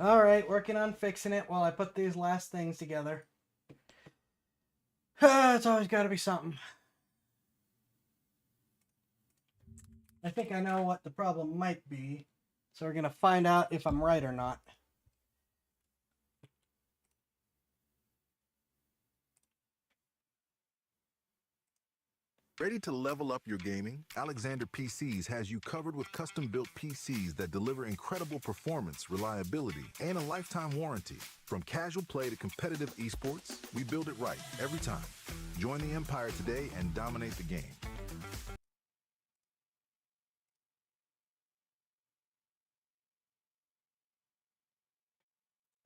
Alright, working on fixing it while I put these last things together. It's always got to be something. I think I know what the problem might be, so we're going to find out if I'm right or not. Ready to level up your gaming? Alexander PCs has you covered with custom-built PCs that deliver incredible performance, reliability, and a lifetime warranty. From casual play to competitive esports, we build it right every time. Join the empire today and dominate the game.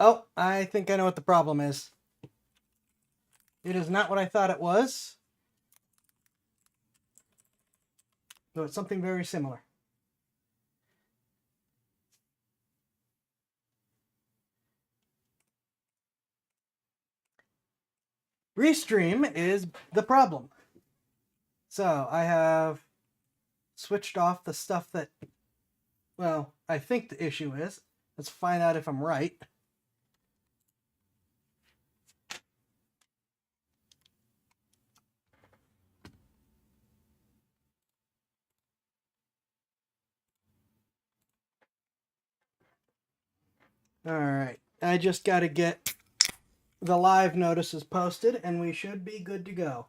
Oh, I think I know what the problem is. It is not what I thought it was. So it's something very similar. Restream is the problem. So I have switched off the stuff that, well, I think the issue is. Let's find out if I'm right. Alright, I just got to get the live notices posted and we should be good to go.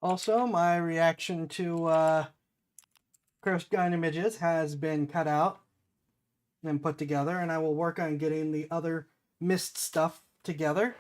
Also, my reaction to Cursed Gun Images has been cut out and put together, and I will work on getting the other missed stuff together.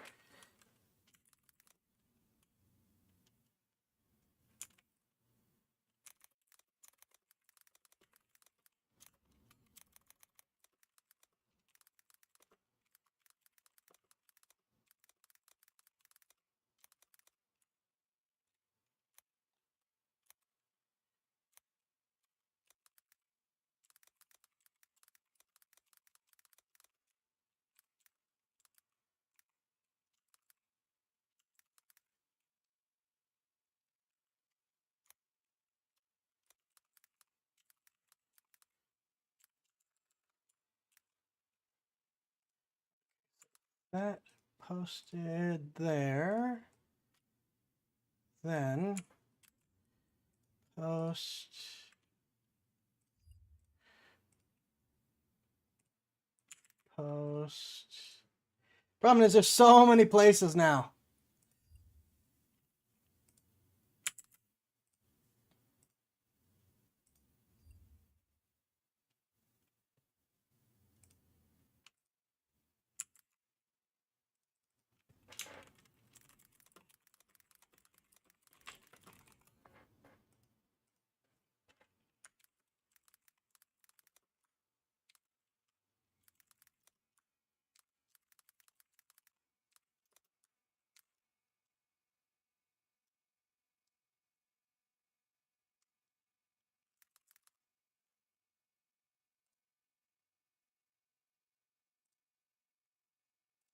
That posted there. Then post. Post. Problem is, there's so many places now.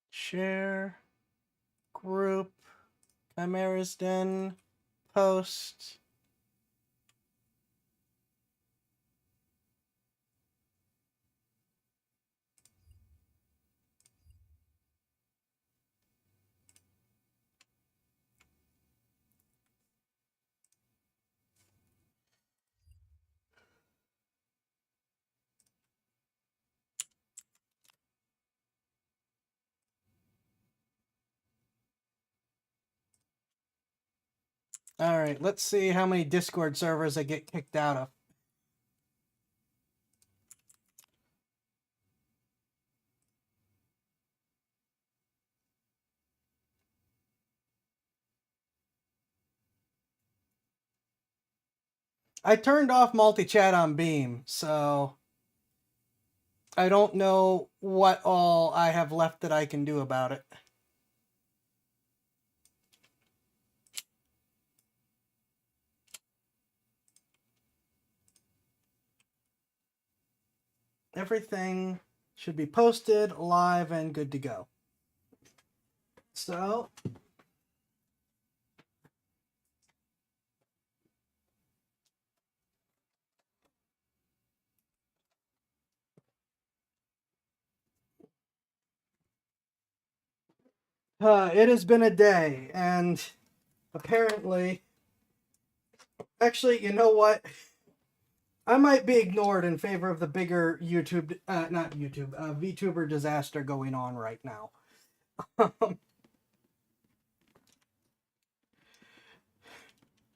Share. Group. Chimera's Den. Post. All right, let's see how many Discord servers I get kicked out of. I turned off multi-chat on Beam, so I don't know what all I have left that I can do about it. everything should be posted, live, and good to go. So, it has been a day, and apparently, actually, you know what? I might be ignored in favor of the bigger VTuber disaster going on right now.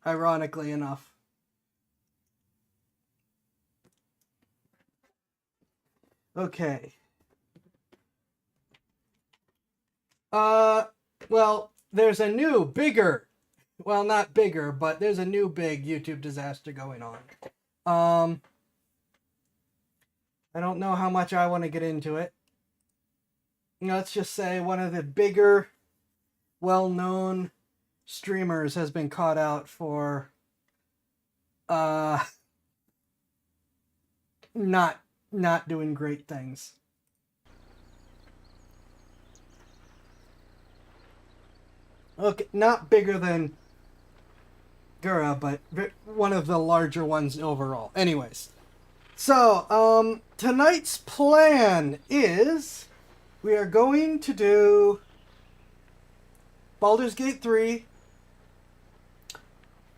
Ironically enough. Okay. Well, there's a new, bigger, well, not bigger, but there's a new big YouTube disaster going on. I don't know how much I want to get into it. Let's just say one of the bigger, well-known streamers has been caught out for not doing great things. Okay, not bigger than Gura, but one of the larger ones overall. Anyways, so tonight's plan is we are going to do Baldur's Gate 3,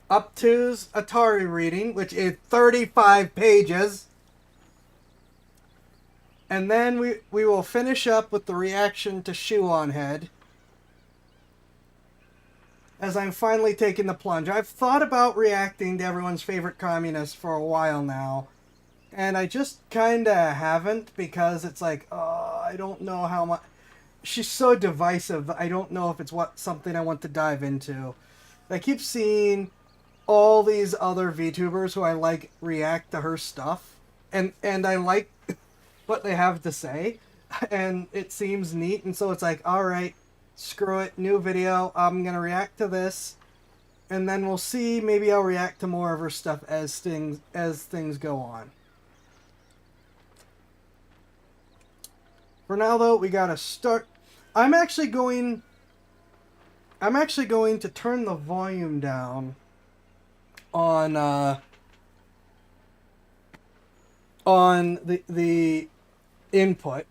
up to's Atari reading, which is 35 pages. And then we will finish up with the reaction to ShoeOnHead, as I'm finally taking the plunge. I've thought about reacting to everyone's favorite communist for a while now, and I just kind of haven't, because it's like, I don't know how much... She's so divisive, I don't know if it's something I want to dive into. I keep seeing all these other VTubers who I like react to her stuff, and I like what they have to say, and it seems neat, and so it's like, alright, screw it, new video, I'm gonna react to this, and then we'll see, maybe I'll react to more of her stuff as things go on. For now, though, we gotta start. I'm actually going to turn the volume down on the input,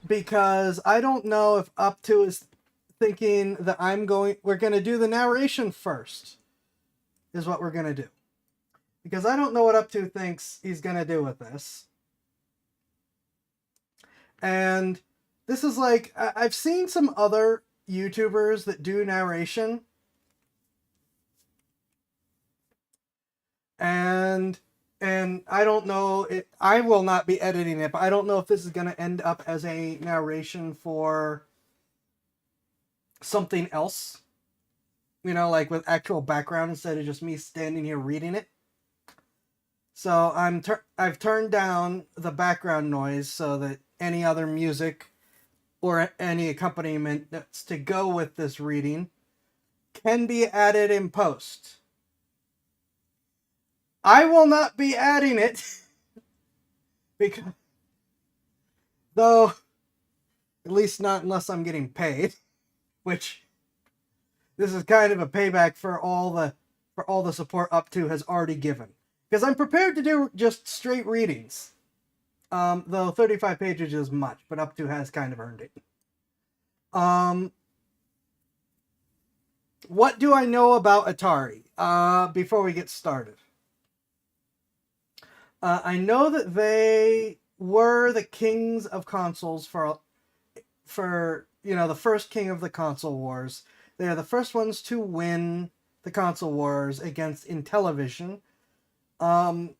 because I don't know if Up to is thinking that we're going to do the narration first, is what we're going to do. Because I don't know what Up to thinks he's going to do with this. And this is like, I've seen some other YouTubers that do narration, and I don't know, I will not be editing it, but I don't know if this is going to end up as a narration for something else. Like with actual background instead of just me standing here reading it. So I've turned down the background noise so that any other music or any accompaniment that's to go with this reading can be added in post. I will not be adding it, because, though, at least not unless I'm getting paid, which this is kind of a payback for all the support Up to has already given. Because I'm prepared to do just straight readings. Though 35 pages is much, but Up to has kind of earned it. What do I know about Atari before we get started? I know that they were the kings of consoles for the first king of the console wars. They are the first ones to win the console wars against Intellivision. And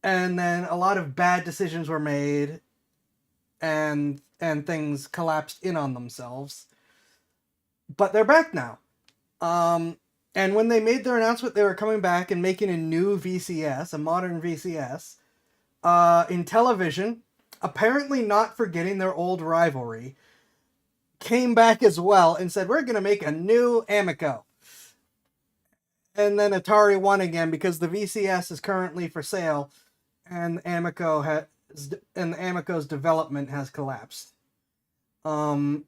then a lot of bad decisions were made, and things collapsed in on themselves. But they're back now. And when they made their announcement they were coming back and making a new VCS, a modern VCS, Intellivision, apparently not forgetting their old rivalry, came back as well and said, we're going to make a new Amico. and then Atari won again because the VCS is currently for sale, and Amico's development has collapsed. But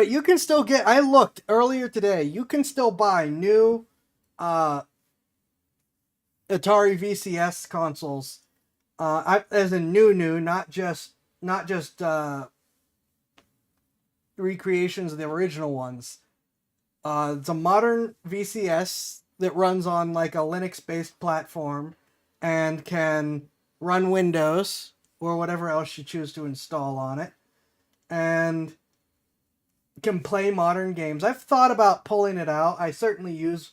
you can still get. I looked earlier today. You can still buy new Atari VCS consoles. As in new, not just recreations of the original ones. It's a modern VCS that runs on like a Linux-based platform and can run Windows or whatever else you choose to install on it, and can play modern games. I've thought about pulling it out. I certainly use.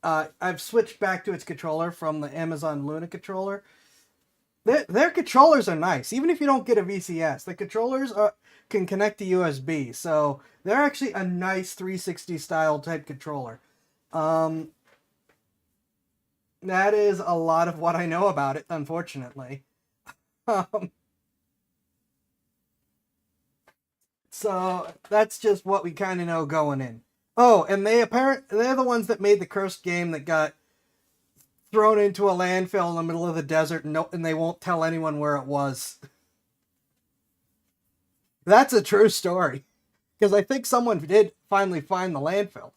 I've switched back to its controller from the Amazon Luna controller. Their controllers are nice, even if you don't get a VCS. The controllers can connect to USB, so they're actually a nice 360 style type controller. That is a lot of what I know about it, unfortunately. So that's just what we kind of know going in. Oh, and they're the ones that made the cursed game that got thrown into a landfill in the middle of the desert, and they won't tell anyone where it was. That's a true story, because I think someone did finally find the landfill.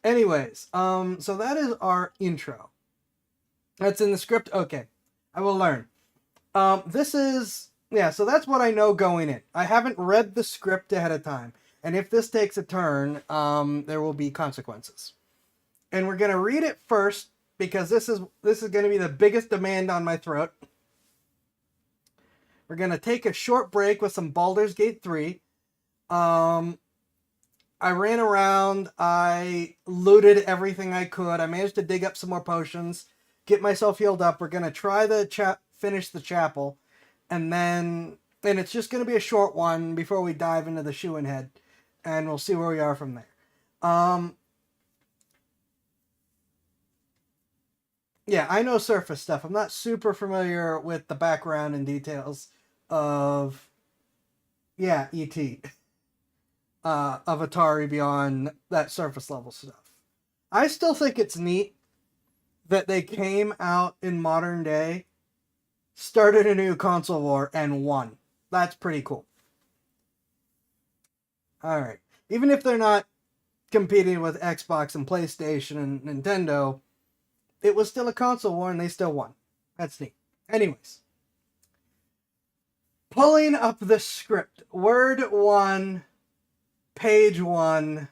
Anyways, so that is our intro. That's in the script. Okay, I will learn. So that's what I know going in. I haven't read the script ahead of time, and if this takes a turn, there will be consequences. And we're gonna read it first because this is gonna be the biggest demand on my throat. We're gonna take a short break with some Baldur's Gate 3. I ran around. I looted everything I could. I managed to dig up some more potions, get myself healed up. We're gonna try finish the chapel, and it's just gonna be a short one before we dive into the ShoeOnHead, and we'll see where we are from there. Yeah, I know surface stuff. I'm not super familiar with the background and details of E.T. Of Atari beyond that surface level stuff. I still think it's neat that they came out in modern day, started a new console war, and won. That's pretty cool. Alright. Even if they're not competing with Xbox and PlayStation and Nintendo, it was still a console war and they still won. That's neat. Anyways. Pulling up the script. Word 1, page 1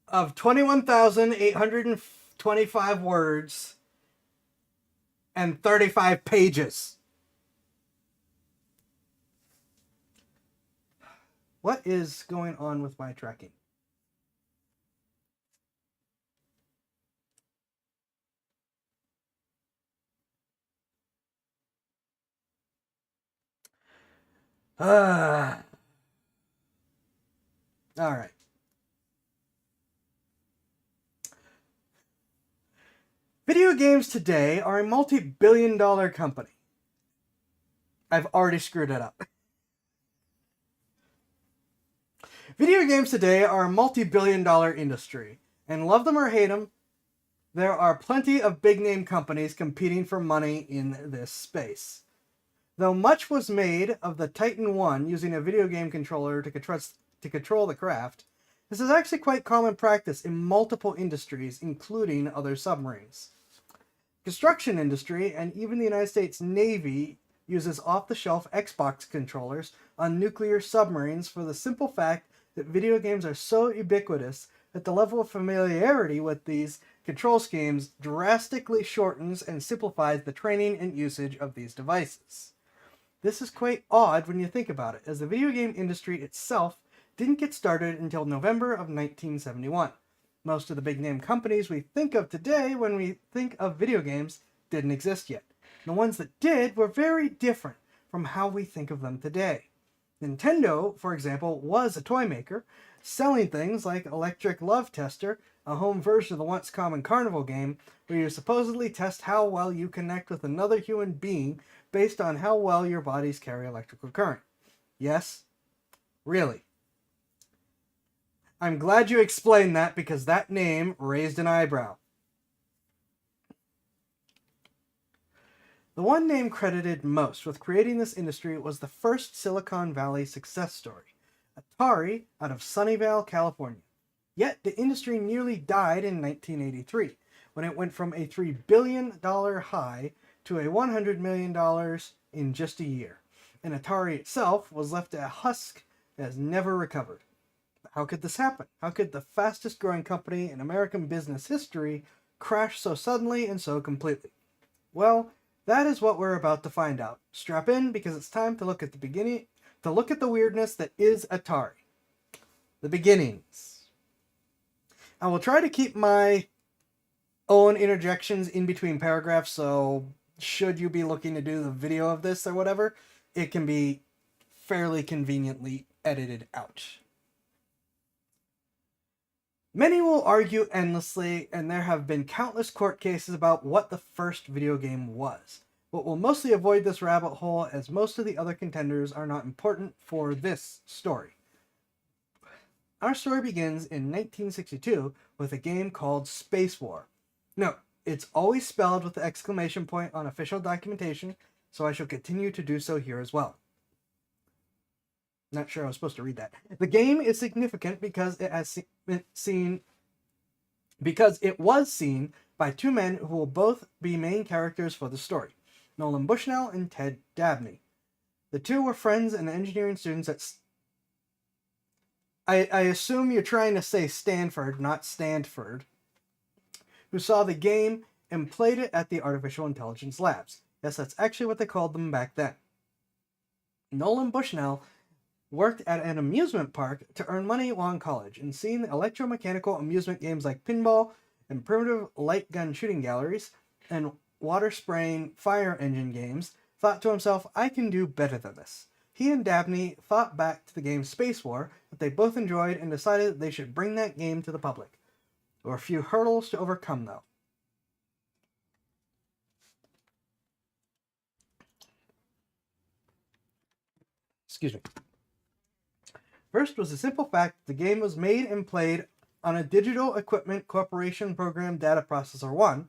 of 21,825 words and 35 pages. What is going on with my tracking? All right. Video games today are a multi-billion-dollar company. I've already screwed it up. Video games today are a multi-billion-dollar industry, and love them or hate them, there are plenty of big-name companies competing for money in this space. Though much was made of the Titan 1 using a video game controller to control the craft, this is actually quite common practice in multiple industries, including other submarines. Construction industry and even the United States Navy uses off-the-shelf Xbox controllers on nuclear submarines for the simple fact that video games are so ubiquitous that the level of familiarity with these control schemes drastically shortens and simplifies the training and usage of these devices. This is quite odd when you think about it, as the video game industry itself didn't get started until November of 1971. Most of the big-name companies we think of today when we think of video games didn't exist yet. The ones that did were very different from how we think of them today. Nintendo, for example, was a toy maker, selling things like Electric Love Tester, a home version of the once common Carnival game, where you supposedly test how well you connect with another human being based on how well your bodies carry electrical current. Yes? Really? I'm glad you explained that because that name raised an eyebrow. The one name credited most with creating this industry was the first Silicon Valley success story, Atari out of Sunnyvale, California. Yet the industry nearly died in 1983 when it went from a $3 billion high to a $100 million in just a year. And Atari itself was left a husk that has never recovered. How could this happen? How could the fastest growing company in American business history crash so suddenly and so completely? Well, that is what we're about to find out. Strap in because it's time to look at the weirdness that is Atari. The beginnings. I will try to keep my own interjections in between paragraphs, so should you be looking to do the video of this or whatever, it can be fairly conveniently edited out. Many will argue endlessly, and there have been countless court cases about what the first video game was. But we'll mostly avoid this rabbit hole as most of the other contenders are not important for this story. Our story begins in 1962 with a game called Space War. No, it's always spelled with the exclamation point on official documentation, so I shall continue to do so here as well. Not sure I was supposed to read that. The game is significant because it was seen by two men who will both be main characters for the story, Nolan Bushnell and Ted Dabney. The two were friends and engineering students at I assume you're trying to say Stanford, not Stanford, who saw the game and played it at the Artificial Intelligence Labs. Yes, that's actually what they called them back then. Nolan Bushnell worked at an amusement park to earn money while in college, and seeing electromechanical amusement games like pinball and primitive light gun shooting galleries and water spraying fire engine games, thought to himself, I can do better than this. He and Dabney thought back to the game Space War that they both enjoyed and decided that they should bring that game to the public. There were a few hurdles to overcome, though. Excuse me. First was the simple fact that the game was made and played on a Digital Equipment Corporation Program Data Processor 1.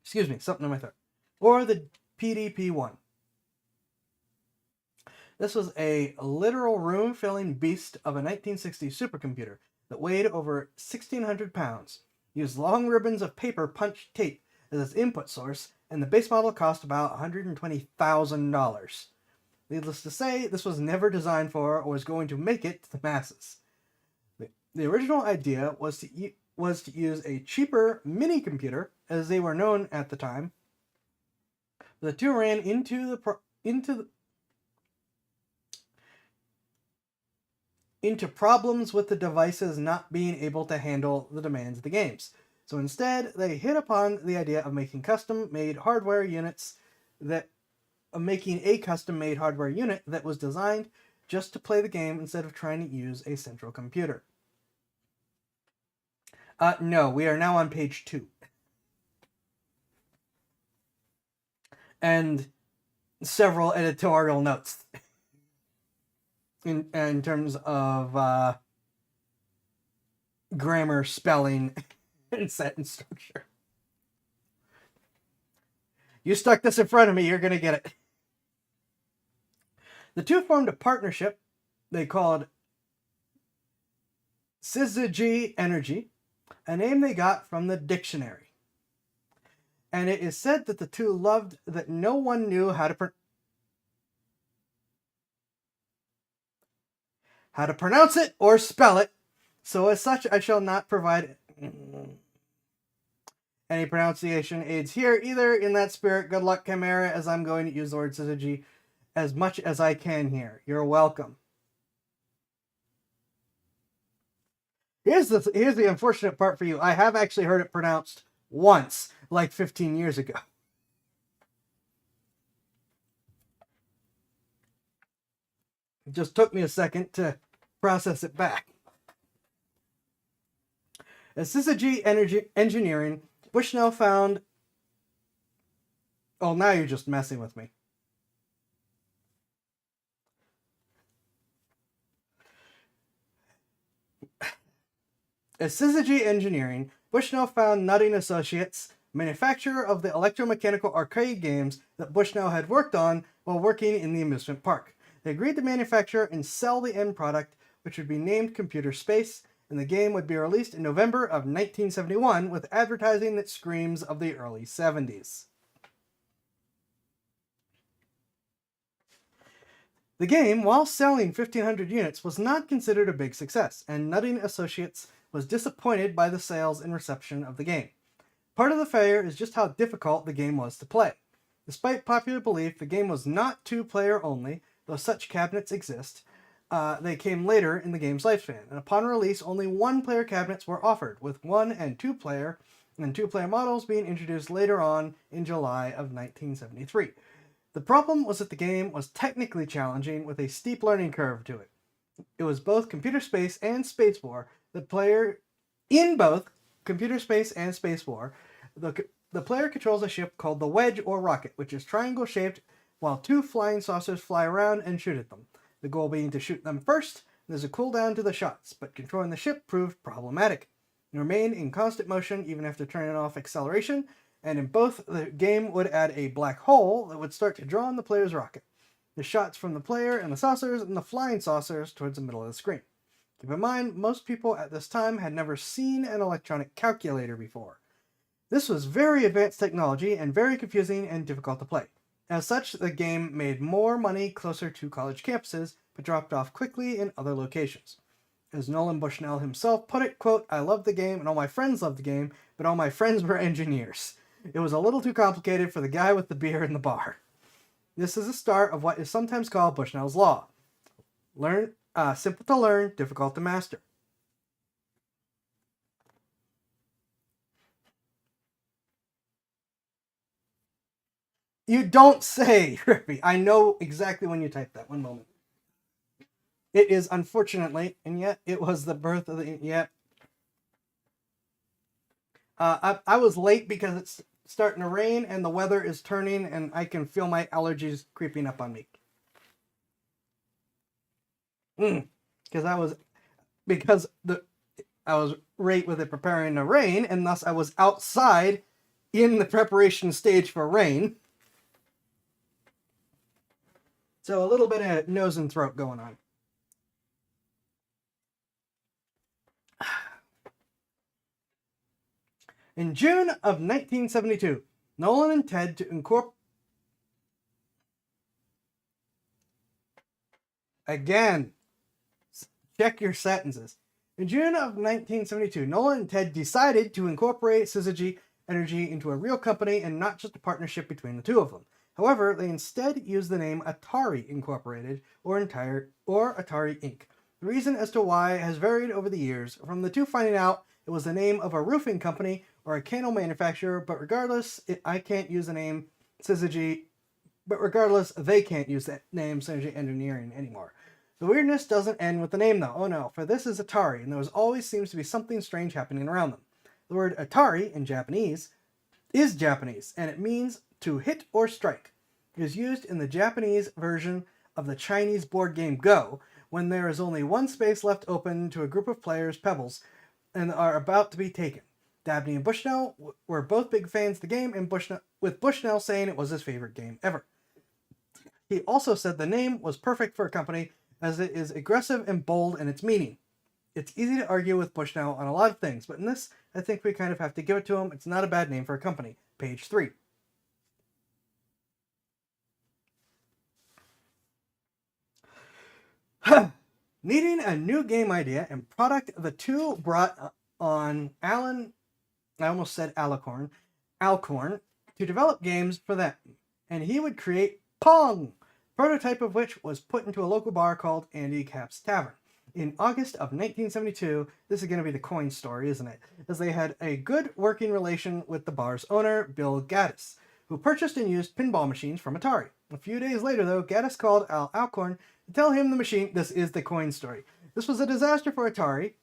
Excuse me, something in my throat. Or the PDP-1. This was a literal room-filling beast of a 1960s supercomputer that weighed over 1,600 pounds, used long ribbons of paper punched tape as its input source, and the base model cost about $120,000. Needless to say, this was never designed for or was going to make it to the masses. The original idea was to use a cheaper mini-computer, as they were known at the time. The two ran into problems with the devices not being able to handle the demands of the games. So instead, they hit upon the idea of making a custom-made hardware unit that was designed just to play the game instead of trying to use a central computer. No, we are now on page 2. And several editorial notes in terms of grammar, spelling, and sentence structure. You stuck this in front of me, you're going to get it. The two formed a partnership they called Syzygy Energy, a name they got from the dictionary. And it is said that the two loved that no one knew how to pronounce it or spell it, so as such I shall not provide any pronunciation aids here either. In that spirit, good luck, Chimera, as I'm going to use the word syzygy as much as I can here. You're welcome. Here's the unfortunate part for you. I have actually heard it pronounced once, like 15 years ago. It just took me a second to process it back. At Syzygy Engineering, Bushnell found... Oh, now you're just messing with me. As syzygy engineering, Bushnell found Nutting Associates, manufacturer of the electromechanical arcade games that Bushnell had worked on while working in the amusement park. They agreed to manufacture and sell the end product, which would be named Computer Space, and the game would be released in November of 1971 with advertising that screams of the early 70s. The game, while selling 1,500 units, was not considered a big success, and Nutting Associates was disappointed by the sales and reception of the game. Part of the failure is just how difficult the game was to play. Despite popular belief, the game was not two-player only, though such cabinets exist. They came later in the game's lifespan, and upon release, only one-player cabinets were offered, with one- and two-player models being introduced later on in July of 1973. The problem was that the game was technically challenging with a steep learning curve to it. It was both Computer Space and Space War. The player controls a ship called the Wedge or Rocket, which is triangle-shaped, while two flying saucers fly around and shoot at them. The goal being to shoot them first. There's a cooldown to the shots, but controlling the ship proved problematic. You remain in constant motion even after turning off acceleration, and in both, the game would add a black hole that would start to draw on the player's rocket. The shots from the player and the saucers, and the flying saucers towards the middle of the screen. Keep in mind, most people at this time had never seen an electronic calculator before. This was very advanced technology and very confusing and difficult to play. As such, the game made more money closer to college campuses, but dropped off quickly in other locations. As Nolan Bushnell himself put it, quote, "I loved the game and all my friends loved the game, but all my friends were engineers. It was a little too complicated for the guy with the beer in the bar." This is the start of what is sometimes called Bushnell's Law. Simple to learn, difficult to master. You don't say, Rippy. I know exactly when you typed that. One moment. It is unfortunately, and yet it was the birth of the... Yet. I was late because it's starting to rain and the weather is turning and I can feel my allergies creeping up on me. Because I was right with it preparing to rain, and thus I was outside in the preparation stage for rain. So a little bit of nose and throat going on. In June of 1972, Nolan and Ted to incorporate... Again, check your sentences. In June of 1972, Nolan and Ted decided to incorporate syzygy Energy into a real company and not just a partnership between the two of them. However, they instead used the name Atari Incorporated or Atari Inc. The reason as to why has varied over the years, from the two finding out it was the name of a roofing company or a candle manufacturer, but regardless, I can't use the name syzygy, but regardless, they can't use that name syzygy Engineering anymore. The weirdness doesn't end with the name though. Oh no, for this is Atari, and there always seems to be something strange happening around them. The word Atari in Japanese is Japanese, and it means to hit or strike. It is used in the Japanese version of the Chinese board game Go, when there is only one space left open to a group of players, pebbles, and are about to be taken. Dabney and Bushnell were both big fans of the game, and Bushnell saying it was his favorite game ever. He also said the name was perfect for a company, as it is aggressive and bold in its meaning. It's easy to argue with Bushnell on a lot of things, but in this, I think we kind of have to give it to him. It's not a bad name for a company. Page 3. Needing a new game idea and product, the two brought on Alcorn, to develop games for them, and he would create Pong, prototype of which was put into a local bar called Andy Cap's Tavern. In August of 1972, this is going to be the coin story, isn't it? As they had a good working relation with the bar's owner, Bill Gaddis, who purchased and used pinball machines from Atari. A few days later, though, Gaddis called Al Alcorn to tell him this is the coin story. This was a disaster for Atari,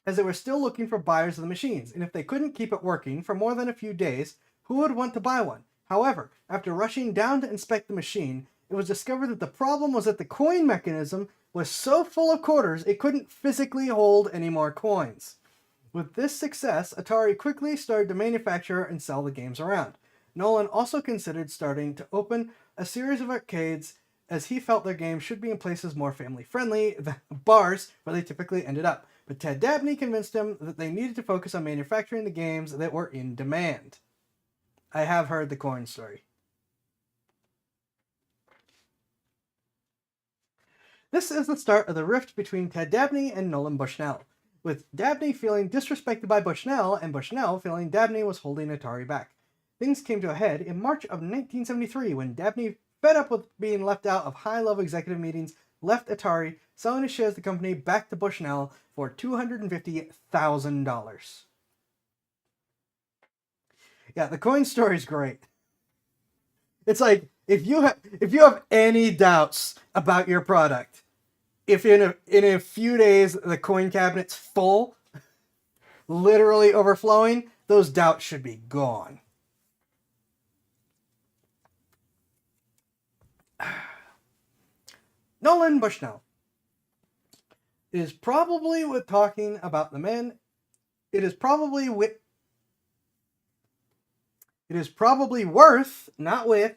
as they were still looking for buyers of the machines, and if they couldn't keep it working for more than a few days, who would want to buy one? However, after rushing down to inspect the machine, it was discovered that the problem was that the coin mechanism was so full of quarters it couldn't physically hold any more coins. With this success, Atari quickly started to manufacture and sell the games around. Nolan also considered starting to open a series of arcades as he felt their games should be in places more family-friendly than bars where they typically ended up. But Ted Dabney convinced him that they needed to focus on manufacturing the games that were in demand. I have heard the coin story. This is the start of the rift between Ted Dabney and Nolan Bushnell, with Dabney feeling disrespected by Bushnell and Bushnell feeling Dabney was holding Atari back. Things came to a head in March of 1973 when Dabney, fed up with being left out of high-level executive meetings, left Atari, selling his shares of the company back to Bushnell for $250,000. Yeah, the coin story is great. It's like, if you have any doubts about your product, if in a few days the coin cabinet's full, literally overflowing, those doubts should be gone. Nolan Bushnell. It is probably with talking about the man. It is probably worth, not with,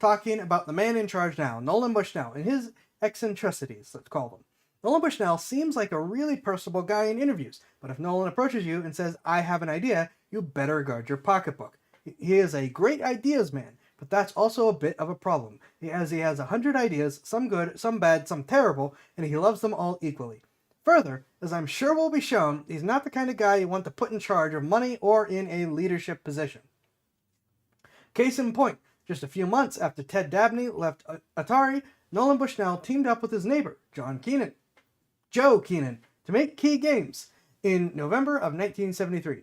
talking about the man in charge now, Nolan Bushnell, and his eccentricities, let's call them. Nolan Bushnell seems like a really personable guy in interviews, but if Nolan approaches you and says, I have an idea, you better guard your pocketbook. He is a great ideas man, but that's also a bit of a problem, as he has 100 ideas, some good, some bad, some terrible, and he loves them all equally. Further, as I'm sure will be shown, he's not the kind of guy you want to put in charge of money or in a leadership position. Case in point, just a few months after Ted Dabney left Atari, Nolan Bushnell teamed up with his neighbor, Joe Keenan, to make Key Games in November of 1973.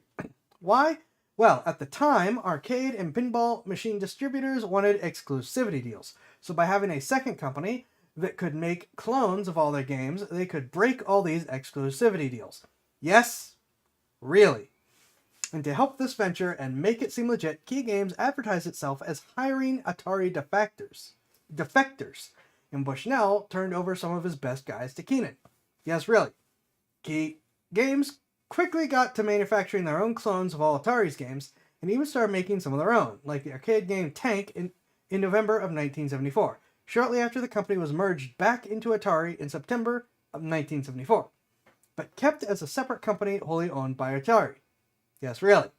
Why? Well, at the time, arcade and pinball machine distributors wanted exclusivity deals. So by having a second company that could make clones of all their games, they could break all these exclusivity deals. Yes, really. And to help this venture and make it seem legit, Key Games advertised itself as hiring Atari defectors, and Bushnell turned over some of his best guys to Keenan. Yes, really. Key Games quickly got to manufacturing their own clones of all Atari's games, and even started making some of their own, like the arcade game Tank in November of 1974, shortly after the company was merged back into Atari in September of 1974, but kept as a separate company wholly owned by Atari. Yes, really.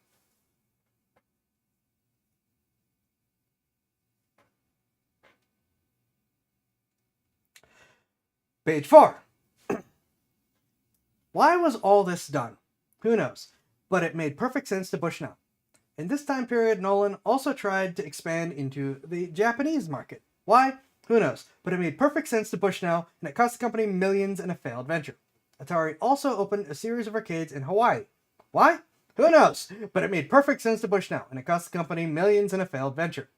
Page 4. Why was all this done? Who knows? But it made perfect sense to Bushnell. In this time period, Nolan also tried to expand into the Japanese market. Why? Who knows? But it made perfect sense to Bushnell, and it cost the company millions in a failed venture. Atari also opened a series of arcades in Hawaii. Why? Who knows? But it made perfect sense to Bushnell, and it cost the company millions in a failed venture.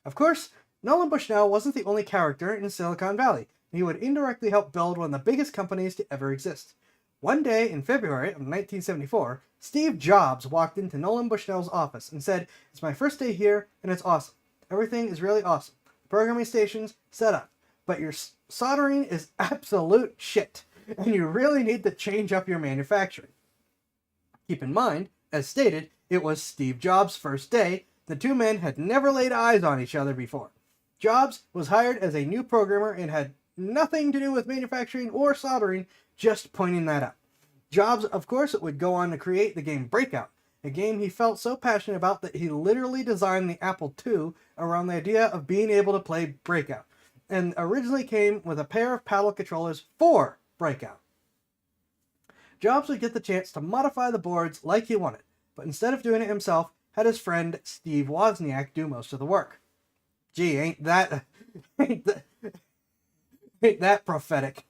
Of course, Nolan Bushnell wasn't the only character in Silicon Valley. He would indirectly help build one of the biggest companies to ever exist. One day in February of 1974, Steve Jobs walked into Nolan Bushnell's office and said, "It's my first day here, and it's awesome. Everything is really awesome. Programming stations set up, but your soldering is absolute shit, and you really need to change up your manufacturing." Keep in mind, as stated, it was Steve Jobs' first day. The two men had never laid eyes on each other before. Jobs was hired as a new programmer and had nothing to do with manufacturing or soldering, just pointing that out. Jobs, of course, would go on to create the game Breakout, a game he felt so passionate about that he literally designed the Apple II around the idea of being able to play Breakout, and originally came with a pair of paddle controllers for Breakout. Jobs would get the chance to modify the boards like he wanted, but instead of doing it himself, had his friend Steve Wozniak do most of the work. Gee, ain't that prophetic.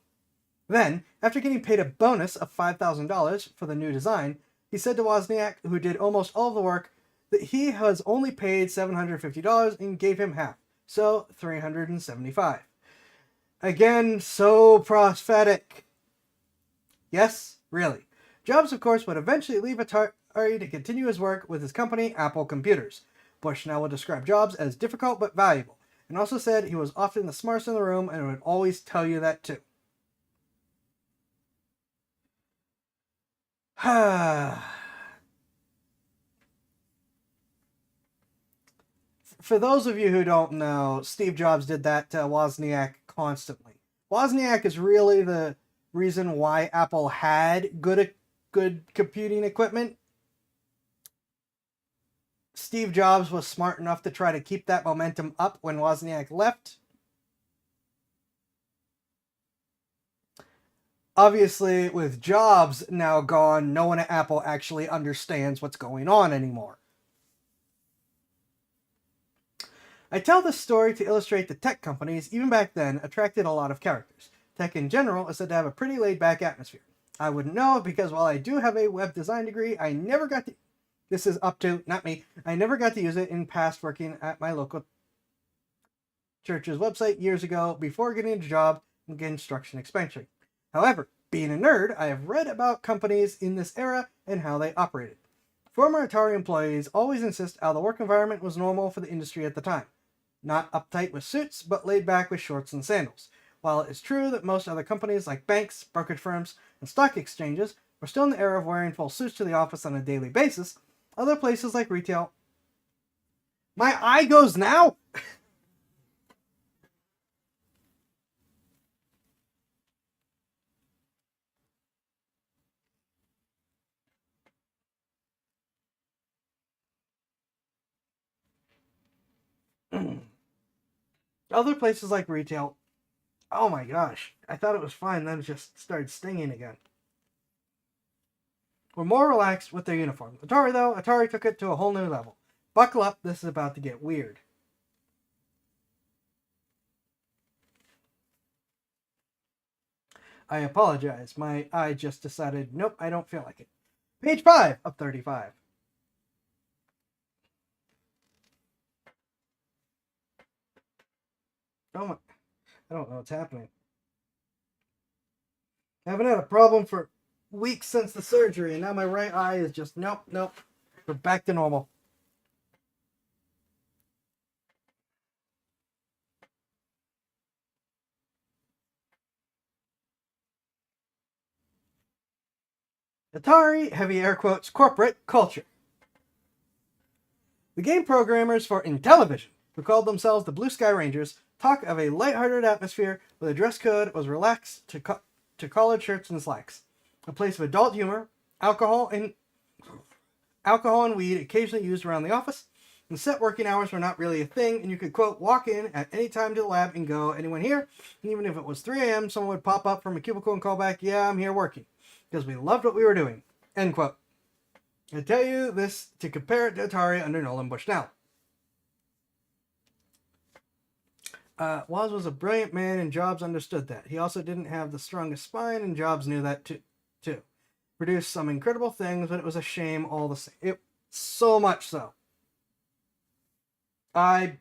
Then, after getting paid a bonus of $5,000 for the new design, he said to Wozniak, who did almost all of the work, that he has only paid $750 and gave him half, so $375. Again, so prophetic. Yes, really. Jobs, of course, would eventually leave Atari to continue his work with his company, Apple Computers. Bushnell would describe Jobs as difficult but valuable, and also said he was often the smartest in the room and would always tell you that too. For those of you who don't know, Steve Jobs did that to Wozniak constantly. Wozniak is really the reason why Apple had good computing equipment. Steve Jobs was smart enough to try to keep that momentum up when Wozniak left. Obviously, with Jobs now gone, no one at Apple actually understands what's going on anymore. I tell this story to illustrate that tech companies, even back then, attracted a lot of characters. Tech in general is said to have a pretty laid-back atmosphere. I wouldn't know because while I do have a web design degree, I never got to... This is up to, not me. I never got to use it in past working at my local church's website years ago before getting a job in construction expansion. However, being a nerd, I have read about companies in this era and how they operated. Former Atari employees always insist how the work environment was normal for the industry at the time. Not uptight with suits, but laid back with shorts and sandals. While it is true that most other companies like banks, brokerage firms, and stock exchanges were still in the era of wearing full suits to the office on a daily basis, other places like retail... My eye goes now? Other places like retail... Oh my gosh. I thought it was fine, then it just started stinging again. Were more relaxed with their uniforms. Atari took it to a whole new level. Buckle up, this is about to get weird. I apologize. My eye just decided, nope, I don't feel like it. Page 5 of 35. Oh my... I don't know what's happening. I haven't had a problem for weeks since the surgery, and now my right eye is just, nope. We're back to normal. Atari, heavy air quotes, corporate culture. The game programmers for Intellivision, who called themselves the Blue Sky Rangers, talk of a lighthearted atmosphere where the dress code was relaxed to collared shirts and slacks. A place of adult humor, alcohol and weed occasionally used around the office, and set working hours were not really a thing, and you could, quote, walk in at any time to the lab and go, anyone here? And even if it was 3 a.m., someone would pop up from a cubicle and call back, yeah, I'm here working, because we loved what we were doing, end quote. I tell you this to compare it to Atari under Nolan Bushnell. Woz was a brilliant man, and Jobs understood that. He also didn't have the strongest spine, and Jobs knew that too. Produced some incredible things, but it was a shame all the same. So much so. I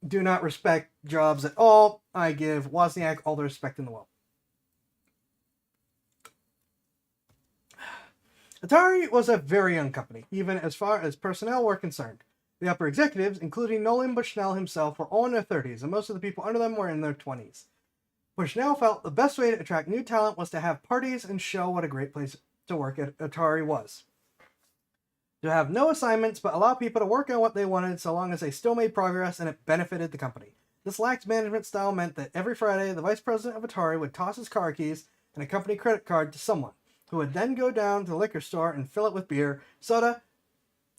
do not respect Jobs at all. I give Wozniak all the respect in the world. Atari was a very young company, even as far as personnel were concerned. The upper executives, including Nolan Bushnell himself, were all in their 30s, and most of the people under them were in their 20s. Bushnell felt the best way to attract new talent was to have parties and show what a great place to work at Atari was. To have no assignments, but allow people to work on what they wanted so long as they still made progress and it benefited the company. This lax management style meant that every Friday, the vice president of Atari would toss his car keys and a company credit card to someone, who would then go down to the liquor store and fill it with beer, soda,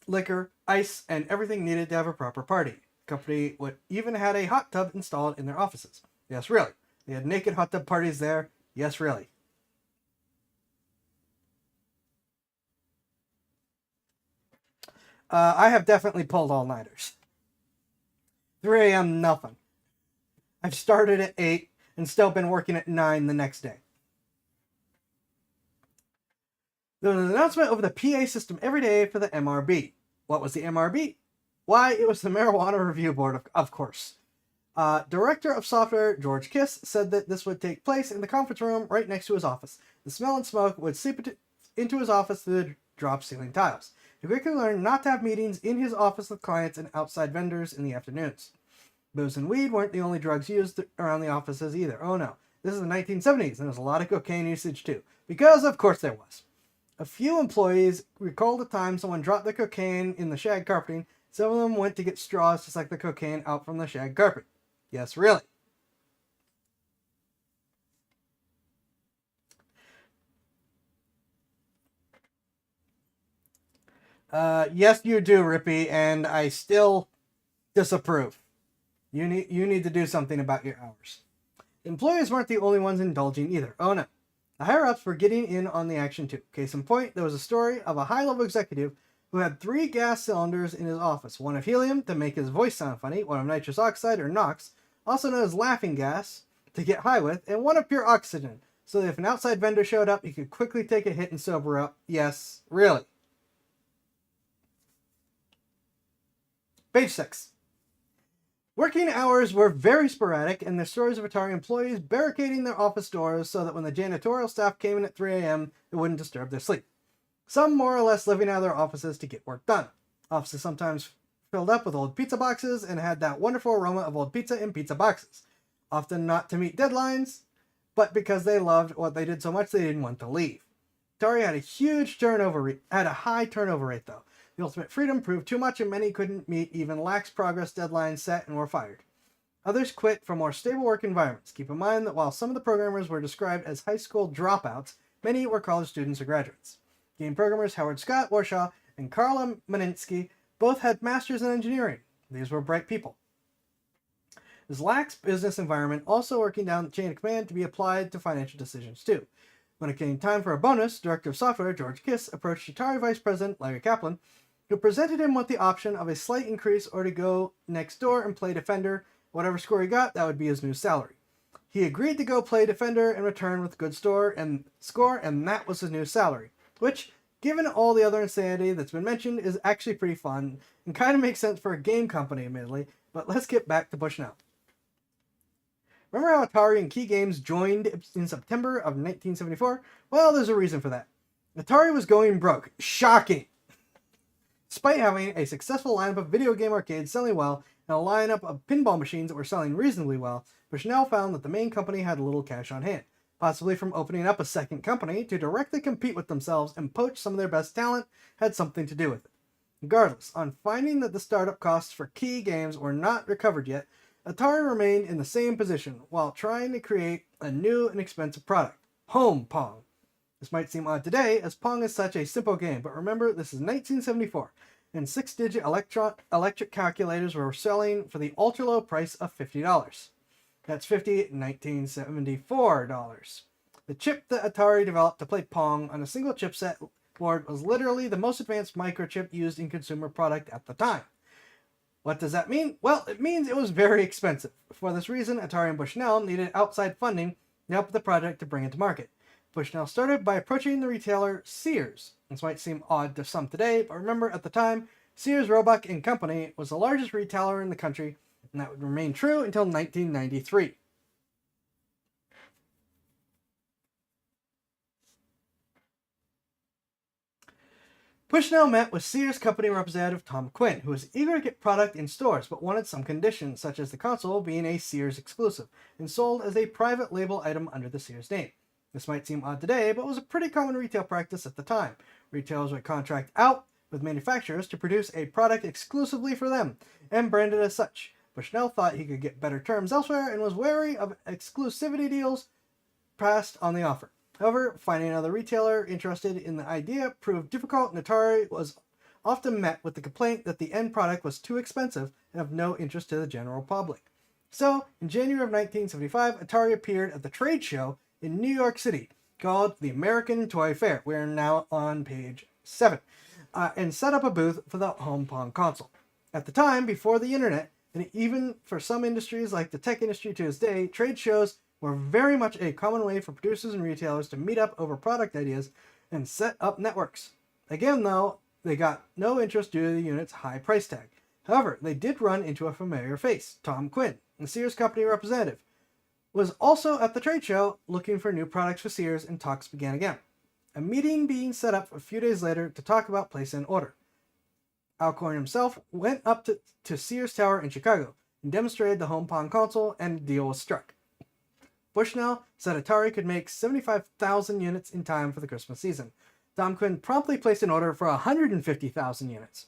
liquor, ice, and everything needed to have a proper party. The company would even had a hot tub installed in their offices. Yes, really. They had naked hot tub parties there. Yes, really. I have definitely pulled all-nighters. 3 a.m., nothing. I've started at 8 and still been working at 9 the next day. There was an announcement over the PA system every day for the MRB. What was the MRB? Why, it was the Marijuana Review Board, of course. Director of Software George Kiss said that this would take place in the conference room right next to his office. The smell and smoke would seep into his office through the drop ceiling tiles. He quickly learned not to have meetings in his office with clients and outside vendors in the afternoons. Booze and weed weren't the only drugs used around the offices either. Oh no, this is the 1970s, and there was a lot of cocaine usage too. Because, of course, there was. A few employees recalled a time someone dropped their cocaine in the shag carpeting. Some of them went to get straws to suck the cocaine out from the shag carpet. Yes, really. Yes, you do, Rippy, and I still disapprove. You need to do something about your hours. Employees weren't the only ones indulging either. Oh no. The higher-ups were getting in on the action too. Case in point, there was a story of a high-level executive who had 3 gas cylinders in his office. One of helium to make his voice sound funny, one of nitrous oxide or NOx, also known as laughing gas, to get high with, and one of pure oxygen, so that if an outside vendor showed up, he could quickly take a hit and sober up. Yes, really. Page 6. Working hours were very sporadic, and the stories of Atari employees barricading their office doors so that when the janitorial staff came in at 3 a.m., it wouldn't disturb their sleep. Some more or less living out of their offices to get work done. Offices sometimes filled up with old pizza boxes and had that wonderful aroma of old pizza in pizza boxes. Often not to meet deadlines, but because they loved what they did so much they didn't want to leave. Atari had a high turnover rate though. The ultimate freedom proved too much and many couldn't meet even lax progress deadlines set and were fired. Others quit for more stable work environments. Keep in mind that while some of the programmers were described as high school dropouts, many were college students or graduates. Game programmers Howard Scott Warshaw and Karla Maninsky both had masters in engineering. These were bright people. This lax business environment also working down the chain of command to be applied to financial decisions too. When it came time for a bonus, Director of Software George Kiss approached Atari Vice President Larry Kaplan, who presented him with the option of a slight increase or to go next door and play Defender. Whatever score he got, that would be his new salary. He agreed to go play Defender and return with a good score, and that was his new salary. Which, given all the other insanity that's been mentioned, is actually pretty fun and kind of makes sense for a game company, admittedly. But let's get back to Bushnell. Remember how Atari and Key Games joined in September of 1974? Well, there's a reason for that. Atari was going broke. Shocking! Despite having a successful lineup of video game arcades selling well and a lineup of pinball machines that were selling reasonably well, Bushnell found that the main company had little cash on hand, possibly from opening up a second company to directly compete with themselves and poach some of their best talent had something to do with it. Regardless, on finding that the startup costs for Key Games were not recovered yet, Atari remained in the same position while trying to create a new and expensive product, Home Pong. This might seem odd today, as Pong is such a simple game, but remember, this is 1974, and 6-digit electric calculators were selling for the ultra-low price of $50. That's $1974. The chip that Atari developed to play Pong on a single chipset board was literally the most advanced microchip used in consumer product at the time. What does that mean? Well, it means it was very expensive. For this reason, Atari and Bushnell needed outside funding to help the project to bring it to market. Bushnell started by approaching the retailer Sears. This might seem odd to some today, but remember at the time, Sears, Roebuck and Company was the largest retailer in the country, and that would remain true until 1993. Bushnell met with Sears company representative Tom Quinn, who was eager to get product in stores but wanted some conditions, such as the console being a Sears exclusive and sold as a private label item under the Sears name. This might seem odd today, but was a pretty common retail practice at the time. Retailers would contract out with manufacturers to produce a product exclusively for them and branded as such. Bushnell thought he could get better terms elsewhere and was wary of exclusivity deals passed on the offer. However, finding another retailer interested in the idea proved difficult, and Atari was often met with the complaint that the end product was too expensive and of no interest to the general public. So, in January of 1975, Atari appeared at the trade show in New York City called the American Toy Fair. We're now on page 7. And set up a booth for the Home Pong console. At the time, before the internet, and even for some industries like the tech industry to this day, trade shows were very much a common way for producers and retailers to meet up over product ideas and set up networks. Again, though, they got no interest due to the unit's high price tag. However, they did run into a familiar face, Tom Quinn, the Sears company representative, was also at the trade show looking for new products for Sears, and talks began again. A meeting being set up a few days later to talk about place and order. Alcorn himself went up to Sears Tower in Chicago and demonstrated the home Pong console, and a deal was struck. Bushnell said Atari could make 75,000 units in time for the Christmas season. Tom Quinn promptly placed an order for 150,000 units.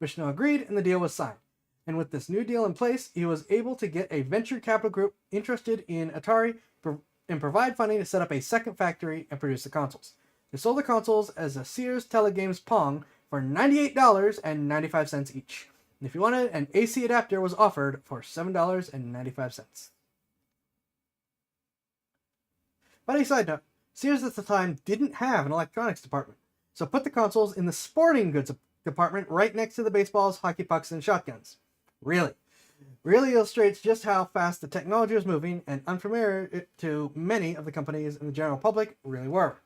Bushnell agreed, and the deal was signed. And with this new deal in place, he was able to get a venture capital group interested in Atari and provide funding to set up a second factory and produce the consoles. They sold the consoles as a Sears Telegames Pong for $98.95 each. And if you wanted, an AC adapter was offered for $7.95. Funny side note, Sears at the time didn't have an electronics department, so put the consoles in the sporting goods department right next to the baseballs, hockey pucks, and shotguns. Really illustrates just how fast the technology was moving, and unfamiliar to many of the companies and the general public really were.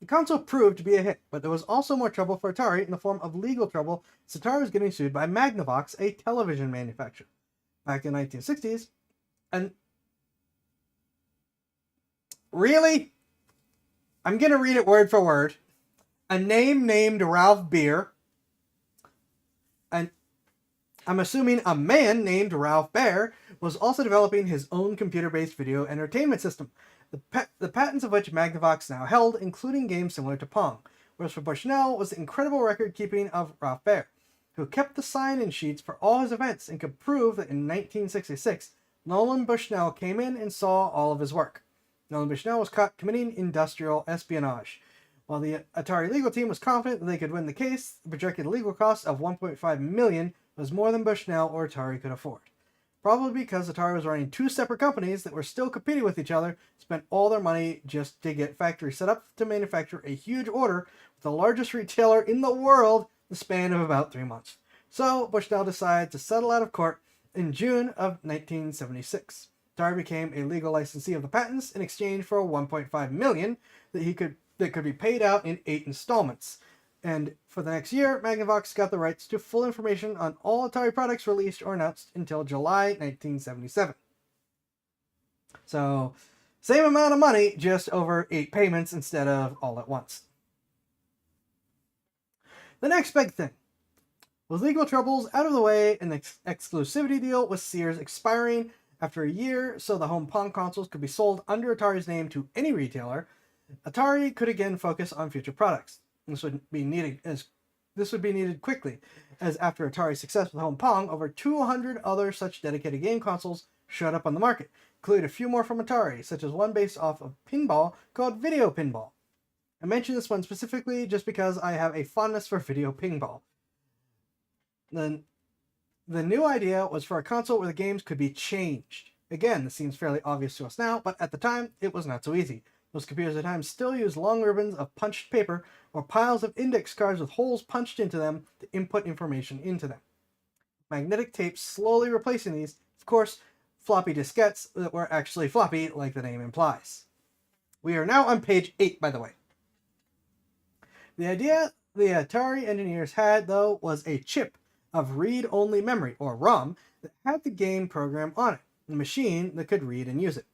The console proved to be a hit, but there was also more trouble for Atari in the form of legal trouble, as Atari was getting sued by Magnavox, a television manufacturer. Back in the 1960s, and really? I'm going to read it word for word. A name named Ralph Beer, and I'm assuming a man named Ralph Baer, was also developing his own computer-based video entertainment system, the patents of which Magnavox now held, including games similar to Pong, whereas for Bushnell was the incredible record-keeping of Ralph Baer, who kept the sign-in sheets for all his events and could prove that in 1966, Nolan Bushnell came in and saw all of his work. Nolan Bushnell was caught committing industrial espionage. While the Atari legal team was confident that they could win the case, the projected legal cost of $1.5 million was more than Bushnell or Atari could afford. Probably because Atari was running two separate companies that were still competing with each other, spent all their money just to get factories set up to manufacture a huge order with the largest retailer in the world the span of about 3 months. So Bushnell decided to settle out of court in June of 1976. Atari became a legal licensee of the patents in exchange for $1.5 million that could be paid out in 8 installments. And for the next year, Magnavox got the rights to full information on all Atari products released or announced until July 1977. So, same amount of money, just over 8 payments instead of all at once. The next big thing. With legal troubles out of the way and the exclusivity deal with Sears expiring after a year so the home Pong consoles could be sold under Atari's name to any retailer, Atari could again focus on future products. This would be needed quickly, as after Atari's success with home Pong, over 200 other such dedicated game consoles showed up on the market, including a few more from Atari, such as one based off of pinball called Video Pinball. I mention this one specifically just because I have a fondness for Video Pinball. Then the new idea was for a console where the games could be changed. Again, this seems fairly obvious to us now, but at the time, it was not so easy. Most computers at the time still used long ribbons of punched paper or piles of index cards with holes punched into them to input information into them. Magnetic tape slowly replacing these, of course, floppy diskettes that were actually floppy, like the name implies. We are now on page 8, by the way. The idea the Atari engineers had, though, was a chip of read-only memory, or ROM, that had the game program on it, a machine that could read and use it.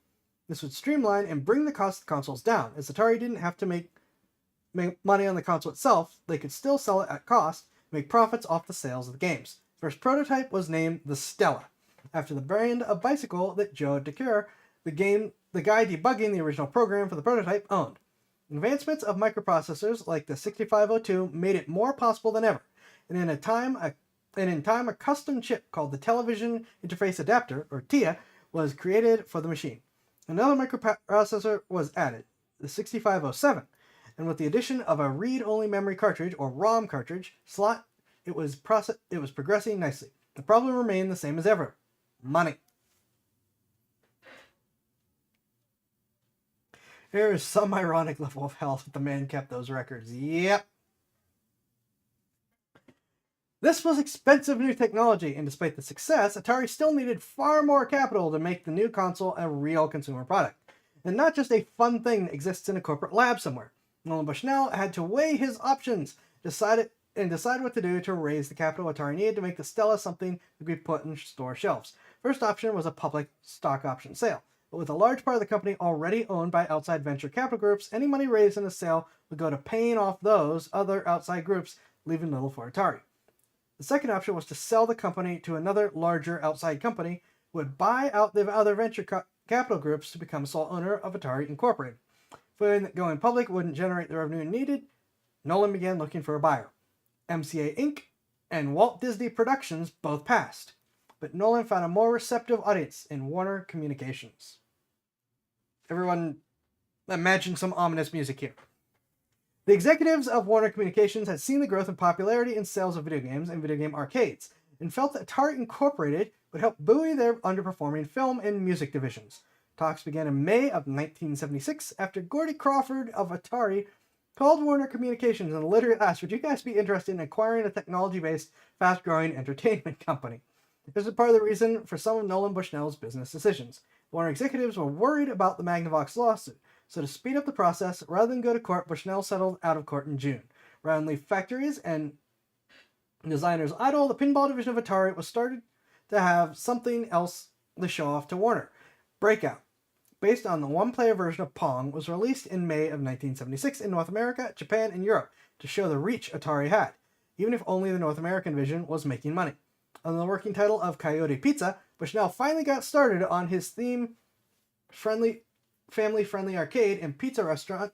This would streamline and bring the cost of consoles down, as Atari didn't have to make money on the console itself. They could still sell it at cost, make profits off the sales of the games. First prototype was named the Stella, after the brand of bicycle that Joe DeCure, the guy debugging the original program for the prototype, owned. Advancements of microprocessors like the 6502 made it more possible than ever, and in time a custom chip called the Television Interface Adapter, or TIA, was created for the machine. Another microprocessor was added, the 6507, and with the addition of a read-only memory cartridge, or ROM cartridge, slot, it was progressing nicely. The problem remained the same as ever: money. There is some ironic level of hell that the man kept those records. Yep. This was expensive new technology, and despite the success, Atari still needed far more capital to make the new console a real consumer product, and not just a fun thing that exists in a corporate lab somewhere. Nolan Bushnell had to weigh his options, decide what to do to raise the capital Atari needed to make the Stella something that could be put in store shelves. First option was a public stock option sale. but with a large part of the company already owned by outside venture capital groups, any money raised in the sale would go to paying off those other outside groups, leaving little for Atari. The second option was to sell the company to another larger outside company who would buy out the other venture capital groups to become sole owner of Atari Incorporated. Feeling that going public wouldn't generate the revenue needed, Nolan began looking for a buyer. MCA Inc. and Walt Disney Productions both passed, but Nolan found a more receptive audience in Warner Communications. Everyone, imagine some ominous music here. The executives of Warner Communications had seen the growth in popularity and sales of video games and video game arcades, and felt that Atari Incorporated would help buoy their underperforming film and music divisions. Talks began in May of 1976 after Gordy Crawford of Atari called Warner Communications and literally asked, would you guys be interested in acquiring a technology-based, fast-growing entertainment company? This is part of the reason for some of Nolan Bushnell's business decisions. Warner executives were worried about the Magnavox lawsuit, so to speed up the process, rather than go to court, Bushnell settled out of court in June. Rather than leave factories and designers idle, the pinball division of Atari was started to have something else to show off to Warner. Breakout, based on the one-player version of Pong, was released in May of 1976 in North America, Japan, and Europe to show the reach Atari had, even if only the North American division was making money. Under the working title of Coyote Pizza, Bushnell finally got started on his family-friendly arcade and pizza restaurant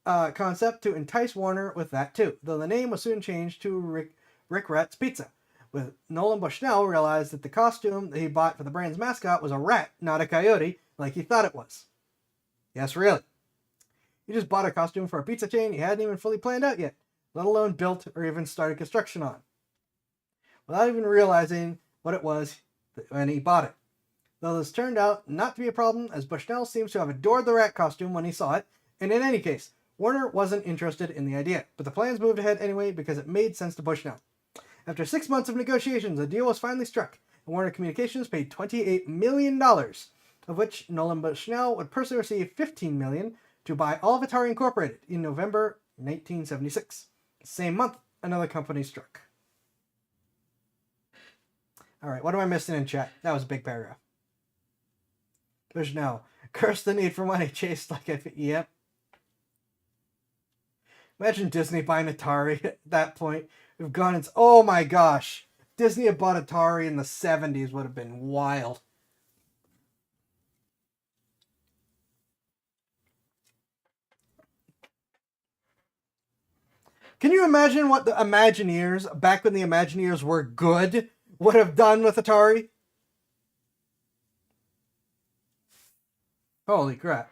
concept to entice Warner with that too, though the name was soon changed to Rick Rat's Pizza. With Nolan Bushnell realized that the costume that he bought for the brand's mascot was a rat, not a coyote, like he thought it was. Yes, really. He just bought a costume for a pizza chain he hadn't even fully planned out yet, let alone built or even started construction on, without even realizing what it was when he bought it. Though this turned out not to be a problem, as Bushnell seems to have adored the rat costume when he saw it, and in any case, Warner wasn't interested in the idea, but the plans moved ahead anyway because it made sense to Bushnell. After 6 months of negotiations, a deal was finally struck, and Warner Communications paid $28 million, of which Nolan Bushnell would personally receive $15 million to buy all of Atari Incorporated in November 1976. The same month, another company struck. Alright, what am I missing in chat? That was a big paragraph. Bushnell, curse the need for money, chased like a... Yep. Imagine Disney buying Atari at that point. We've gone into... Oh my gosh. Disney had bought Atari in the 70s would have been wild. Can you imagine what the Imagineers, back when the Imagineers were good, would have done with Atari? Holy crap.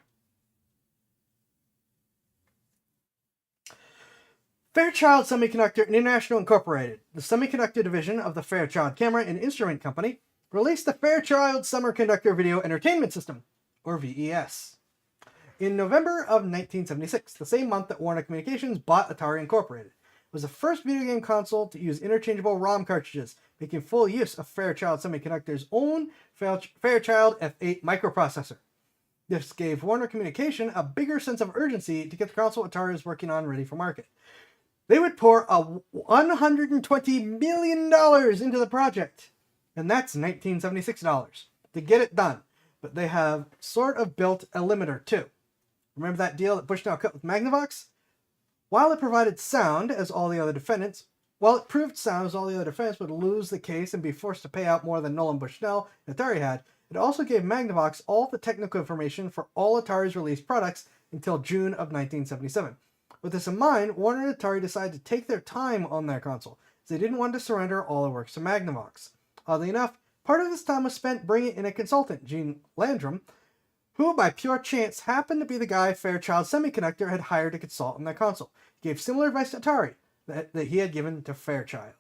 Fairchild Semiconductor International Incorporated, the semiconductor division of the Fairchild Camera and Instrument Company, released the Fairchild Semiconductor Video Entertainment System, or VES, in November of 1976, the same month that Warner Communications bought Atari Incorporated. It was the first video game console to use interchangeable ROM cartridges, making full use of Fairchild Semiconductor's own Fairchild F8 microprocessor. This gave Warner Communication a bigger sense of urgency to get the console Atari was working on ready for market. They would pour $120 million into the project, and that's $1976, to get it done. But they have sort of built a limiter too. Remember that deal that Bushnell cut with Magnavox? While it proved sound as all the other defendants would lose the case and be forced to pay out more than Nolan Bushnell and Atari had, it also gave Magnavox all the technical information for all Atari's released products until June of 1977. With this in mind, Warner and Atari decided to take their time on their console, as they didn't want to surrender all their works to Magnavox. Oddly enough, part of this time was spent bringing in a consultant, Gene Landrum, who by pure chance happened to be the guy Fairchild Semiconductor had hired to consult on their console. He gave similar advice to Atari that he had given to Fairchild.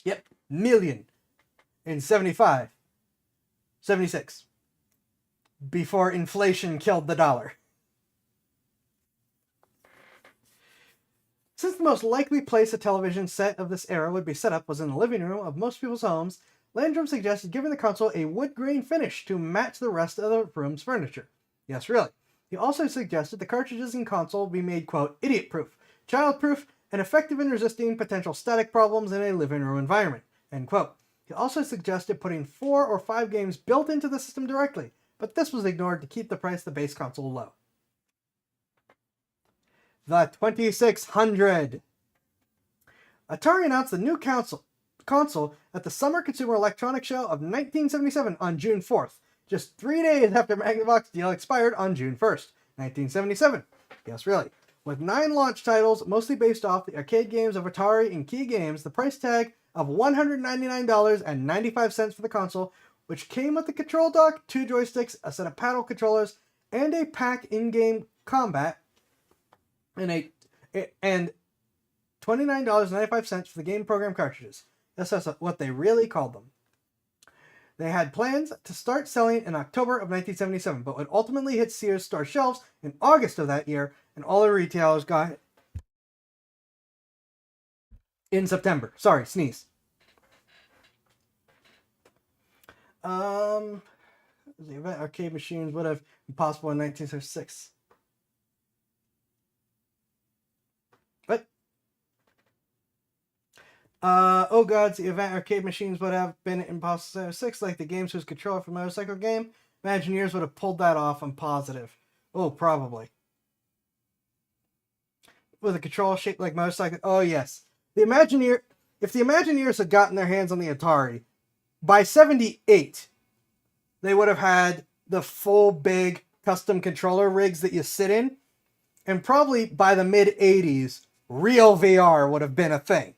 Yep, million in 75, 76. Before inflation killed the dollar. Since the most likely place a television set of this era would be set up was in the living room of most people's homes, Landrum suggested giving the console a wood grain finish to match the rest of the room's furniture. Yes, really. He also suggested the cartridges in console be made, quote, idiot-proof, child-proof, and effective in resisting potential static problems in a living room environment, end quote. He also suggested putting 4 or 5 games built into the system directly, but this was ignored to keep the price of the base console low. The 2600. Atari announced the new console at the Summer Consumer Electronics Show of 1977 on June 4th, just 3 days after Magnavox deal expired on June 1st, 1977. Yes, really. With 9 launch titles, mostly based off the arcade games of Atari and Key Games, the price tag of $199.95 for the console, which came with the control dock, 2 joysticks, a set of paddle controllers, and a pack in-game combat, and $29.95 for the game program cartridges. That's what they really called them. They had plans to start selling in October of 1977, but would ultimately hit Sears store shelves in August of that year, and all the retailers got it in September. Sorry, sneeze. The event arcade machines would have been possible in 1976. What? Oh gods, the event arcade machines would have been impossible in 6, like the games whose controller for motorcycle game. Imagineers would have pulled that off, I'm positive. Oh, probably. With a controller shaped like motorcycle. Oh yes. If the Imagineers had gotten their hands on the Atari, by 78, they would have had the full big custom controller rigs that you sit in, and probably by the mid 80s, real VR would have been a thing.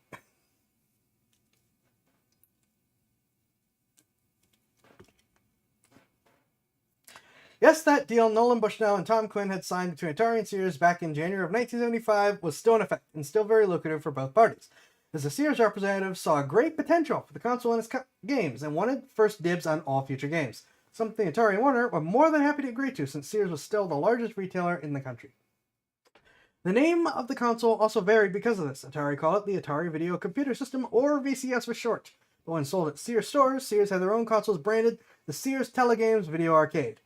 Yes, that deal Nolan Bushnell and Tom Quinn had signed between Atari and Sears back in January of 1975 was still in effect and still very lucrative for both parties, as the Sears representative saw great potential for the console and its games and wanted first dibs on all future games, something Atari and Warner were more than happy to agree to since Sears was still the largest retailer in the country. The name of the console also varied because of this. Atari called it the Atari Video Computer System, or VCS for short, but when sold at Sears stores, Sears had their own consoles branded the Sears Telegames Video Arcade.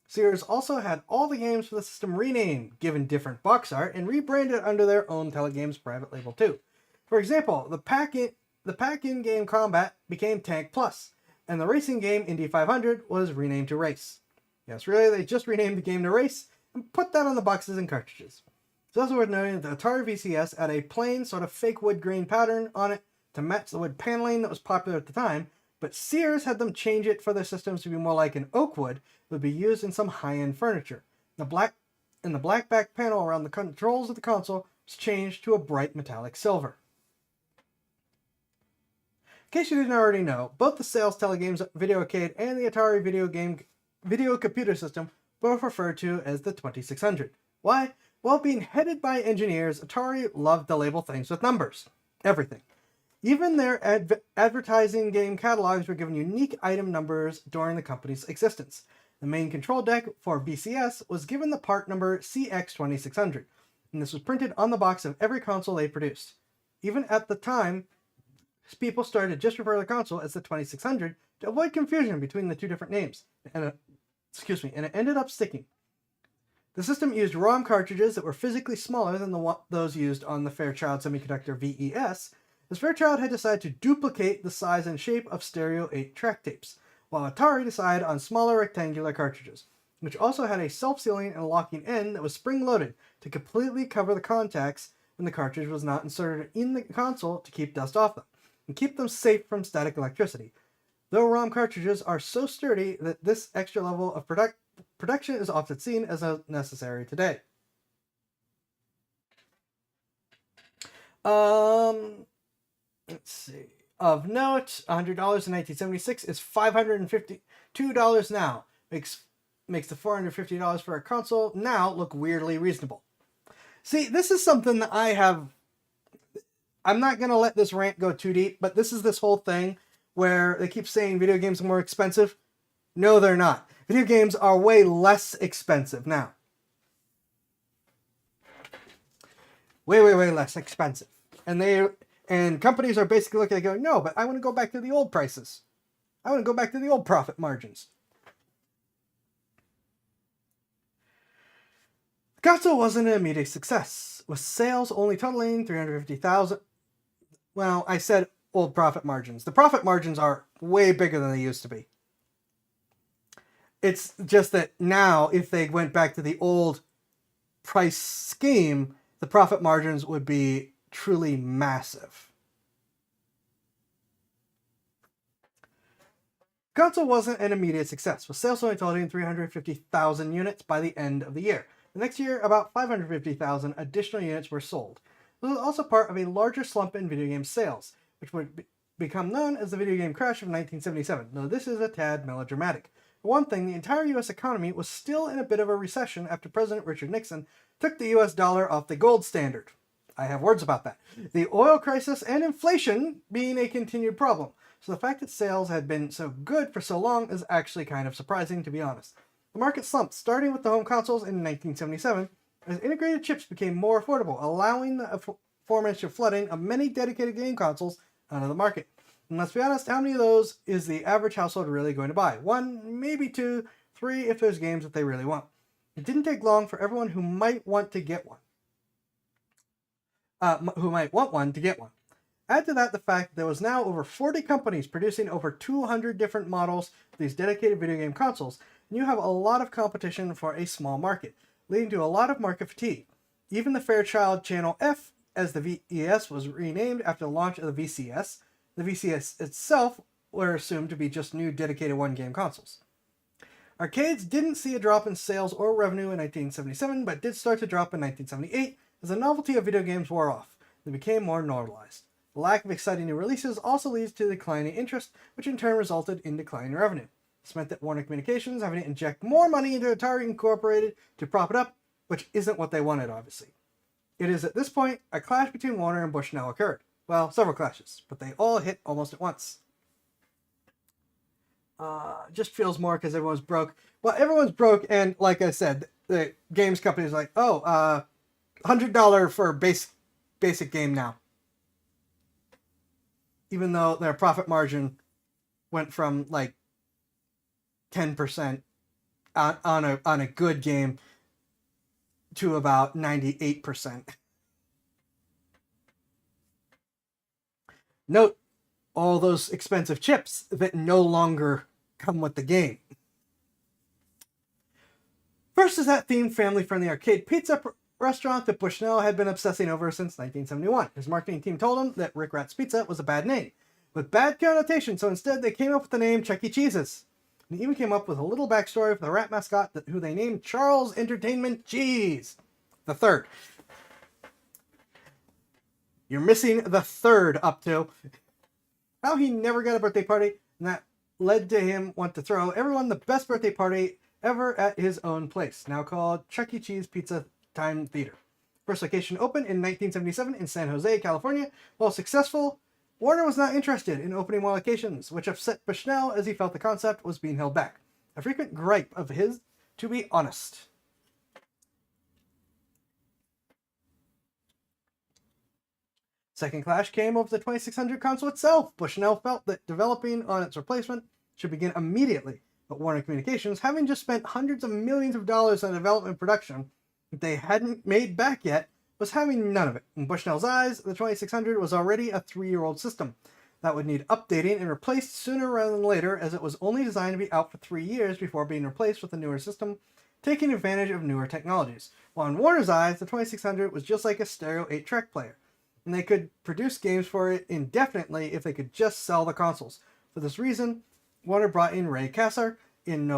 Sears also had all the games for the system renamed, given different box art, and rebranded under their own Telegames private label too. For example, the pack-in game combat became Tank Plus, and the racing game Indy 500 was renamed to Race. Yes, really, they just renamed the game to Race and put that on the boxes and cartridges. It's also worth noting that the Atari VCS had a plain, sort of fake wood grain pattern on it to match the wood paneling that was popular at the time, but Sears had them change it for their systems to be more like an oak wood that would be used in some high-end furniture. The black back panel around the controls of the console was changed to a bright metallic silver. In case you didn't already know, both the Sales Telegames Video Arcade and the Atari Video Computer System both referred to as the 2600. Why? Well, being headed by engineers, Atari loved to label things with numbers. Everything. Even their advertising game catalogs were given unique item numbers during the company's existence. The main control deck for VCS was given the part number CX2600, and this was printed on the box of every console they produced. Even at the time, people started to just refer to the console as the 2600 to avoid confusion between the two different names, and it ended up sticking. The system used ROM cartridges that were physically smaller than those used on the Fairchild Semiconductor VES, as Fairchild had decided to duplicate the size and shape of Stereo 8 track tapes, while Atari decided on smaller rectangular cartridges, which also had a self-sealing and locking end that was spring-loaded to completely cover the contacts when the cartridge was not inserted in the console to keep dust off them, and keep them safe from static electricity. Though ROM cartridges are so sturdy that this extra level of protection is often seen as necessary today. Let's see. Of note, $100 in 1976 is $552 now. Makes the $450 for a console now look weirdly reasonable. See, this is something that I'm not going to let this rant go too deep, but this is this whole thing where they keep saying video games are more expensive. No, they're not. Video games are way less expensive now. Way, way, way less expensive. And companies are basically looking at it going, no, but I want to go back to the old prices. I want to go back to the old profit margins. The console wasn't an immediate success, with sales only totaling 350,000. Well, I said old profit margins. The profit margins are way bigger than they used to be. It's just that now, if they went back to the old price scheme, the profit margins would be truly massive. The console wasn't an immediate success, with sales only totaling 350,000 units by the end of the year. The next year, about 550,000 additional units were sold. This was also part of a larger slump in video game sales, which would become known as the video game crash of 1977, though this is a tad melodramatic. For one thing, the entire U.S. economy was still in a bit of a recession after President Richard Nixon took the U.S. dollar off the gold standard. I have words about that. The oil crisis and inflation being a continued problem. So the fact that sales had been so good for so long is actually kind of surprising, to be honest. The market slumped, starting with the home consoles in 1977, as integrated chips became more affordable, allowing the aforementioned flooding of many dedicated game consoles onto the market. And let's be honest, how many of those is the average household really going to buy? 1, maybe 2, 3 if there's games that they really want. It didn't take long for everyone who might want to get one. To get one. Add to that the fact that there was now over 40 companies producing over 200 different models of these dedicated video game consoles, and you have a lot of competition for a small market, leading to a lot of market fatigue. Even the Fairchild Channel F, as the VES was renamed after the launch of the VCS, the VCS itself were assumed to be just new dedicated one-game consoles. Arcades didn't see a drop in sales or revenue in 1977, but did start to drop in 1978 as the novelty of video games wore off. They became more normalized. The lack of exciting new releases also leads to declining interest, which in turn resulted in declining revenue. This meant that Warner Communications having to inject more money into Atari Incorporated to prop it up, which isn't what they wanted, obviously. It is at this point a clash between Warner and Bushnell occurred. Well, several clashes, but they all hit almost at once. Just feels more because everyone's broke. Well, everyone's broke, and like I said, the games company's like, $100 for basic game now. Even though their profit margin went from like 10% on a good game to about 98%. Note all those expensive chips that no longer come with the game. First is that themed family-friendly arcade pizza restaurant that Bushnell had been obsessing over since 1971. His marketing team told him that Rick Rat's Pizza was a bad name, with bad connotation, so instead they came up with the name Chuck E. Cheese's. And even came up with a little backstory for the rat mascot who they named Charles Entertainment Cheese the Third. You're missing the third up to how he never got a birthday party, and that led to him want to throw everyone the best birthday party ever at his own place, now called Chuck E. Cheese Pizza Time Theater. First location opened in 1977 in San Jose, California. While successful, Warner was not interested in opening more locations, which upset Bushnell as he felt the concept was being held back. A frequent gripe of his, to be honest. Second clash came over the 2600 console itself. Bushnell felt that developing on its replacement should begin immediately, but Warner Communications, having just spent hundreds of millions of dollars on development production that they hadn't made back yet, was having none of it. In Bushnell's eyes, the 2600 was already a 3-year-old system that would need updating and replaced sooner rather than later, as it was only designed to be out for 3 years before being replaced with a newer system, taking advantage of newer technologies. While in Warner's eyes, the 2600 was just like a stereo 8-track player, and they could produce games for it indefinitely if they could just sell the consoles. For this reason, Warner brought in Ray Kassar in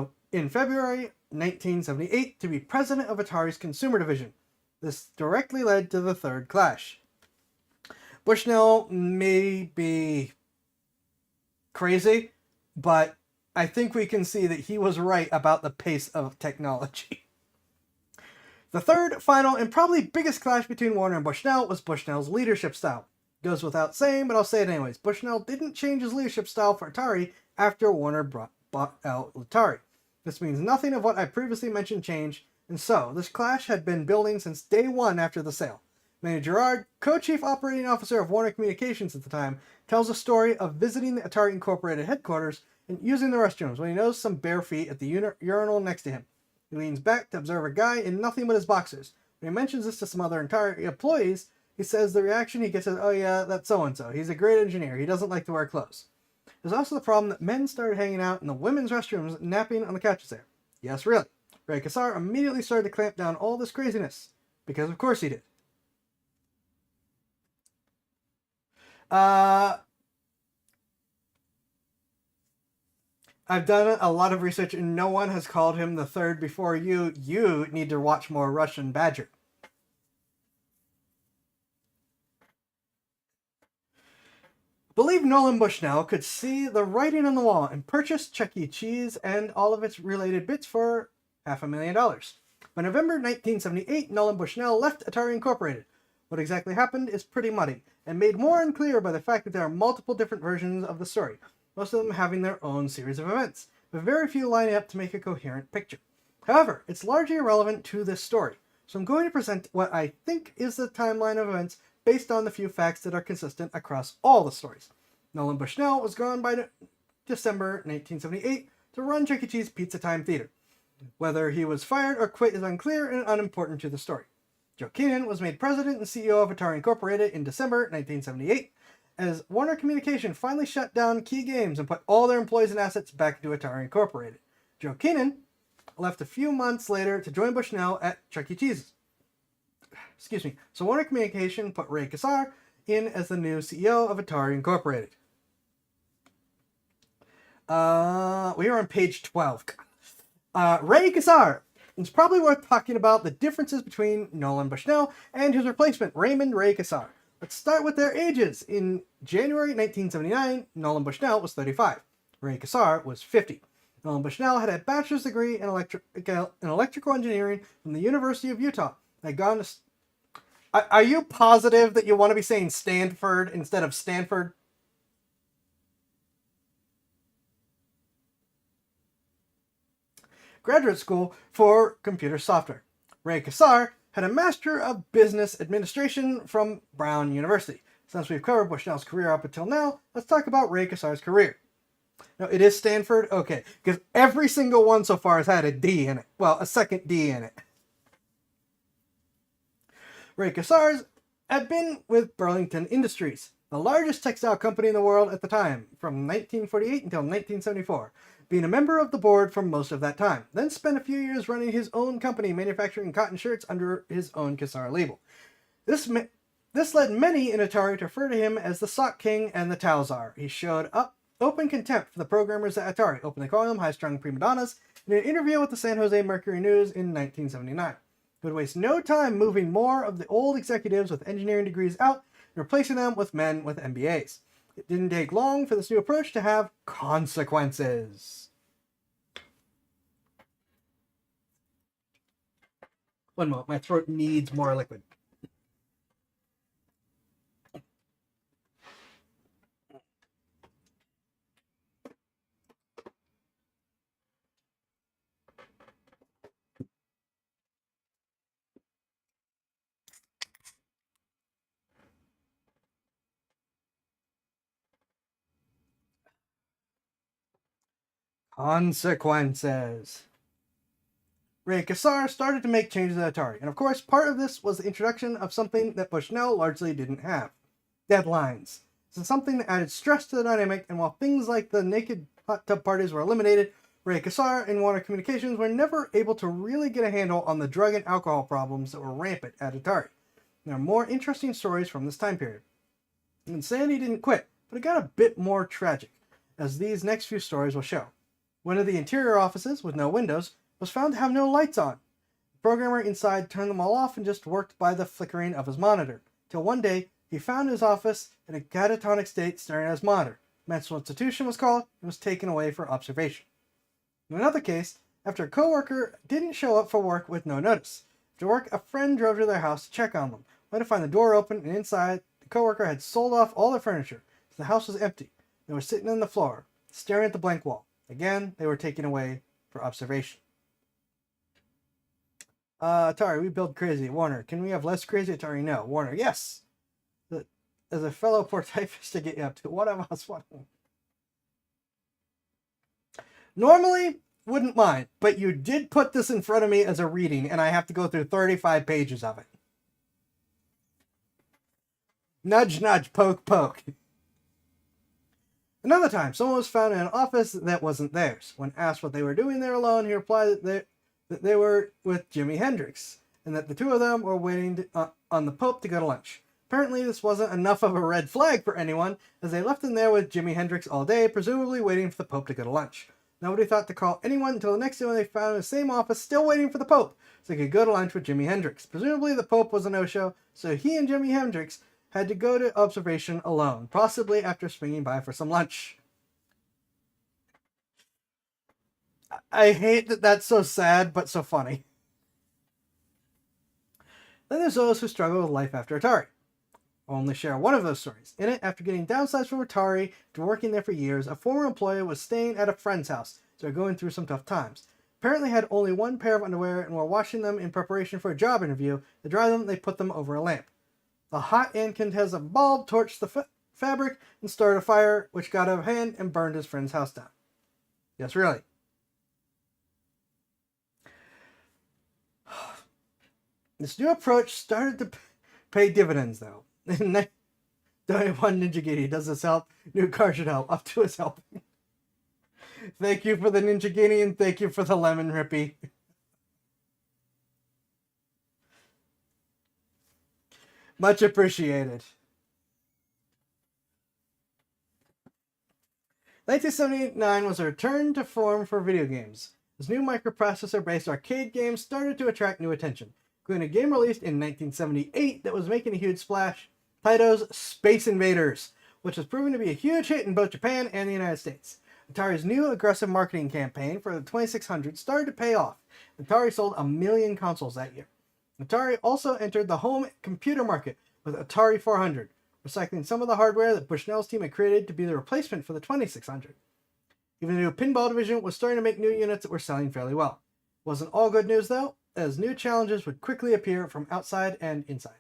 February 1978 to be president of Atari's consumer division. This directly led to the third clash. Bushnell may be crazy, but I think we can see that he was right about the pace of technology. The third, final, and probably biggest clash between Warner and Bushnell was Bushnell's leadership style. Goes without saying, but I'll say it anyways. Bushnell didn't change his leadership style for Atari after Warner bought out Atari. This means nothing of what I previously mentioned changed, and so this clash had been building since day one after the sale. Manny Gerard, co-chief operating officer of Warner Communications at the time, tells a story of visiting the Atari Incorporated headquarters and using the restrooms when he noticed some bare feet at the urinal next to him. He leans back to observe a guy in nothing but his boxers. When he mentions this to some other Atari employees, he says the reaction he gets is, oh yeah, that's so-and-so. He's a great engineer. He doesn't like to wear clothes. There's also the problem that men started hanging out in the women's restrooms, napping on the couches there. Yes, really. Ray Kassar immediately started to clamp down all this craziness. Because of course he did. I've done a lot of research and no one has called him the third before you. You need to watch more Russian Badger. Believe Nolan Bushnell could see the writing on the wall and purchased Chuck E. Cheese and all of its related bits for $500,000. By November 1978, Nolan Bushnell left Atari Incorporated. What exactly happened is pretty muddy, and made more unclear by the fact that there are multiple different versions of the story, most of them having their own series of events, but very few lining up to make a coherent picture. However, it's largely irrelevant to this story, so I'm going to present what I think is the timeline of events based on the few facts that are consistent across all the stories. Nolan Bushnell was gone by December 1978 to run Chuck E. Cheese Pizza Time Theater. Whether he was fired or quit is unclear and unimportant to the story. Joe Keenan was made president and CEO of Atari Incorporated in December 1978, as Warner Communication finally shut down key games and put all their employees and assets back into Atari Incorporated. Joe Keenan left a few months later to join Bushnell at Chuck E. Cheese's. So Warner Communication put Ray Kassar in as the new CEO of Atari Incorporated. We are on page 12. Ray Kassar. It's probably worth talking about the differences between Nolan Bushnell and his replacement, Raymond Ray Kassar. Let's start with their ages. In January 1979, Nolan Bushnell was 35. Ray Kassar was 50. Nolan Bushnell had a bachelor's degree in electrical engineering from the University of Utah. Are you positive that you want to be saying Stanford instead of Stanford? Graduate school for computer software. Ray Kassar had a Master of Business Administration from Brown University. Since we've covered Bushnell's career up until now, let's talk about Ray Kassar's career. No, it is Stanford? Okay, because every single one so far has had a D in it. Well, a second D in it. Ray Kassar had been with Burlington Industries, the largest textile company in the world at the time, from 1948 until 1974, being a member of the board for most of that time, then spent a few years running his own company manufacturing cotton shirts under his own Kassar label. This led many in Atari to refer to him as the Sock King and the Towel Czar. He showed open contempt for the programmers at Atari, openly calling them high-strung prima donnas, in an interview with the San Jose Mercury News in 1979. He would waste no time moving more of the old executives with engineering degrees out and replacing them with men with MBAs. It didn't take long for this new approach to have consequences. One moment, my throat needs more liquid. Consequences. Ray Kassar started to make changes at Atari, and of course, part of this was the introduction of something that Bushnell largely didn't have: deadlines. This is something that added stress to the dynamic, and while things like the naked hot tub parties were eliminated, Ray Kassar and Warner Communications were never able to really get a handle on the drug and alcohol problems that were rampant at Atari. There are more interesting stories from this time period. And Sandy didn't quit, but it got a bit more tragic, as these next few stories will show. One of the interior offices, with no windows, was found to have no lights on. The programmer inside turned them all off and just worked by the flickering of his monitor, till one day he found his office in a catatonic state staring at his monitor. Mental institution was called and was taken away for observation. In another case, after a co-worker didn't show up for work with no notice. After work, a friend drove to their house to check on them, only to find the door open, and inside, the co-worker had sold off all their furniture, so the house was empty. They were sitting on the floor, staring at the blank wall. Again, they were taken away for observation. Atari, we build crazy. Warner, can we have less crazy? Atari, no. Warner, yes. As a fellow poor typist to get you up to, what of us want? Normally, wouldn't mind, but you did put this in front of me as a reading, and I have to go through 35 pages of it. Nudge, nudge, poke, poke. Another time, someone was found in an office that wasn't theirs. When asked what they were doing there alone, he replied that they were with Jimi Hendrix, and that the two of them were waiting on the Pope to go to lunch. Apparently, this wasn't enough of a red flag for anyone, as they left him there with Jimi Hendrix all day, presumably waiting for the Pope to go to lunch. Nobody thought to call anyone until the next day when they found in the same office still waiting for the Pope, so they could go to lunch with Jimi Hendrix. Presumably, the Pope was a no-show, so he and Jimi Hendrix had to go to observation alone, possibly after swinging by for some lunch. I hate that that's so sad, but so funny. Then there's those who struggle with life after Atari. I'll only share one of those stories. In it, after getting downsized from Atari to working there for years, a former employee was staying at a friend's house, so going through some tough times. Apparently had only one pair of underwear, and while washing them in preparation for a job interview, to dry them, they put them over a lamp. The hot incandescent bulb torched the fabric and started a fire, which got out of hand and burned his friend's house down. Yes, really. This new approach started to pay dividends, though. Donate one Ninja Genie. Does this help? New car should help. Up to his help. Thank you for the Ninja Genie, and thank you for the Lemon Rippy. Much appreciated. 1979 was a return to form for video games. This new microprocessor-based arcade game started to attract new attention, including a game released in 1978 that was making a huge splash, Taito's Space Invaders, which has proven to be a huge hit in both Japan and the United States. Atari's new aggressive marketing campaign for the 2600 started to pay off. Atari sold 1 million consoles that year. Atari also entered the home computer market with Atari 400, recycling some of the hardware that Bushnell's team had created to be the replacement for the 2600. Even the new pinball division was starting to make new units that were selling fairly well. It wasn't all good news though, as new challenges would quickly appear from outside and inside.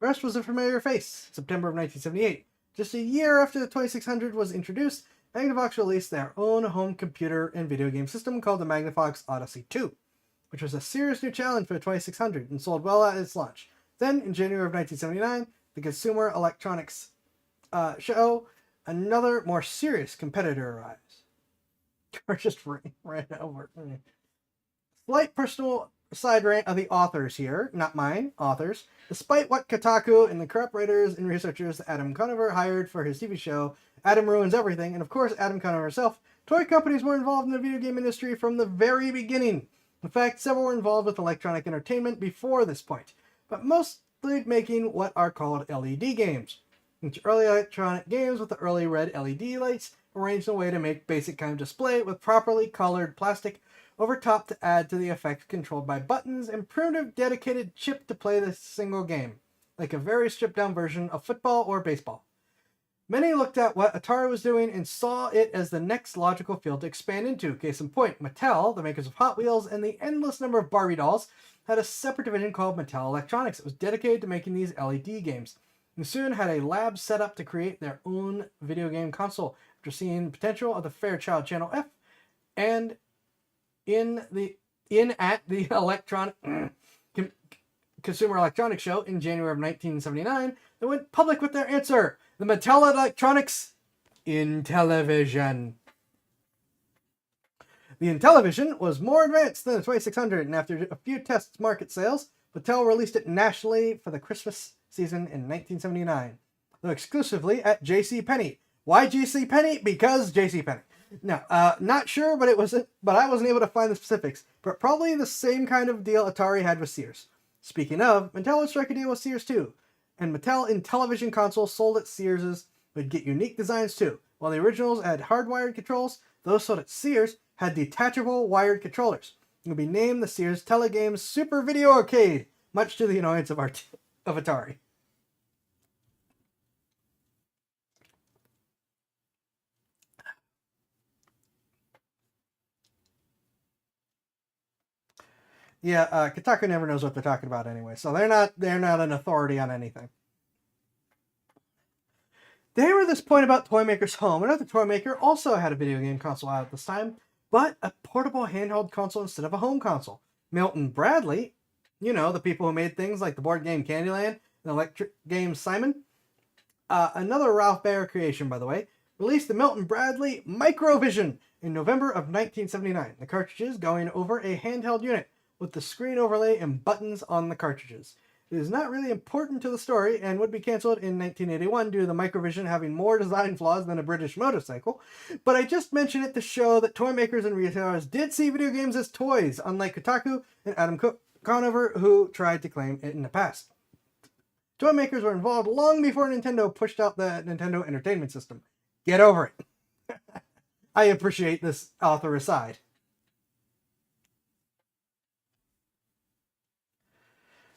The rest was a familiar face. September of 1978, just a year after the 2600 was introduced, Magnavox released their own home computer and video game system called the Magnavox Odyssey 2, which was a serious new challenge for the 2600 and sold well at its launch. Then, in January of 1979, the Consumer Electronics Show, another more serious competitor arrives. Or just ran over. Slight personal side rant of the authors here, not mine, authors. Despite what Kotaku and the corrupt writers and researchers Adam Conover hired for his TV show, Adam Ruins Everything, and of course Adam Conover himself, toy companies were involved in the video game industry from the very beginning. In fact, several were involved with electronic entertainment before this point, but mostly making what are called LED games. Each early electronic games with the early red LED lights arranged in a way to make basic kind of display with properly colored plastic over top to add to the effect, controlled by buttons and primitive dedicated chip to play the single game, like a very stripped down version of football or baseball. Many looked at what Atari was doing and saw it as the next logical field to expand into. Case in point, Mattel, the makers of Hot Wheels and the endless number of Barbie dolls, had a separate division called Mattel Electronics that was dedicated to making these LED games, and soon had a lab set up to create their own video game console after seeing the potential of the Fairchild Channel F and at the Consumer Electronics Show in January of 1979, they went public with their answer: the Mattel Electronics Intellivision. The Intellivision was more advanced than the 2600, and after a few test market sales, Mattel released it nationally for the Christmas season in 1979, though exclusively at JCPenney. Why JCPenney? Because JCPenney. No, not sure, but I wasn't able to find the specifics. But probably the same kind of deal Atari had with Sears. Speaking of, Mattel would strike a deal with Sears too, and Mattel Intellivision consoles sold at Sears would get unique designs too. While the originals had hardwired controls, those sold at Sears had detachable wired controllers. It would be named the Sears Telegames Super Video Arcade, much to the annoyance of Atari. Yeah, Kotaku never knows what they're talking about anyway, so they're not an authority on anything. They were at this point about Toy Maker's Home. Another toy maker also had a video game console out at this time, but a portable handheld console instead of a home console. Milton Bradley, the people who made things like the board game Candyland, The electric game Simon, another Ralph Baer creation, by the way, released the Milton Bradley Microvision in November of 1979. The cartridges going over a handheld unit with the screen overlay and buttons on the cartridges. It is not really important to the story and would be cancelled in 1981 due to the Microvision having more design flaws than a British motorcycle, but I just mention it to show that toy makers and retailers did see video games as toys, unlike Kotaku and Adam Conover, who tried to claim it in the past. Toy makers were involved long before Nintendo pushed out the Nintendo Entertainment System. Get over it. I appreciate this author aside.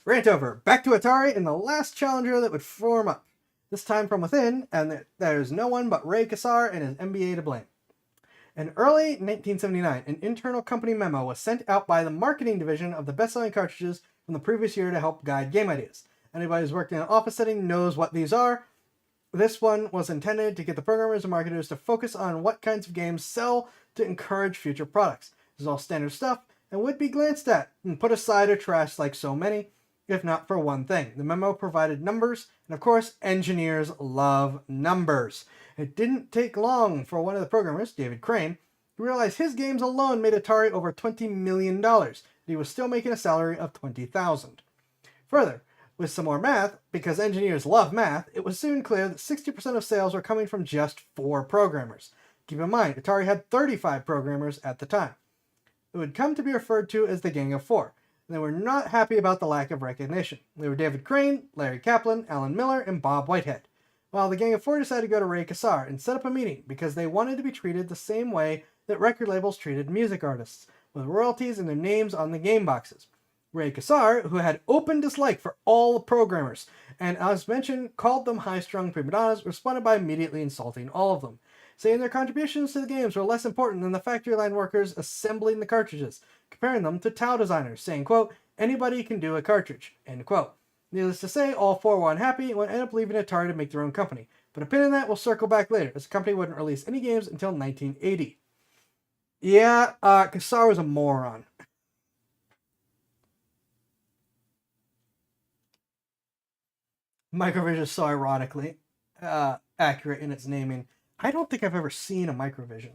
Rant over. Back to Atari and the last challenger that would form up. This time from within, and there's no one but Ray Kassar and his MBA to blame. In early 1979, an internal company memo was sent out by the marketing division of the best-selling cartridges from the previous year to help guide game ideas. Anybody who's worked in an office setting knows what these are. This one was intended to get the programmers and marketers to focus on what kinds of games sell to encourage future products. This is all standard stuff and would be glanced at and put aside or trashed like so many, if not for one thing. The memo provided numbers, and of course, engineers love numbers. It didn't take long for one of the programmers, David Crane, to realize his games alone made Atari over $20 million, and he was still making a salary of $20,000. Further, with some more math, because engineers love math, it was soon clear that 60% of sales were coming from just 4 programmers. Keep in mind, Atari had 35 programmers at the time. It would come to be referred to as the Gang of Four. They were not happy about the lack of recognition. They were David Crane, Larry Kaplan, Alan Miller, and Bob Whitehead. While the Gang of Four decided to go to Ray Kassar and set up a meeting because they wanted to be treated the same way that record labels treated music artists, with royalties and their names on the game boxes. Ray Kassar, who had open dislike for all the programmers, and as mentioned, called them high-strung prima donnas, responded by immediately insulting all of them, saying their contributions to the games were less important than the factory line workers assembling the cartridges, comparing them to TOW designers, saying, quote, anybody can do a cartridge, end quote. Needless to say, all 4 were unhappy and would end up leaving Atari to make their own company. But a pin in that will circle back later, as the company wouldn't release any games until 1980. Yeah, Kassar was a moron. Microvision is so ironically accurate in its naming. I don't think I've ever seen a Microvision.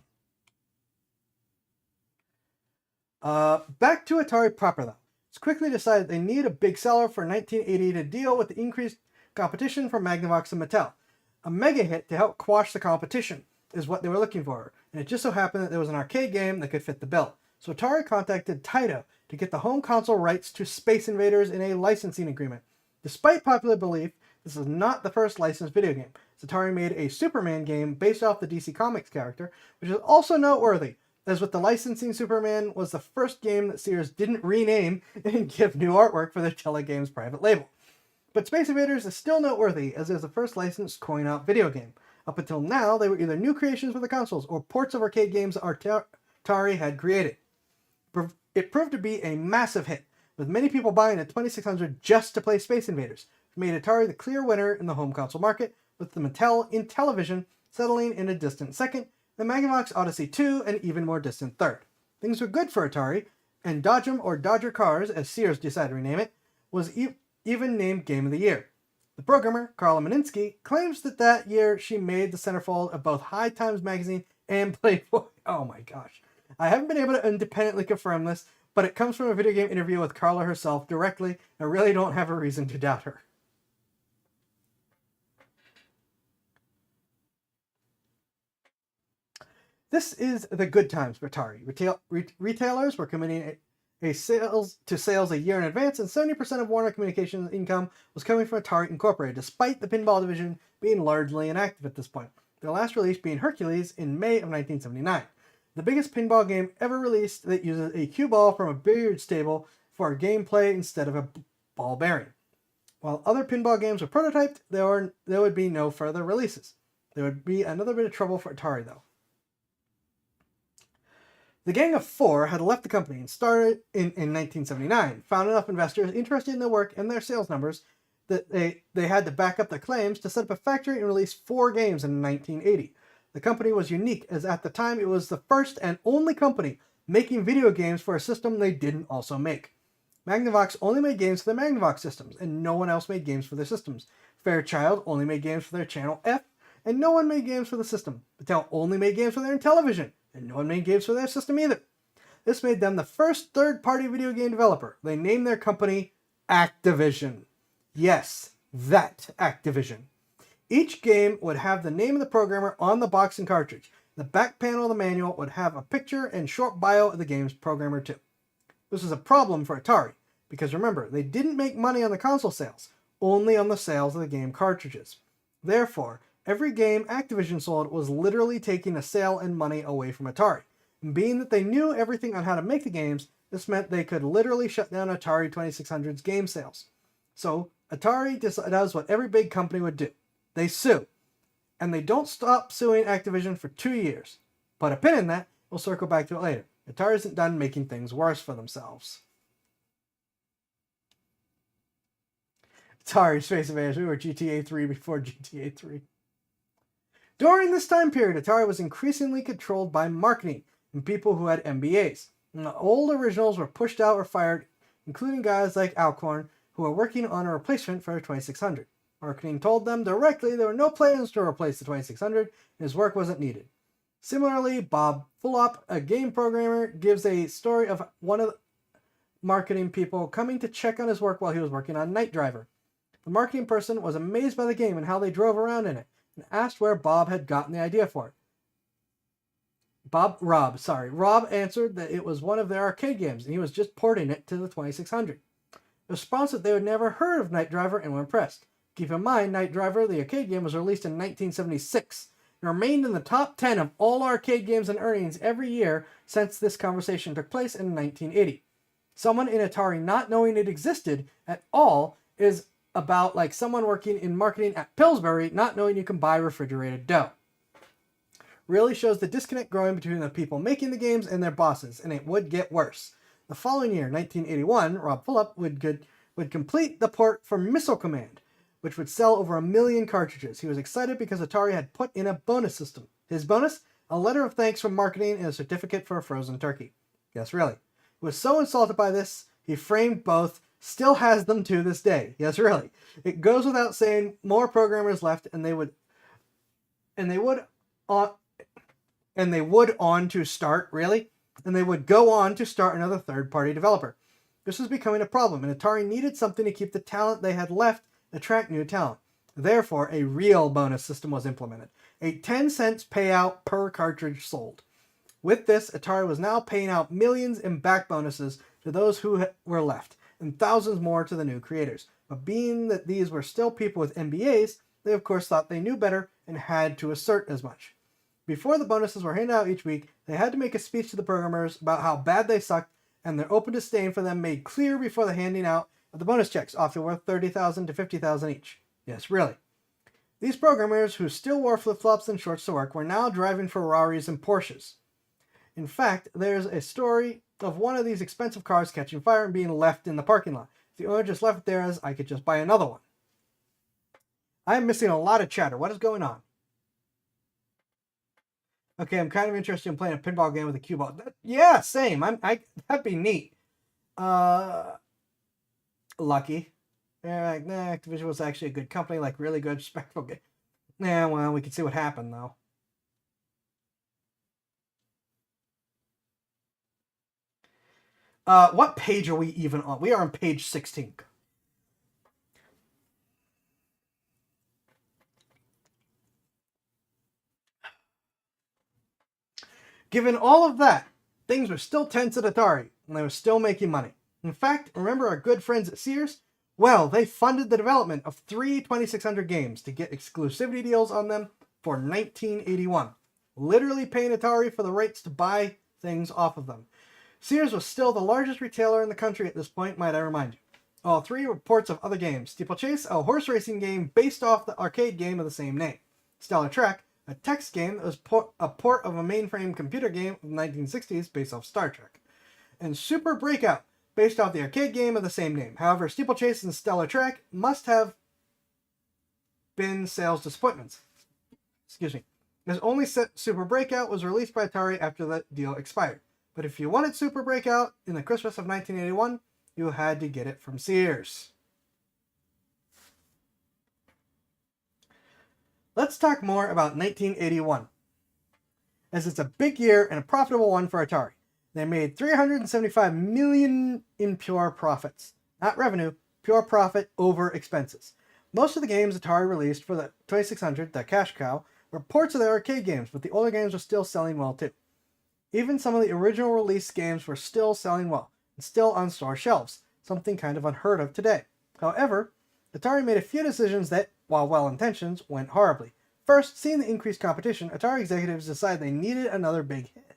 Back to Atari proper, though. It's quickly decided they need a big seller for 1980 to deal with the increased competition from Magnavox and Mattel. A mega hit to help quash the competition is what they were looking for, and it just so happened that there was an arcade game that could fit the bill. So Atari contacted Taito to get the home console rights to Space Invaders in a licensing agreement. Despite popular belief, this is not the first licensed video game. Atari made a Superman game based off the DC Comics character, which is also noteworthy, as with the licensing, Superman was the first game that Sears didn't rename and give new artwork for their Telegames private label. But Space Invaders is still noteworthy, as it was the first licensed coin-op video game. Up until now, they were either new creations for the consoles or ports of arcade games Atari had created. It proved to be a massive hit, with many people buying a 2600 just to play Space Invaders, which made Atari the clear winner in the home console market, with the Mattel Intellivision settling in a distant second, the Magnavox Odyssey 2 an even more distant third. Things were good for Atari, and Dodgem or Dodger Cars, as Sears decided to rename it, was even named Game of the Year. The programmer, Carla Meninsky, claims that year she made the centerfold of both High Times magazine and Playboy. Oh my gosh. I haven't been able to independently confirm this, but it comes from a video game interview with Carla herself directly, and I really don't have a reason to doubt her. This is the good times for Atari. Retailers were committing sales a year in advance, and 70% of Warner Communications' income was coming from Atari Incorporated, despite the pinball division being largely inactive at this point. Their last release being Hercules in May of 1979. The biggest pinball game ever released that uses a cue ball from a billiards table for gameplay instead of a ball bearing. While other pinball games were prototyped, there would be no further releases. There would be another bit of trouble for Atari, though. The Gang of Four had left the company and started in 1979, found enough investors interested in their work and their sales numbers that they had to back up their claims to set up a factory and release 4 games in 1980. The company was unique, as at the time it was the first and only company making video games for a system they didn't also make. Magnavox only made games for the Magnavox systems, and no one else made games for their systems. Fairchild only made games for their Channel F, and no one made games for the system. Mattel only made games for their Intellivision, and no one made games for their system either. This made them the first third-party video game developer. They named their company Activision. Yes, that Activision. Each game would have the name of the programmer on the box and cartridge. The back panel of the manual would have a picture and short bio of the game's programmer too. This was a problem for Atari, because remember, they didn't make money on the console sales, only on the sales of the game cartridges. Therefore, every game Activision sold was literally taking a sale and money away from Atari. And being that they knew everything on how to make the games, this meant they could literally shut down Atari 2600's game sales. So, Atari does what every big company would do. They sue. And they don't stop suing Activision for 2 years. Put a pin in that, we'll circle back to it later. Atari isn't done making things worse for themselves. Atari's Space Invaders, we were GTA 3 before GTA 3. During this time period, Atari was increasingly controlled by marketing and people who had MBAs. And the old originals were pushed out or fired, including guys like Alcorn, who were working on a replacement for the 2600. Marketing told them directly there were no plans to replace the 2600, and his work wasn't needed. Similarly, Bob Fulop, a game programmer, gives a story of one of the marketing people coming to check on his work while he was working on Night Driver. The marketing person was amazed by the game and how they drove around in it, and asked where Bob had gotten the idea for it. Rob answered that it was one of their arcade games, and he was just porting it to the 2600. The response that they had never heard of Night Driver and were impressed. Keep in mind, Night Driver, the arcade game, was released in 1976 and remained in the top 10 of all arcade games and earnings every year since this conversation took place in 1980. Someone in Atari not knowing it existed at all is about like someone working in marketing at Pillsbury not knowing you can buy refrigerated dough. Really shows the disconnect growing between the people making the games and their bosses, and it would get worse. The following year, 1981, Rob Fulop would complete the port for Missile Command, which would sell over 1 million cartridges. He was excited because Atari had put in a bonus system. His bonus? A letter of thanks from marketing and a certificate for a frozen turkey. Yes, really. He was so insulted by this, he framed both, still has them to this day. Yes, really. It goes without saying, more programmers left, and they would go on to start another third-party developer. This was becoming a problem, and Atari needed something to keep the talent they had left attract new talent. Therefore, a real bonus system was implemented. A 10 cents payout per cartridge sold. With this, Atari was now paying out millions in back bonuses to those who were left, and thousands more to the new creators. But being that these were still people with MBAs, they of course thought they knew better and had to assert as much. Before the bonuses were handed out each week, they had to make a speech to the programmers about how bad they sucked, and their open disdain for them made clear before the handing out of the bonus checks, often worth $30,000 to $50,000 each. Yes, really. These programmers, who still wore flip-flops and shorts to work, were now driving Ferraris and Porsches. In fact, there's a story of one of these expensive cars catching fire and being left in the parking lot. The owner just left it there as, I could just buy another one. I am missing a lot of chatter. What is going on? Okay, I'm kind of interested in playing a pinball game with a cue ball. Yeah, same. That'd be neat. Lucky. Yeah, like, nah, Activision was actually a good company, like really good, respectful game. Yeah, well, we can see what happened, though. What page are we even on? We are on page 16. Given all of that, things were still tense at Atari, and they were still making money. In fact, remember our good friends at Sears? Well, they funded the development of 3 2600 games to get exclusivity deals on them for 1981, literally paying Atari for the rights to buy things off of them. Sears was still the largest retailer in the country at this point, might I remind you. All 3 were ports of other games. Steeplechase, a horse racing game based off the arcade game of the same name. Stellar Trek, a text game that was a port of a mainframe computer game of the 1960s based off Star Trek. And Super Breakout, based off the arcade game of the same name. However, Steeplechase and Stellar Trek must have been sales disappointments. Excuse me. As only Super Breakout was released by Atari after the deal expired. But if you wanted Super Breakout in the Christmas of 1981, you had to get it from Sears. Let's talk more about 1981, as it's a big year and a profitable one for Atari. They made $375 million in pure profits. Not revenue, pure profit over expenses. Most of the games Atari released for the 2600, the cash cow, were ports of their arcade games, but the older games were still selling well too. Even some of the original release games were still selling well, and still on store shelves, something kind of unheard of today. However, Atari made a few decisions that, while well-intentioned, went horribly. First, seeing the increased competition, Atari executives decided they needed another big hit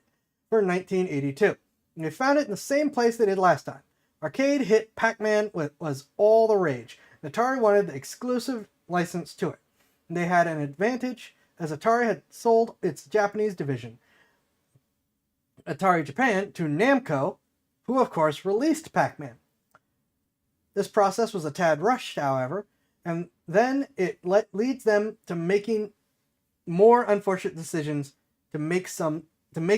for 1982. And they found it in the same place they did last time. Arcade hit Pac-Man was all the rage. Atari wanted the exclusive license to it. And they had an advantage, as Atari had sold its Japanese division, Atari Japan, to Namco, who of course released Pac-Man. This process was a tad rushed, however, and then it leads them to making more unfortunate decisions to make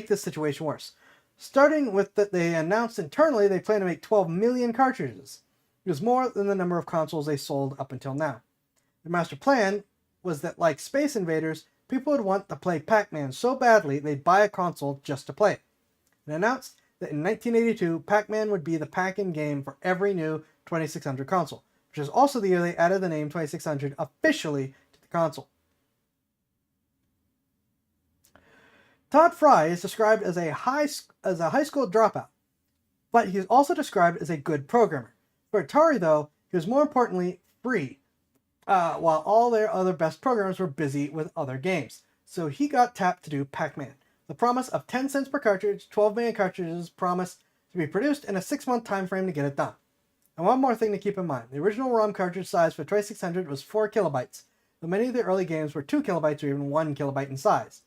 this situation worse. Starting with that, they announced internally they plan to make 12 million cartridges. It was more than the number of consoles they sold up until now. The master plan was that, like Space Invaders, people would want to play Pac-Man so badly they'd buy a console just to play it. It announced that in 1982, Pac-Man would be the pack-in game for every new 2600 console, which is also the year they added the name 2600 officially to the console. Todd Fry is described as a high school dropout, but he is also described as a good programmer. For Atari, though, he was more importantly free, while all their other best programmers were busy with other games. So he got tapped to do Pac-Man. The promise of 10 cents per cartridge, 12 million cartridges promised to be produced in a 6-month time frame to get it done. And one more thing to keep in mind. The original ROM cartridge size for 2600 was 4 kilobytes, but many of the early games were 2 kilobytes or even 1 kilobyte in size.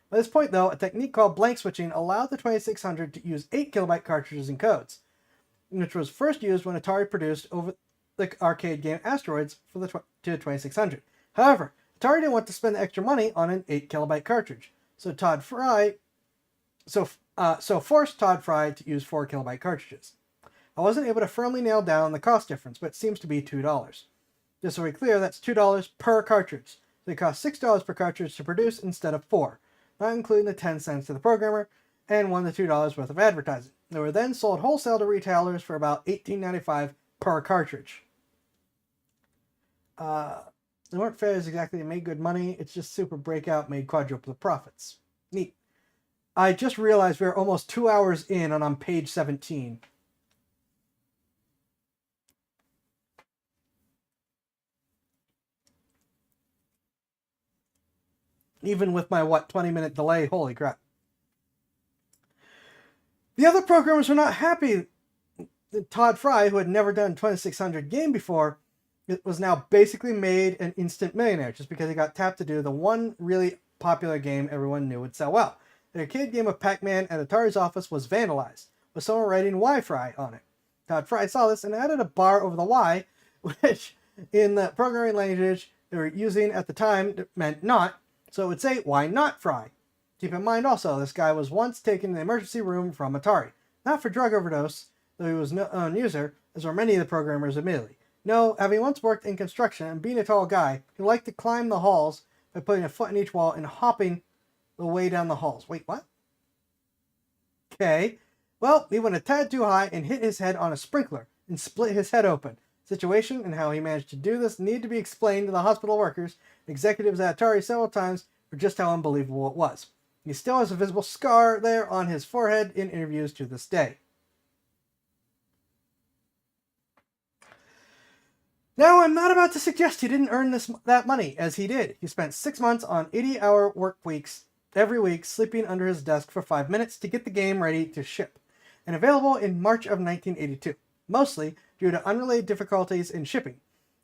By this point, though, a technique called blank switching allowed the 2600 to use 8 kilobyte cartridges and codes, which was first used when Atari produced over the arcade game Asteroids for the 2600. However, Atari didn't want to spend the extra money on an 8 kilobyte cartridge, so forced Todd Fry to use 4 kilobyte cartridges. I wasn't able to firmly nail down the cost difference, but it seems to be $2. Just so we're clear, that's $2 per cartridge. They cost $6 per cartridge to produce instead of $4, not including the 10 cents to the programmer and $1 to $2 worth of advertising. They were then sold wholesale to retailers for about $18.95 per cartridge. They weren't failures exactly. They made good money. It's just Super Breakout made quadruple the profits. Neat. I just realized we're almost 2 hours in and on page 17. Even with my, 20-minute delay? Holy crap. The other programmers were not happy. Todd Fry, who had never done a 2600 game before, it was now basically made an instant millionaire just because he got tapped to do the one really popular game everyone knew would sell well. The arcade game of Pac-Man at Atari's office was vandalized, with someone writing Y Fry on it. Todd Fry saw this and added a bar over the Y, which in the programming language they were using at the time meant not, so it would say, "Why not Fry?" Keep in mind also, this guy was once taken in the emergency room from Atari. Not for drug overdose, though he was no known user, as were many of the programmers admittedly. No, having once worked in construction and being a tall guy, he liked to climb the halls by putting a foot in each wall and hopping the way down the halls. Wait, what? Okay. Well, he went a tad too high and hit his head on a sprinkler and split his head open. Situation and how he managed to do this need to be explained to the hospital workers and executives at Atari several times for just how unbelievable it was. He still has a visible scar there on his forehead in interviews to this day. Now, I'm not about to suggest he didn't earn that money, as he did. He spent 6 months on 80-hour work weeks every week, sleeping under his desk for 5 minutes to get the game ready to ship, and available in March of 1982, mostly due to unrelated difficulties in shipping.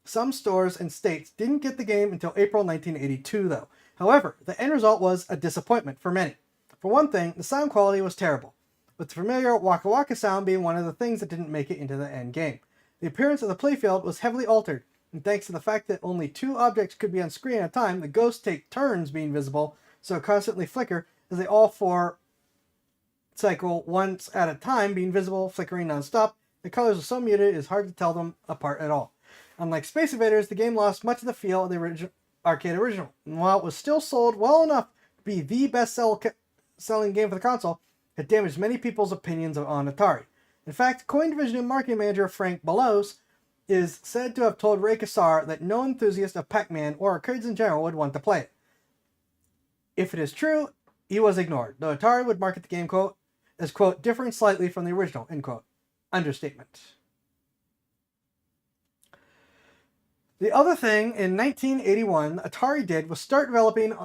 Some stores and states didn't get the game until April 1982, though. However, the end result was a disappointment for many. For one thing, the sound quality was terrible, with the familiar Waka Waka sound being one of the things that didn't make it into the end game. The appearance of the playfield was heavily altered, and thanks to the fact that only 2 objects could be on screen at a time, the ghosts take turns being visible, so constantly flicker as they all 4 cycle once at a time, being visible, flickering non-stop, The colors are so muted it's hard to tell them apart at all. Unlike Space Invaders, the game lost much of the feel of the arcade original. And while it was still sold well enough to be the best-selling game for the console, it damaged many people's opinions on Atari. In fact, Coin Division marketing manager Frank Belos is said to have told Ray Kassar that no enthusiast of Pac-Man or arcades in general would want to play it. If it is true, he was ignored, though Atari would market the game, quote, as, quote, differing slightly from the original, end quote. Understatement. The other thing in 1981 Atari did was start developing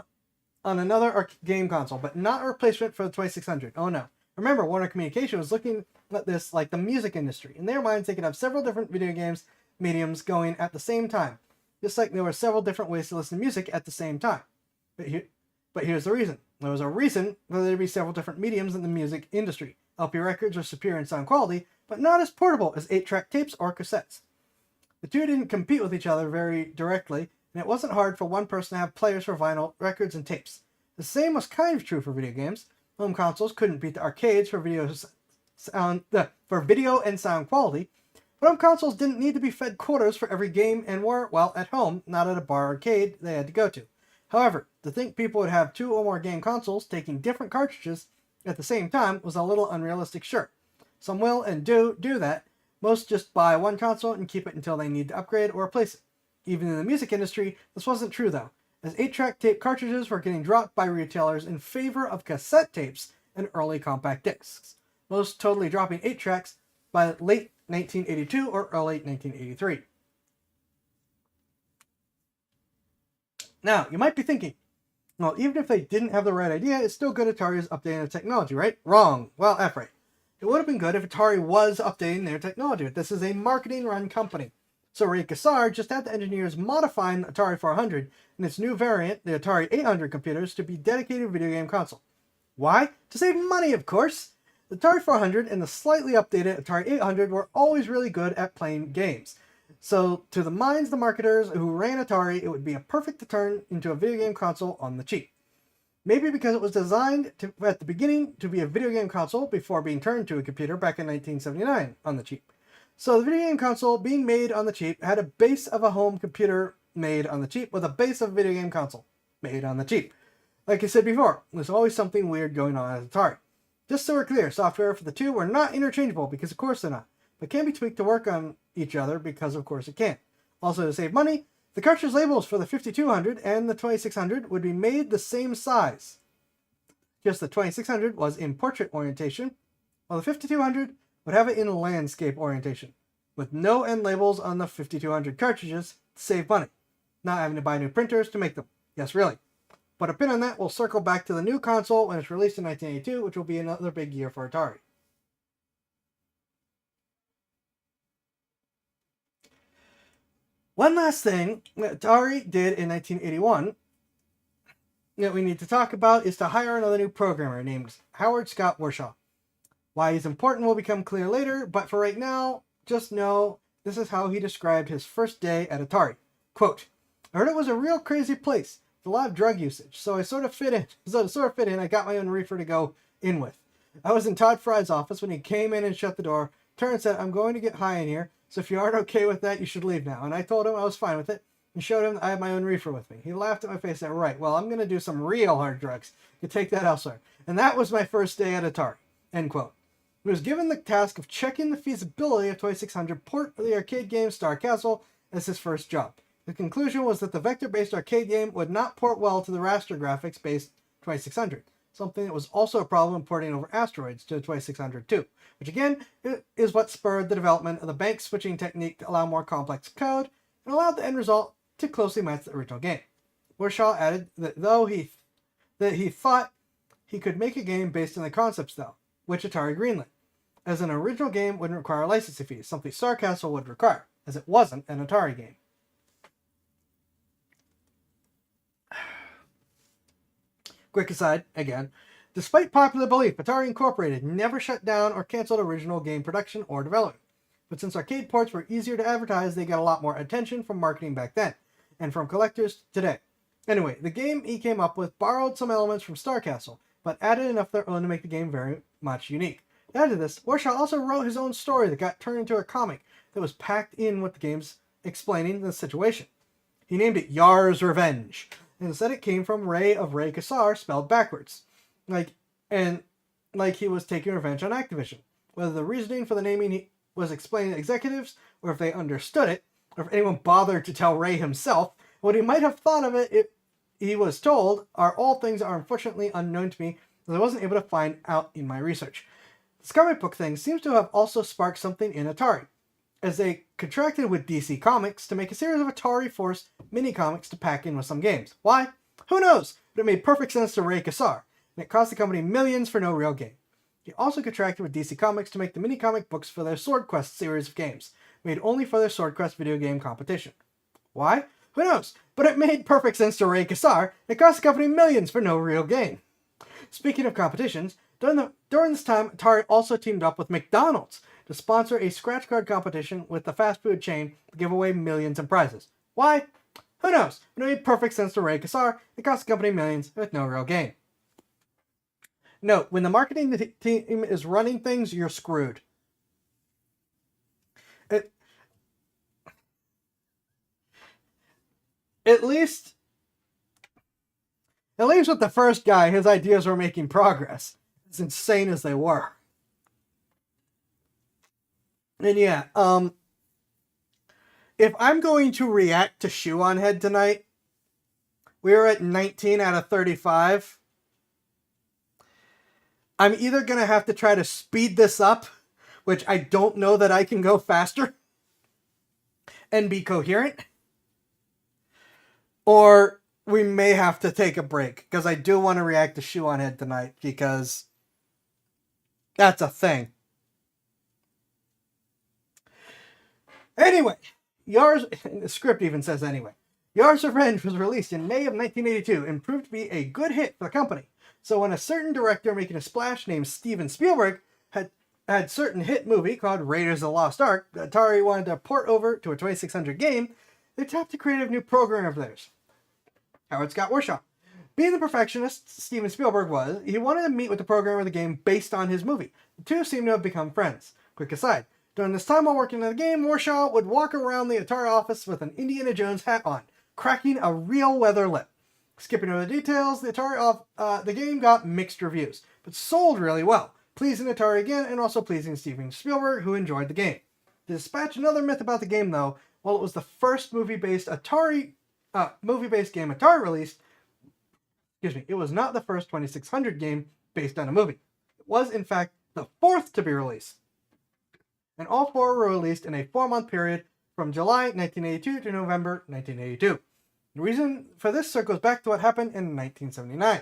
on another game console, but not a replacement for the 2600. Oh no. Remember, Warner Communication was looking at this like the music industry. In their minds, they could have several different video games mediums going at the same time, just like there were several different ways to listen to music at the same time. But here's the reason. There was a reason for there to be several different mediums in the music industry. LP records were superior in sound quality, but not as portable as 8-track tapes or cassettes. The two didn't compete with each other very directly, and it wasn't hard for one person to have players for vinyl records and tapes. The same was kind of true for video games. Home consoles couldn't beat the arcades for video and sound quality, but home consoles didn't need to be fed quarters for every game and were, well, at home, not at a bar arcade they had to go to. However, to think people would have 2 or more game consoles taking different cartridges at the same time was a little unrealistic, sure. Some will and do that. Most just buy one console and keep it until they need to upgrade or replace it. Even in the music industry, this wasn't true though, as 8-track tape cartridges were getting dropped by retailers in favor of cassette tapes and early compact discs, most totally dropping 8-tracks by late 1982 or early 1983. Now, you might be thinking, well, even if they didn't have the right idea, it's still good Atari is updating the technology, right? Wrong. Well, F right. It would have been good if Atari was updating their technology, but this is a marketing-run company. So Ray Kassar just had the engineers modifying the Atari 400 and its new variant, the Atari 800 computers, to be dedicated video game console. Why? To save money, of course! The Atari 400 and the slightly updated Atari 800 were always really good at playing games. So, to the minds of the marketers who ran Atari, it would be a perfect to turn into a video game console on the cheap. Maybe because it was designed at the beginning to be a video game console before being turned to a computer back in 1979 on the cheap. So the video game console being made on the cheap had a base of a home computer made on the cheap with a base of a video game console made on the cheap. Like I said before, there's always something weird going on at Atari. Just so we're clear, software for the two were not interchangeable because of course they're not, but can be tweaked to work on each other because of course it can. Also to save money, the cartridge labels for the 5200 and the 2600 would be made the same size. Just the 2600 was in portrait orientation, while the 5200 would have it in landscape orientation, with no end labels on the 5200 cartridges to save money, not having to buy new printers to make them. Yes, really. But a pin on that, we'll circle back to the new console when it's released in 1982, which will be another big year for Atari. One last thing that Atari did in 1981 that we need to talk about is to hire another new programmer named Howard Scott Warshaw. Why he's important will become clear later, but for right now, just know this is how he described his first day at Atari. Quote, I heard it was a real crazy place with a lot of drug usage, so to sort of fit in, I got my own reefer to go in with. I was in Todd Fry's office when he came in and shut the door, turned and said, I'm going to get high in here, so if you aren't okay with that, you should leave now. And I told him I was fine with it, and showed him that I had my own reefer with me. He laughed at my face and said, right, well, I'm going to do some real hard drugs. You can take that elsewhere. And that was my first day at Atari. End quote. He was given the task of checking the feasibility of 2600 port of the arcade game Star Castle as his first job. The conclusion was that the vector-based arcade game would not port well to the raster graphics-based 2600, something that was also a problem in porting over asteroids to the 2600 too, which again is what spurred the development of the bank switching technique to allow more complex code and allowed the end result to closely match the original game. Warshaw added that he thought he could make a game based on the concepts though, which Atari greenlit, as an original game wouldn't require licensing fees, something Star Castle would require, as it wasn't an Atari game. Quick aside, again, despite popular belief, Atari Incorporated never shut down or canceled original game production or development. But since arcade ports were easier to advertise, they got a lot more attention from marketing back then, and from collectors today. Anyway, the game he came up with borrowed some elements from Star Castle, but added enough of their own to make the game very much unique. Add to this, Warshaw also wrote his own story that got turned into a comic that was packed in with the games explaining the situation. He named it Yar's Revenge, and said it came from Ray of Ray Kassar spelled backwards, like he was taking revenge on Activision. Whether the reasoning for the naming was explained to executives, or if they understood it, or if anyone bothered to tell Ray himself, what he might have thought of it if he was told are all things that are unfortunately unknown to me, as I wasn't able to find out in my research. This comic book thing seems to have also sparked something in Atari, as they contracted with DC Comics to make a series of Atari Force mini-comics to pack in with some games. Why? Who knows? But it made perfect sense to Ray Kassar, and it cost the company millions for no real gain. He also contracted with DC Comics to make the mini-comic books for their Sword Quest series of games, made only for their Sword Quest video game competition. Why? Who knows? But it made perfect sense to Ray Kassar, and it cost the company millions for no real gain. Speaking of competitions, during this time, Atari also teamed up with McDonald's to sponsor a scratch card competition with the fast food chain to give away millions in prizes. Why? Who knows? But it made perfect sense to Ray Kassar. It cost the company millions with no real gain. Note, when the marketing team is running things, you're screwed. At least with the first guy, his ideas were making progress, as insane as they were. And yeah, if I'm going to react to ShoeOnHead tonight, we're at 19 out of 35. I'm either going to have to try to speed this up, which I don't know that I can go faster, and be coherent, or we may have to take a break, because I do want to react to ShoeOnHead tonight, because that's a thing. Anyway, the script even says anyway. Yar's Revenge was released in May of 1982 and proved to be a good hit for the company. So when a certain director making a splash named Steven Spielberg had certain hit movie called Raiders of the Lost Ark that Atari wanted to port over to a 2600 game, they tapped a creative new programmer of theirs, Howard Scott Warshaw. Being the perfectionist Steven Spielberg was, he wanted to meet with the programmer of the game based on his movie. The two seemed to have become friends. Quick aside, during this time while working on the game, Warshaw would walk around the Atari office with an Indiana Jones hat on, cracking a real leather lip. Skipping over the details, the game got mixed reviews, but sold really well, pleasing Atari again and also pleasing Steven Spielberg, who enjoyed the game. To dispatch another myth about the game, though, while it was the first movie-based game Atari released, it was not the first 2600 game based on a movie. It was, in fact, the fourth to be released. And all four were released in a 4-month period from July 1982 to November 1982. The reason for this circles back to what happened in 1979.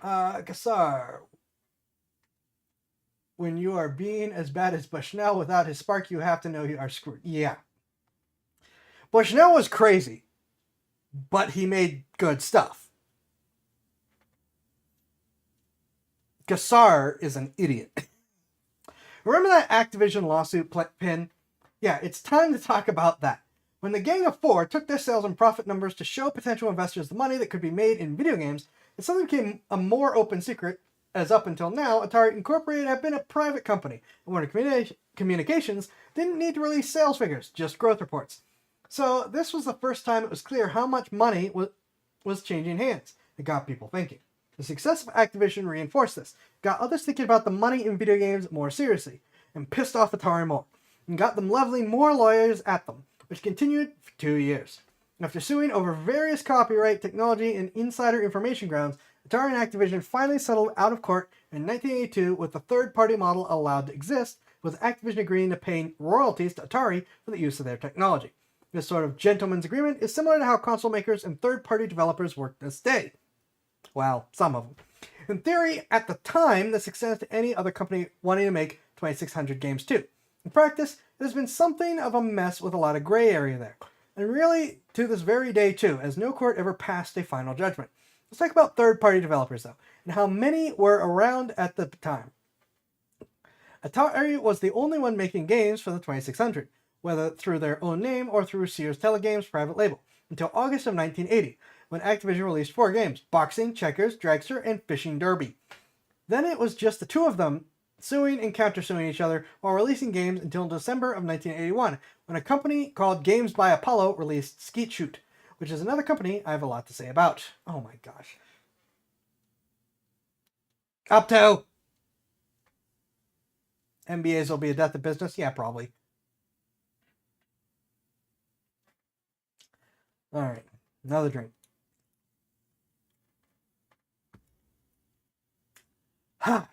Kassar. When you are being as bad as Bushnell without his spark, you have to know you are screwed. Yeah. Bushnell was crazy, but he made good stuff. Kassar is an idiot. Remember that Activision lawsuit pin? Yeah, it's time to talk about that. When the Gang of Four took their sales and profit numbers to show potential investors the money that could be made in video games, it suddenly became a more open secret, as up until now, Atari Incorporated had been a private company, and Warner Communications didn't need to release sales figures, just growth reports. So this was the first time it was clear how much money was changing hands. It got people thinking. The success of Activision reinforced this, got others thinking about the money in video games more seriously, and pissed off Atari more, and got them leveling more lawyers at them, which continued for 2 years. After suing over various copyright, technology, and insider information grounds, Atari and Activision finally settled out of court in 1982 with the third-party model allowed to exist, with Activision agreeing to pay royalties to Atari for the use of their technology. This sort of gentleman's agreement is similar to how console makers and third-party developers work this day. Well, some of them. In theory, at the time, this extends to any other company wanting to make 2600 games too. In practice, it has been something of a mess with a lot of gray area there. And really, to this very day too, as no court ever passed a final judgment. Let's talk about third-party developers though, and how many were around at the time. Atari was the only one making games for the 2600, whether through their own name or through Sears Telegame's private label, until August of 1980, when Activision released 4 games: Boxing, Checkers, Dragster, and Fishing Derby. Then it was just the 2 of them suing and countersuing each other while releasing games until December of 1981, when a company called Games by Apollo released Skeet Shoot, which is another company I have a lot to say about. Oh my gosh. Up to! MBAs will be a death of business? Yeah, probably. Alright, another drink. Ha!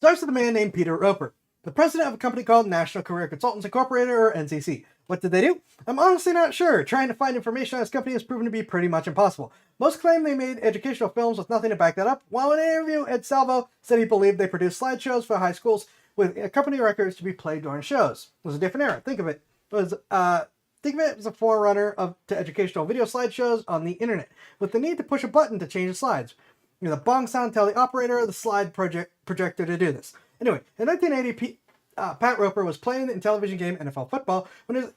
Starts with a man named Peter Roper, the president of a company called National Career Consultants Incorporated, or NCC. What did they do? I'm honestly not sure. Trying to find information on this company has proven to be pretty much impossible. Most claim they made educational films with nothing to back that up, while in an interview, Ed Salvo said he believed they produced slideshows for high schools with company records to be played during shows. It was a different era. Think of it. Think of it as a forerunner to educational video slideshows on the internet, with the need to push a button to change the slides. The bong sound tell the operator of the slide projector to do this. Anyway, in 1980, Pat Roper was playing the television game NFL Football when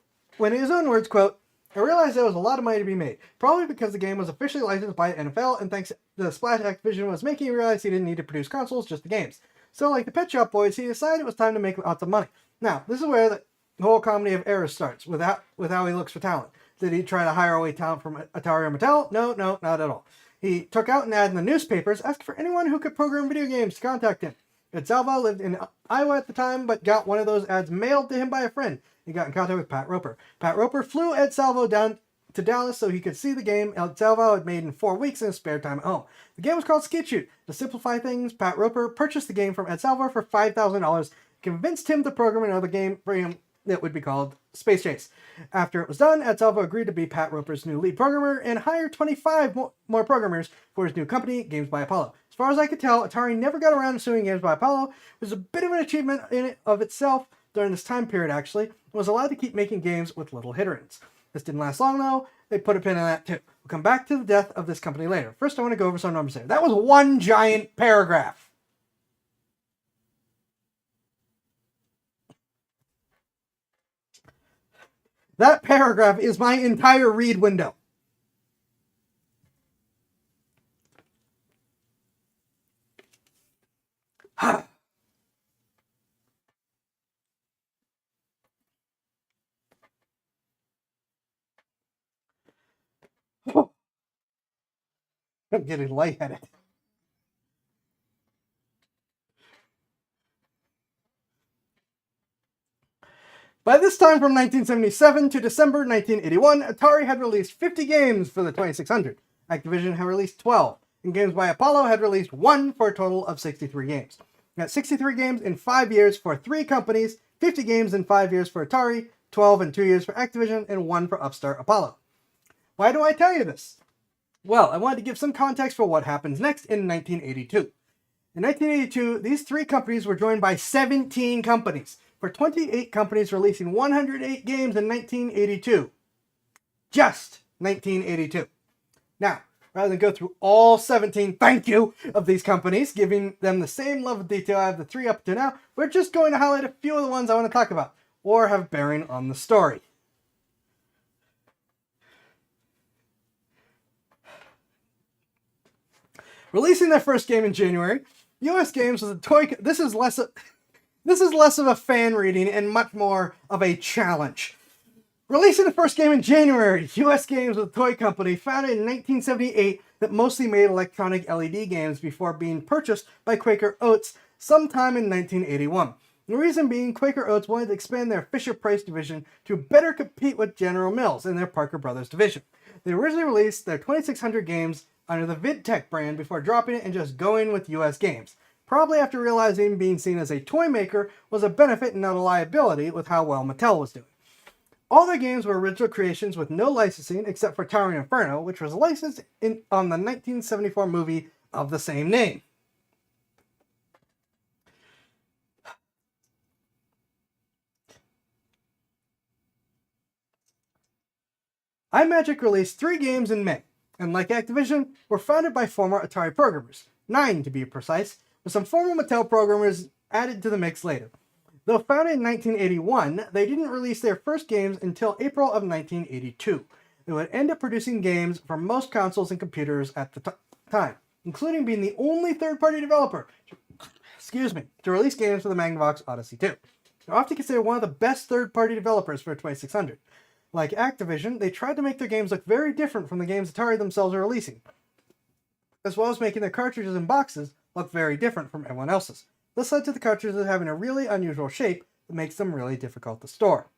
in his own words, quote, "I realized there was a lot of money to be made, probably because the game was officially licensed by the NFL, and thanks to the splash Activision was making, he realized he didn't need to produce consoles, just the games. So like the Pet Shop Boys, he decided it was time to make lots of money. Now, this is where the whole comedy of errors starts, with how he looks for talent. Did he try to hire away talent from Atari or Mattel? No, not at all. He took out an ad in the newspapers, asking for anyone who could program video games to contact him. Ed Salvo lived in Iowa at the time, but got one of those ads mailed to him by a friend. He got in contact with Pat Roper. Pat Roper flew Ed Salvo down to Dallas so he could see the game Ed Salvo had made in 4 weeks in his spare time at home. The game was called Skeet Shoot. To simplify things, Pat Roper purchased the game from Ed Salvo for $5,000, convinced him to program another game for him that would be called Space Chase. After it was done, Ed Salvo agreed to be Pat Roper's new lead programmer and hired 25 more programmers for his new company, Games by Apollo. As far as I could tell, Atari never got around to suing Games by Apollo. It was a bit of an achievement in it of itself during this time period, actually, and was allowed to keep making games with little hindrance. This didn't last long, though. They put a pin in that, too. We'll come back to the death of this company later. First, I want to go over some numbers here. That was one giant paragraph. That paragraph is my entire read window. I'm getting lightheaded. By this time, from 1977 to December 1981, Atari had released 50 games for the 2600. Activision had released 12, and Games by Apollo had released 1 for a total of 63 games. That's 63 games in 5 years for 3 companies, 50 games in 5 years for Atari, 12 in 2 years for Activision, and 1 for upstart Apollo. Why do I tell you this? Well, I wanted to give some context for what happens next in 1982. In 1982, these 3 companies were joined by 17 companies, for 28 companies releasing 108 games in 1982. Just 1982. Now, rather than go through all 17, thank you, of these companies, giving them the same level of detail I have the 3 up to now, we're just going to highlight a few of the ones I want to talk about, or have bearing on the story. Releasing their first game in January, US Games was a toy... This is less of a fan reading and much more of a challenge. Releasing the first game in January, US Games was a toy company founded in 1978 that mostly made electronic LED games before being purchased by Quaker Oats sometime in 1981. The reason being, Quaker Oats wanted to expand their Fisher-Price division to better compete with General Mills in their Parker Brothers division. They originally released their 2600 games under the VidTech brand before dropping it and just going with US Games, probably after realizing being seen as a toy maker was a benefit and not a liability with how well Mattel was doing. All their games were original creations with no licensing except for Towering Inferno, which was licensed on the 1974 movie of the same name. iMagic released 3 games in May, and like Activision, were founded by former Atari programmers, 9 to be precise, with some former Mattel programmers added to the mix later. Though founded in 1981, they didn't release their first games until April of 1982. It would end up producing games for most consoles and computers at the time, including being the only third-party developer to release games for the Magnavox Odyssey 2. They're often considered one of the best third-party developers for 2600. Like Activision, they tried to make their games look very different from the games Atari themselves are releasing, as well as making their cartridges and boxes look very different from everyone else's. This led to the cartridges having a really unusual shape that makes them really difficult to store.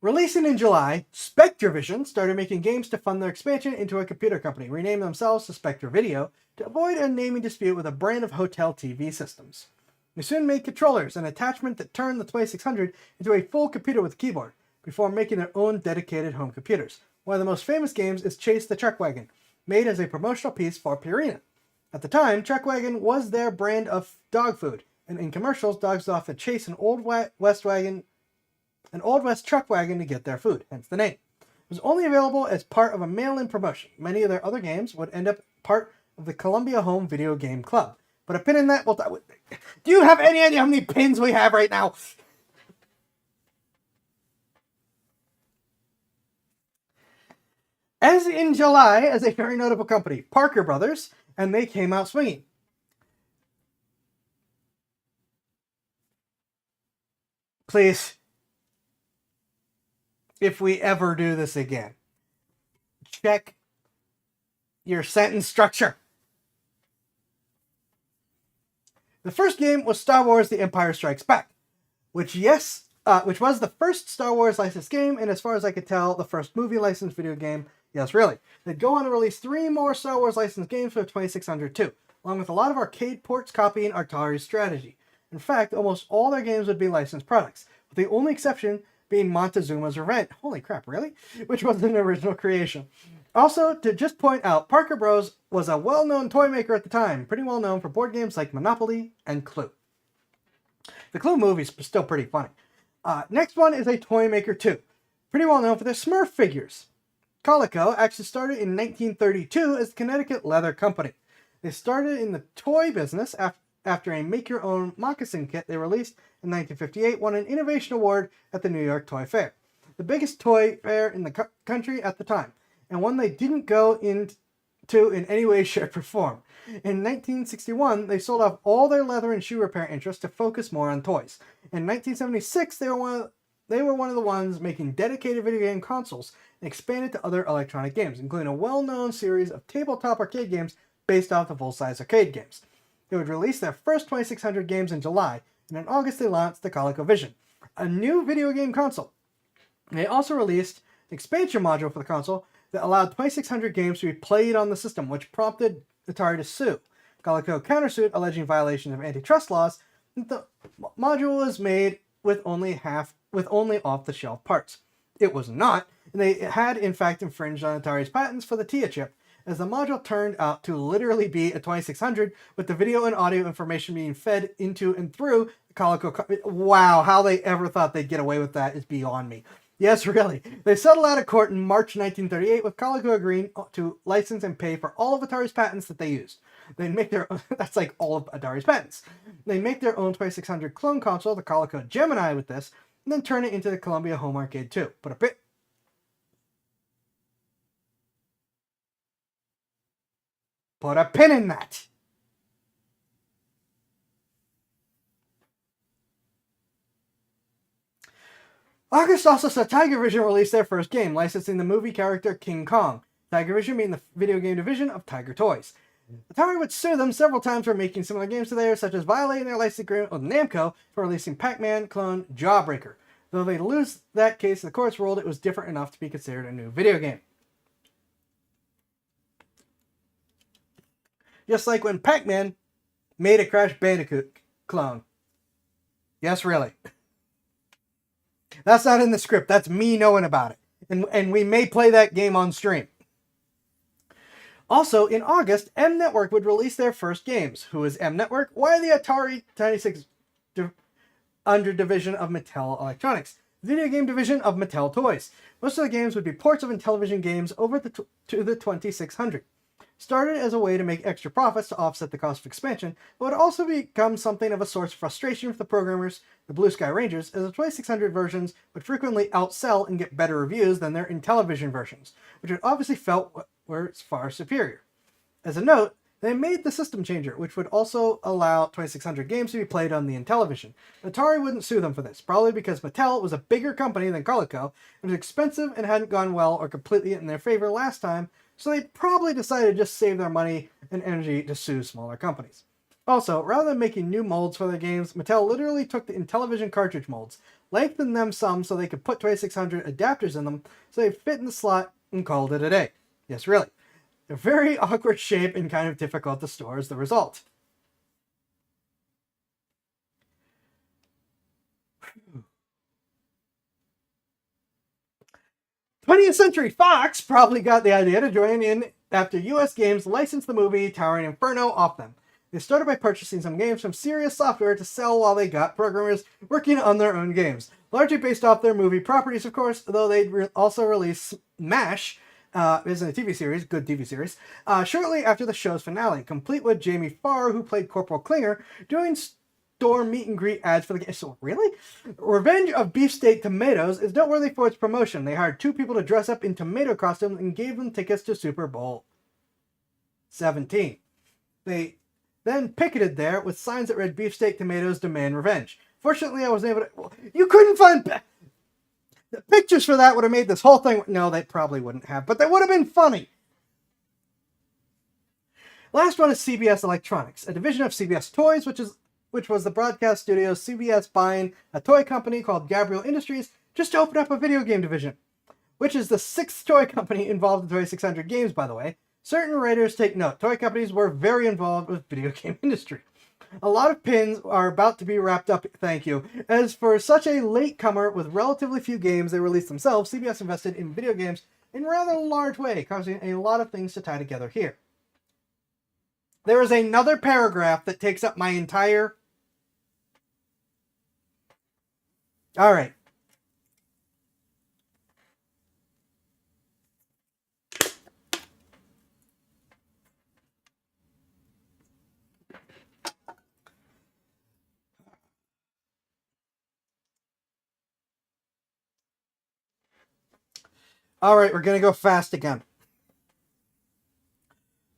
Releasing in July, Spectravision started making games to fund their expansion into a computer company, renamed themselves to Spectra Video to avoid a naming dispute with a brand of hotel TV systems. They soon made controllers, an attachment that turned the 2600 into a full computer with a keyboard, before making their own dedicated home computers. One of the most famous games is Chase the Truck Wagon, made as a promotional piece for Purina. At the time, Truck Wagon was their brand of dog food, and in commercials, dogs often chase an Old West truck wagon to get their food, hence the name. It was only available as part of a mail-in promotion. Many of their other games would end up part of the Columbia Home Video Game Club. Put a pin in that. Do you have any idea how many pins we have right now? As in July, as a very notable company, Parker Brothers, and they came out swinging. Please, if we ever do this again, check your sentence structure. The first game was Star Wars The Empire Strikes Back, which was the first Star Wars licensed game, and as far as I could tell, the first movie licensed video game. Yes, really. They'd go on to release 3 more Star Wars licensed games for 2600 too, along with a lot of arcade ports copying Atari's strategy. In fact, almost all their games would be licensed products, with the only exception being Montezuma's Revenge. Holy crap, really? Which was an original creation. Also, to just point out, Parker Bros. Was a well-known toy maker at the time, pretty well known for board games like Monopoly and Clue. The Clue movie's still pretty funny. Next one is a toy maker too, pretty well known for their Smurf figures. Coleco actually started in 1932 as the Connecticut Leather Company. They started in the toy business after a make-your-own moccasin kit they released in 1958 won an Innovation Award at the New York Toy Fair, the biggest toy fair in the country at the time, and one they didn't go into in any way, shape, or form. In 1961, they sold off all their leather and shoe repair interests to focus more on toys. In 1976, they were one of the ones making dedicated video game consoles and expanded to other electronic games, including a well-known series of tabletop arcade games based off the full-size arcade games. They would release their first 2600 games in July, and in August they launched the ColecoVision, a new video game console. They also released an expansion module for the console that allowed 2600 games to be played on the system, which prompted Atari to sue. Coleco countersued, alleging violation of antitrust laws. The module was made with only off-the-shelf parts. It was not, and they had in fact infringed on Atari's patents for the TIA chip, as the module turned out to literally be a 2600 with the video and audio information being fed into and through the Coleco. Wow, how they ever thought they'd get away with that is beyond me. Yes, really. They settled out of court in March 1938 with Coleco agreeing to license and pay for all of Atari's patents that they used. They'd make their own, that's like all of Atari's patents. They make their own 2600 clone console, the Coleco Gemini, with this, and then turn it into the Columbia Home Arcade 2. Put a pin in that. August also saw Tigervision release their first game, licensing the movie character King Kong, Tigervision being the video game division of Tiger Toys. Atari would sue them several times for making similar games to theirs, such as violating their license agreement with Namco for releasing Pac-Man clone Jawbreaker. Though they lose that case, the courts ruled it was different enough to be considered a new video game. Just like when Pac-Man made a Crash Bandicoot clone. Yes, really. That's not in the script. That's me knowing about it. And we may play that game on stream. Also, in August, M Network would release their first games. Who is M Network? Why the Atari 26 under division of Mattel Electronics, video game division of Mattel Toys. Most of the games would be ports of Intellivision games over to the 2600. started as a way to make extra profits to offset the cost of expansion, but would also become something of a source of frustration for the programmers, the Blue Sky Rangers, as the 2600 versions would frequently outsell and get better reviews than their Intellivision versions, which would obviously felt were far superior. As a note, they made the system changer, which would also allow 2600 games to be played on the Intellivision. Atari wouldn't sue them for this, probably because Mattel was a bigger company than Coleco, it was expensive and hadn't gone well or completely in their favor last time, so they probably decided to just save their money and energy to sue smaller companies. Also, rather than making new molds for their games, Mattel literally took the Intellivision cartridge molds, lengthened them some so they could put 2600 adapters in them so they fit in the slot, and called it a day. Yes, really. A very awkward shape and kind of difficult to store as the result. 20th Century Fox probably got the idea to join in after US Games licensed the movie Towering Inferno off them. They started by purchasing some games from Sirius Software to sell while they got programmers working on their own games. Largely based off their movie properties, of course, though they'd also released MASH, is a TV series, good TV series, shortly after the show's finale, complete with Jamie Farr, who played Corporal Klinger, doing store meet and greet ads for the game. So, really? Revenge of Beefsteak Tomatoes is noteworthy for its promotion. They hired 2 people to dress up in tomato costumes and gave them tickets to Super Bowl 17. They then picketed there with signs that read Beefsteak Tomatoes Demand Revenge. Fortunately, I wasn't able to... You couldn't find... The pictures for that would have made this whole thing... No, they probably wouldn't have, but that would have been funny. Last one is CBS Electronics, a division of CBS Toys, which was the broadcast studio's CBS buying a toy company called Gabriel Industries just to open up a video game division, which is the 6th toy company involved in 2600 games, by the way. Certain writers take note. Toy companies were very involved with video game industry. A lot of pins are about to be wrapped up, thank you. As for such a latecomer with relatively few games they released themselves, CBS invested in video games in a rather large way, causing a lot of things to tie together here. There is another paragraph that takes up my entire... All right. All right, we're going to go fast again.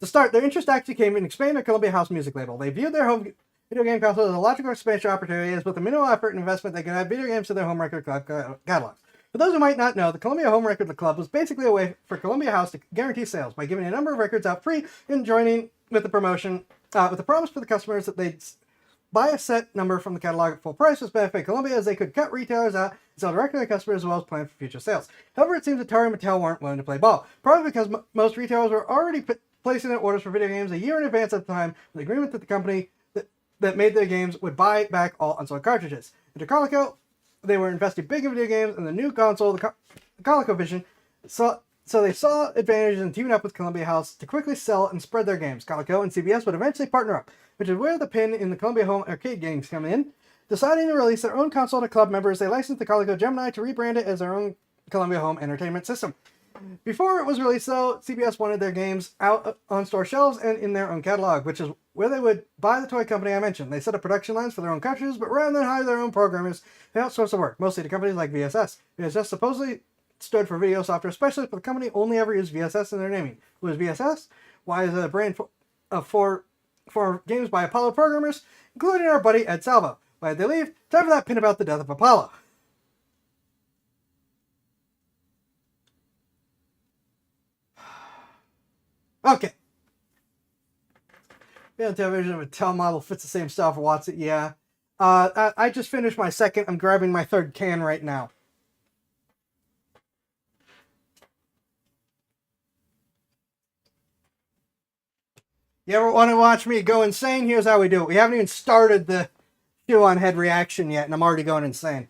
To start, their interest actually came in expanding their Columbia House music label. They viewed their home video game console as a logical expansion opportunity, as with a minimal effort and investment, they could add video games to their home record catalogs. For those who might not know, the Columbia Home Record Club was basically a way for Columbia House to guarantee sales by giving a number of records out free and joining with the promotion, with the promise for the customers that they'd buy a set number from the catalog at full price, which benefit Columbia as they could cut retailers out and sell directly to customers as well as plan for future sales. However, it seems Atari and Mattel weren't willing to play ball, probably because most retailers were already placing their orders for video games a year in advance at the time, with the agreement that the company that made their games would buy back all unsold cartridges. And to Coleco, they were investing big in video games, and the new console, the ColecoVision, so they saw advantages in teaming up with Columbia House to quickly sell and spread their games. Coleco and CBS would eventually partner up, which is where the pin in the Columbia Home arcade games come in. Deciding to release their own console to club members, they licensed the Coleco Gemini to rebrand it as their own Columbia Home entertainment system. Before it was released, though, CBS wanted their games out on store shelves and in their own catalog, which is where they would buy the toy company I mentioned. They set up production lines for their own cartridges, but rather than hire their own programmers, they outsourced the work, mostly to companies like VSS. VSS supposedly stood for Video Software Specialist, but the company only ever used VSS in their naming. Who is VSS? Why is it a brand for games by Apollo programmers, including our buddy Ed Salvo? Why did they leave? Time for that pin about the death of Apollo. Okay. Yeah, television of a Mattel model fits the same style for Watson. Yeah. I just finished my second. I'm grabbing my third can right now. You ever want to watch me go insane? Here's how we do it. We haven't even started the ShoeOnHead reaction yet, and I'm already going insane.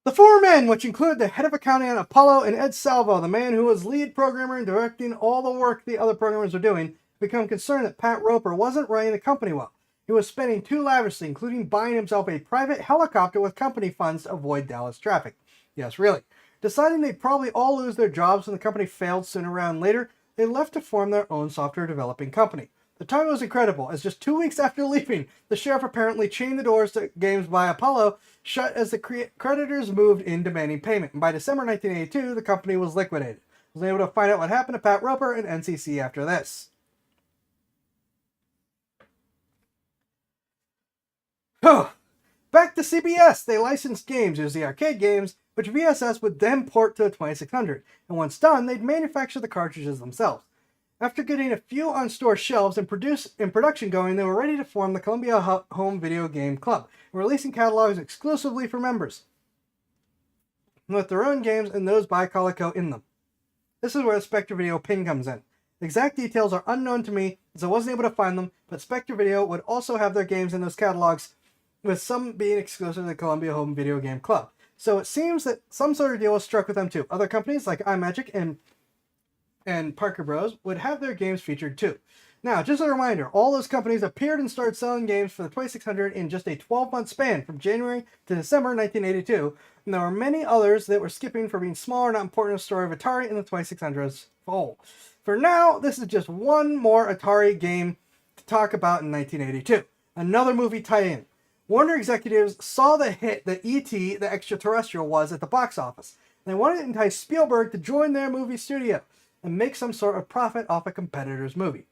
The four men, which include the head of accounting on Apollo and Ed Salvo, the man who was lead programmer and directing all the work the other programmers were doing, become concerned that Pat Roper wasn't running the company well. he was spending too lavishly, including buying himself a private helicopter with company funds to avoid Dallas traffic. Yes, really. Deciding they'd probably all lose their jobs when the company failed sooner rather than later, they left to form their own software developing company. The timing was incredible, as just 2 weeks after leaving, the sheriff apparently chained the doors to Games by Apollo shut as the creditors moved in demanding payment, and by December 1982, the company was liquidated. I was able to find out what happened to Pat Roper and NCC after this. Back to CBS, they licensed games, the arcade games, which VSS would then port to the 2600, and once done, they'd manufacture the cartridges themselves. After getting a few on store shelves and production going, they were ready to form the Columbia Home Video Game Club, releasing catalogs exclusively for members, with their own games and those by Coleco in them. This is where the Spectre Video pin comes in. The exact details are unknown to me, as I wasn't able to find them, but Spectre Video would also have their games in those catalogs, with some being exclusive to the Columbia Home Video Game Club. So it seems that some sort of deal was struck with them too. Other companies like iMagic and Parker Bros. Would have their games featured too. Now, just a reminder, all those companies appeared and started selling games for the 2600 in just a 12-month span from January to December 1982, and there were many others that were skipping for being smaller, not important to the story of Atari and the 2600 as a whole. For now, this is just one more Atari game to talk about in 1982. Another movie tie-in. Warner executives saw the hit that E.T. the Extraterrestrial was at the box office, and they wanted to entice Spielberg to join their movie studio and make some sort of profit off a competitor's movie.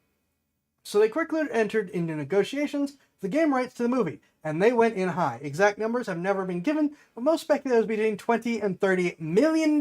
So they quickly entered into negotiations for the game rights to the movie, and they went in high. Exact numbers have never been given, but most speculate it was between $20 and $30 million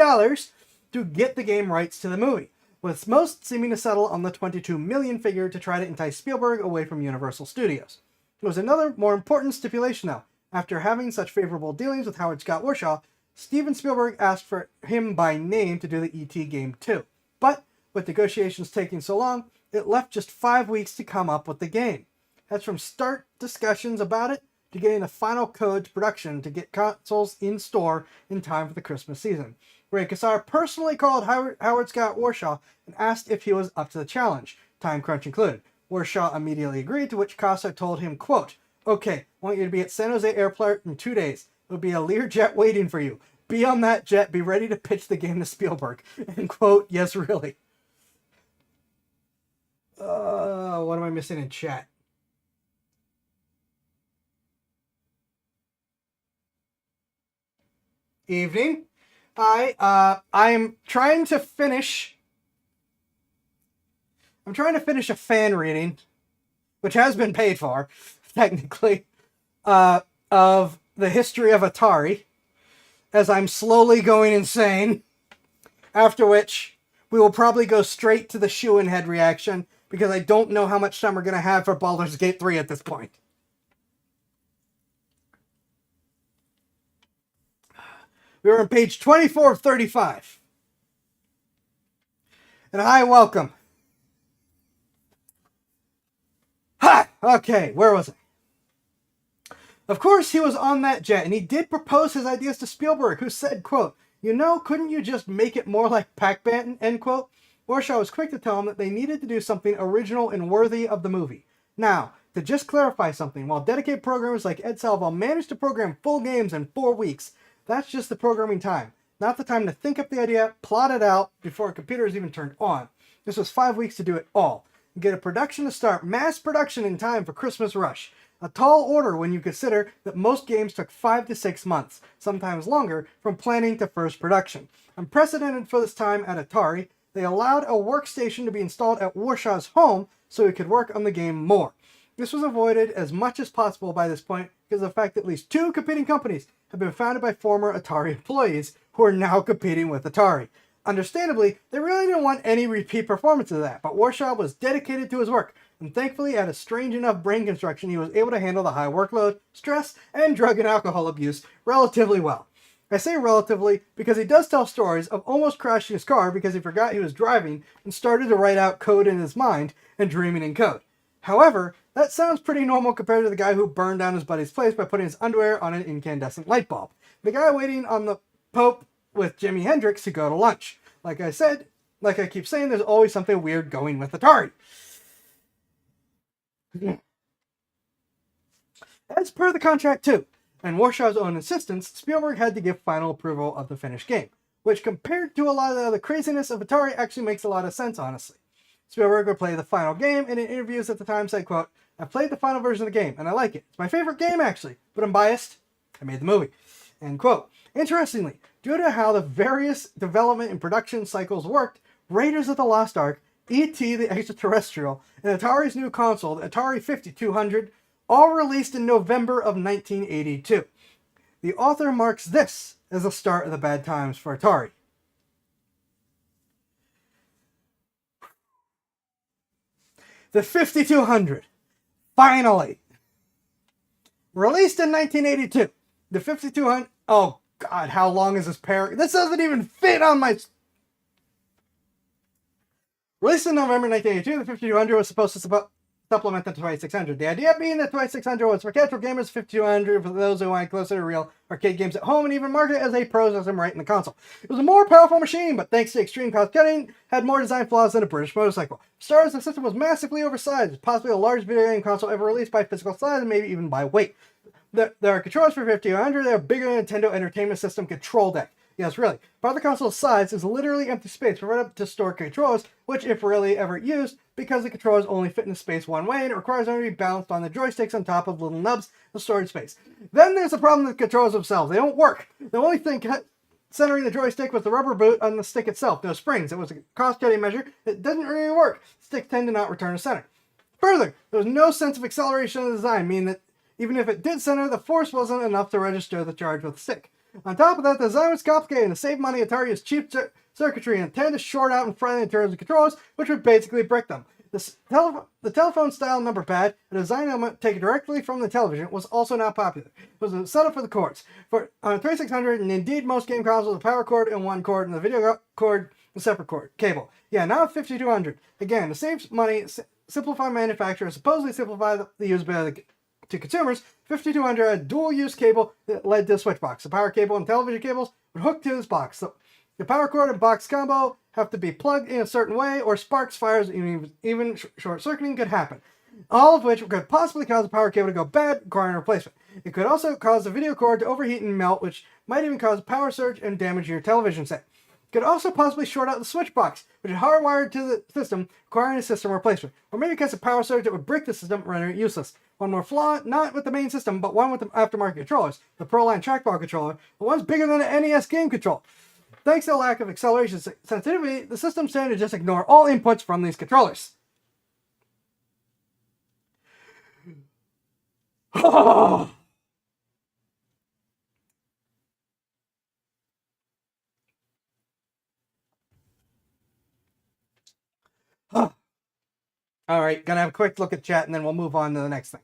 to get the game rights to the movie, with most seeming to settle on the $22 million figure to try to entice Spielberg away from Universal Studios. There was another, more important stipulation though. After having such favorable dealings with Howard Scott Warshaw, Steven Spielberg asked for him by name to do the E.T. game too. But with negotiations taking so long, it left just 5 weeks to come up with the game. That's from start discussions about it to getting the final code to production to get consoles in store in time for the Christmas season. Ray Kassar personally called Howard Scott Warshaw and asked if he was up to the challenge, time crunch included. Warshaw immediately agreed, to which Kassar told him, quote, "Okay, I want you to be at San Jose Airport in 2 days. There'll be a Learjet waiting for you. Be on that jet, be ready to pitch the game to Spielberg." And quote, "Yes, really." What am I missing in chat? Evening. I'm trying to finish a fan reading, which has been paid for, technically, of the history of Atari, as I'm slowly going insane, after which we will probably go straight to the ShoeOnHead reaction, because I don't know how much time we're going to have for Baldur's Gate 3 at this point. We are on page 24 of 35. And hi, welcome. Ha! Okay, where was I? Of course, he was on that jet, and he did propose his ideas to Spielberg, who said, quote, "You know, couldn't you just make it more like Pac-Man," end quote. Warshaw was quick to tell him that they needed to do something original and worthy of the movie. Now, to just clarify something, while dedicated programmers like Ed Salvo managed to program full games in 4 weeks, that's just the programming time, not the time to think up the idea, plot it out before a computer is even turned on. This was 5 weeks to do it all. And get a production to start mass production in time for Christmas rush. A tall order when you consider that most games took 5 to 6 months, sometimes longer, from planning to first production. Unprecedented for this time at Atari, they allowed a workstation to be installed at Warshaw's home so he could work on the game more. This was avoided as much as possible by this point because of the fact that at least 2 competing companies have been founded by former Atari employees who are now competing with Atari. Understandably, they really didn't want any repeat performances of that, but Warshaw was dedicated to his work, and thankfully had a strange enough brain construction he was able to handle the high workload, stress, and drug and alcohol abuse relatively well. I say relatively because he does tell stories of almost crashing his car because he forgot he was driving and started to write out code in his mind and dreaming in code. However, that sounds pretty normal compared to the guy who burned down his buddy's place by putting his underwear on an incandescent light bulb. The guy waiting on the Pope with Jimi Hendrix to go to lunch. Like I keep saying, there's always something weird going with Atari. As per the contract too, and Warshaw's own insistence, Spielberg had to give final approval of the finished game, which compared to a lot of the other craziness of Atari actually makes a lot of sense, honestly. Spielberg would play the final game, and in interviews at the time said, quote, "I've played the final version of the game, and I like it. It's my favorite game, actually, but I'm biased. I made the movie." End quote. Interestingly, due to how the various development and production cycles worked, Raiders of the Lost Ark, E.T. the Extraterrestrial, and Atari's new console, the Atari 5200, all released in November of 1982. The author marks this as the start of the bad times for Atari. The 5200, finally, released in 1982. The 5200, oh god, how long is this paragraph? This doesn't even fit on my... Released in November 1982, the 5200 was supposed to supplement the 2600. The idea being that 2600 was for casual gamers, 5200 for those who wanted closer to real arcade games at home, and even marketed as a pro system right in the console. It was a more powerful machine, but thanks to extreme cost cutting, had more design flaws than a British motorcycle. Stars, the system was massively oversized, possibly the largest video game console ever released by physical size and maybe even by weight. There are controllers for 5200, they are bigger than Nintendo Entertainment System control deck. Yes, really. Part of the console's size is literally empty space provided to store controllers, which, if really ever used, because the controllers only fit in the space one way, and it requires them to be balanced on the joysticks on top of little nubs of storage space. Then there's the problem with the controllers themselves. They don't work. The only thing centering the joystick was the rubber boot on the stick itself. No springs. It was a cost-cutting measure. It didn't really work. Sticks tend to not return to center. Further, there was no sense of acceleration in the design, meaning that even if it did center, the force wasn't enough to register the charge with the stick. On top of that, the design was complicated, and to save money, Atari used cheap circuitry and tended to short out in front in terms of controllers, which would basically brick them. The telephone-style number pad, a design element taken directly from the television, was also not popular. It was a setup for the cords. On a 2600, and indeed most game consoles, a power cord in one cord, and the video cord, a separate cord, cable. Yeah, now a 5200. Again, to save money, simplify manufacture, supposedly simplify the usability to consumers, 5200 had a dual-use cable that led to a switch box. The power cable and television cables would hook to this box. So the power cord and box combo have to be plugged in a certain way, or sparks, fires, even short-circuiting could happen. All of which could possibly cause the power cable to go bad, requiring a replacement. It could also cause the video cord to overheat and melt, which might even cause a power surge and damage your television set. It could also possibly short out the switch box, which is hardwired to the system, requiring a system replacement. Or maybe because a power surge that would break the system, rendering it useless. One more flaw, not with the main system, but one with the aftermarket controllers. The Proline trackball controller, the one's bigger than an NES game controller. Thanks to the lack of acceleration sensitivity, the system tended to just ignore all inputs from these controllers. Alright, gonna have a quick look at chat and then we'll move on to the next thing.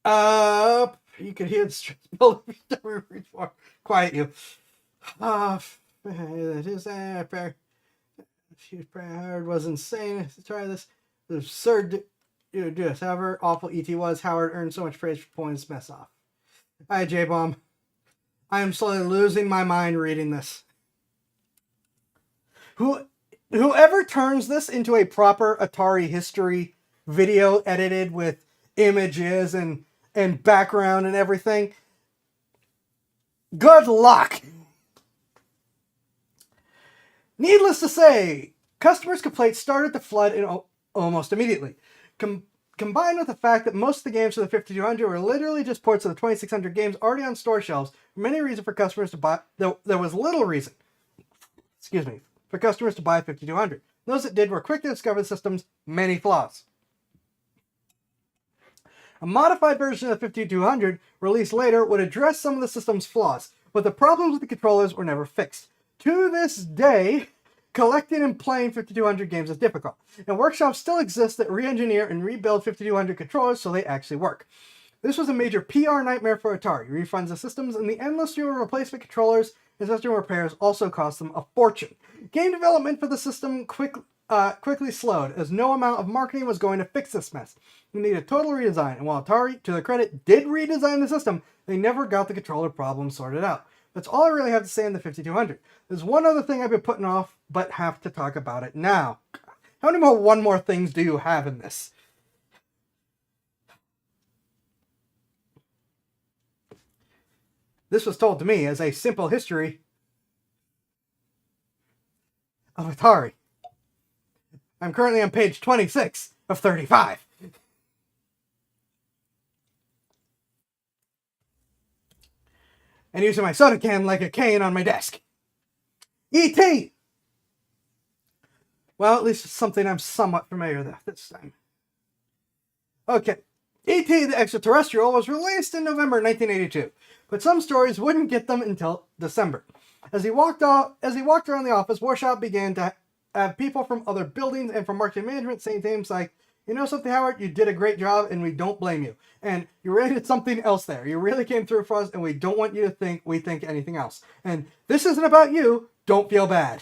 You can hear the stress build for quiet you. It is Howard was insane to try this. It was absurd to do this. However awful ET was, Howard earned so much praise for pulling this mess off. Hi, J-Bomb. I am slowly losing my mind reading this. Whoever turns this into a proper Atari history video edited with images and background and everything, good luck. Needless to say, customers' complaints started to flood in almost immediately. Combined with the fact that most of the games for the 5200 were literally just ports of the 2600 games already on store shelves, many reasons for customers to buy. There was little reason, for customers to buy a 5200. Those that did were quick to discover the system's many flaws. A modified version of the 5200, released later, would address some of the system's flaws, but the problems with the controllers were never fixed. To this day, collecting and playing 5200 games is difficult, and workshops still exist that re-engineer and rebuild 5200 controllers so they actually work. This was a major PR nightmare for Atari. Refunds of systems and the endless stream of replacement controllers and system repairs also cost them a fortune. Game development for the system quickly slowed, as no amount of marketing was going to fix this mess. We need a total redesign, and while Atari, to their credit, did redesign the system, they never got the controller problem sorted out. That's all I really have to say on the 5200. There's one other thing I've been putting off, but have to talk about it now. How many more things do you have in this? This was told to me as a simple history of Atari. I'm currently on page 26 of 35. And using my soda can like a cane on my desk. E.T. Well, at least it's something I'm somewhat familiar with this time. Okay. E.T. the Extraterrestrial was released in November 1982, but some stories wouldn't get them until December. As he walked around the office, Warshop began to have people from other buildings and from marketing management saying things like, "You know something, Howard? You did a great job, and we don't blame you. And you really did something else there. You really came through for us, and we don't want you to think we think anything else. And this isn't about you. Don't feel bad.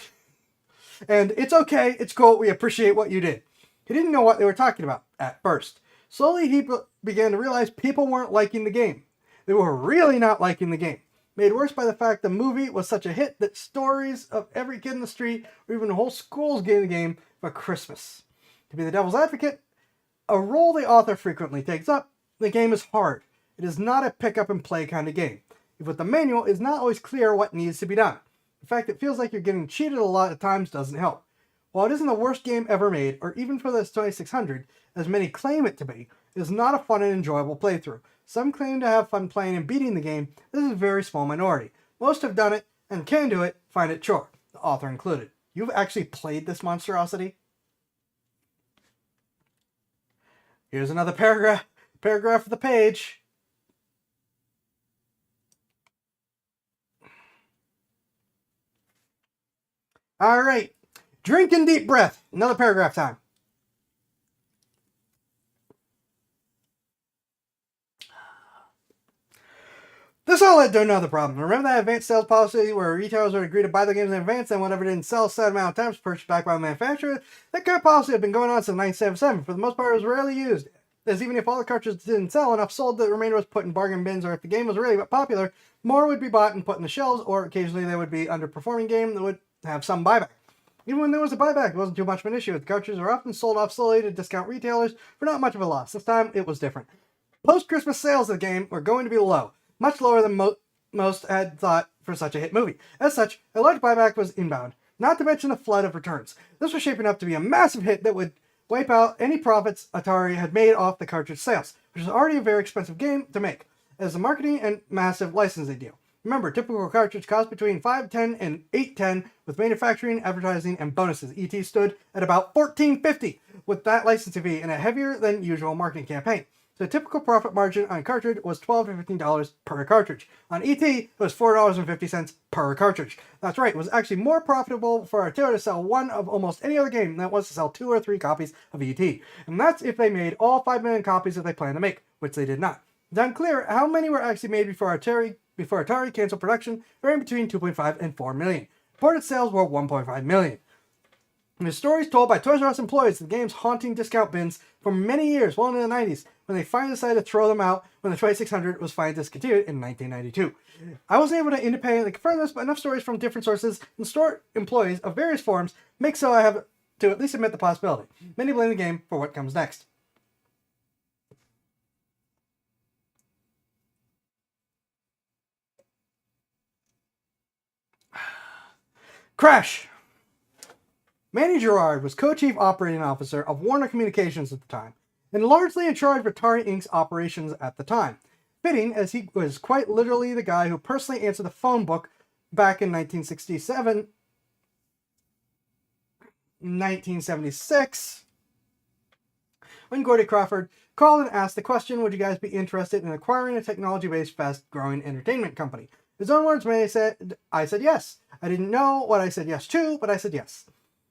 And it's okay. It's cool. We appreciate what you did." He didn't know what they were talking about at first. Slowly, he began to realize people weren't liking the game. They were really not liking the game. Made worse by the fact the movie was such a hit that stories of every kid in the street, or even whole schools getting the game for Christmas. To be the devil's advocate, a role the author frequently takes up, the game is hard. It is not a pick up and play kind of game. If with the manual, it's not always clear what needs to be done. The fact it feels like you're getting cheated a lot of times doesn't help. While it isn't the worst game ever made, or even for this 2600, as many claim it to be, it is not a fun and enjoyable playthrough. Some claim to have fun playing and beating the game. This is a very small minority. Most have done it, and can do it, find it chore, the author included. You've actually played this monstrosity? Here's another paragraph of the page. All right. Drink in deep breath. Another paragraph time. This all led to another problem. Remember that advanced sales policy where retailers would agree to buy the games in advance and whatever didn't sell a set amount of times purchased back by the manufacturer? That current policy had been going on since 1977. For the most part, it was rarely used, as even if all the cartridges didn't sell, enough sold that the remainder was put in bargain bins, or if the game was really popular, more would be bought and put in the shelves, or occasionally they would be an underperforming game that would have some buyback. Even when there was a buyback, it wasn't too much of an issue. The cartridges were often sold off slowly to discount retailers for not much of a loss. This time, it was different. Post-Christmas sales of the game were going to be low, much lower than most had thought for such a hit movie. As such, a large buyback was inbound, not to mention a flood of returns. This was shaping up to be a massive hit that would wipe out any profits Atari had made off the cartridge sales, which was already a very expensive game to make, as a marketing and massive licensing deal. Remember, typical cartridge cost between $5.10 and $8.10 with manufacturing, advertising, and bonuses. ET stood at about $14.50 with that licensing fee and a heavier than usual marketing campaign. So the typical profit margin on cartridge was $12 to $15 per cartridge. On ET, it was $4.50 per cartridge. That's right, it was actually more profitable for Atari to sell one of almost any other game than it was to sell 2 or 3 copies of ET. And that's if they made all 5 million copies that they planned to make, which they did not. It's unclear how many were actually made before Atari canceled production, varying between 2.5 and 4 million. Reported sales were 1.5 million. And the stories told by Toys R Us employees of the game's haunting discount bins for many years, well into the 90s, when they finally decided to throw them out when the 2600 was finally discontinued in 1992. I wasn't able to independently confirm this, but enough stories from different sources and store employees of various forms make so I have to at least admit the possibility. Many blame the game for what comes next. Crash! Manny Gerard was co-chief operating officer of Warner Communications at the time, and largely in charge of Atari Inc.'s operations at the time. Fitting, as he was quite literally the guy who personally answered the phone book back in 1976, when Gordy Crawford called and asked the question, would you guys be interested in acquiring a technology-based, fast-growing entertainment company? His own words, Manny said, I said yes. I didn't know what I said yes to, but I said yes.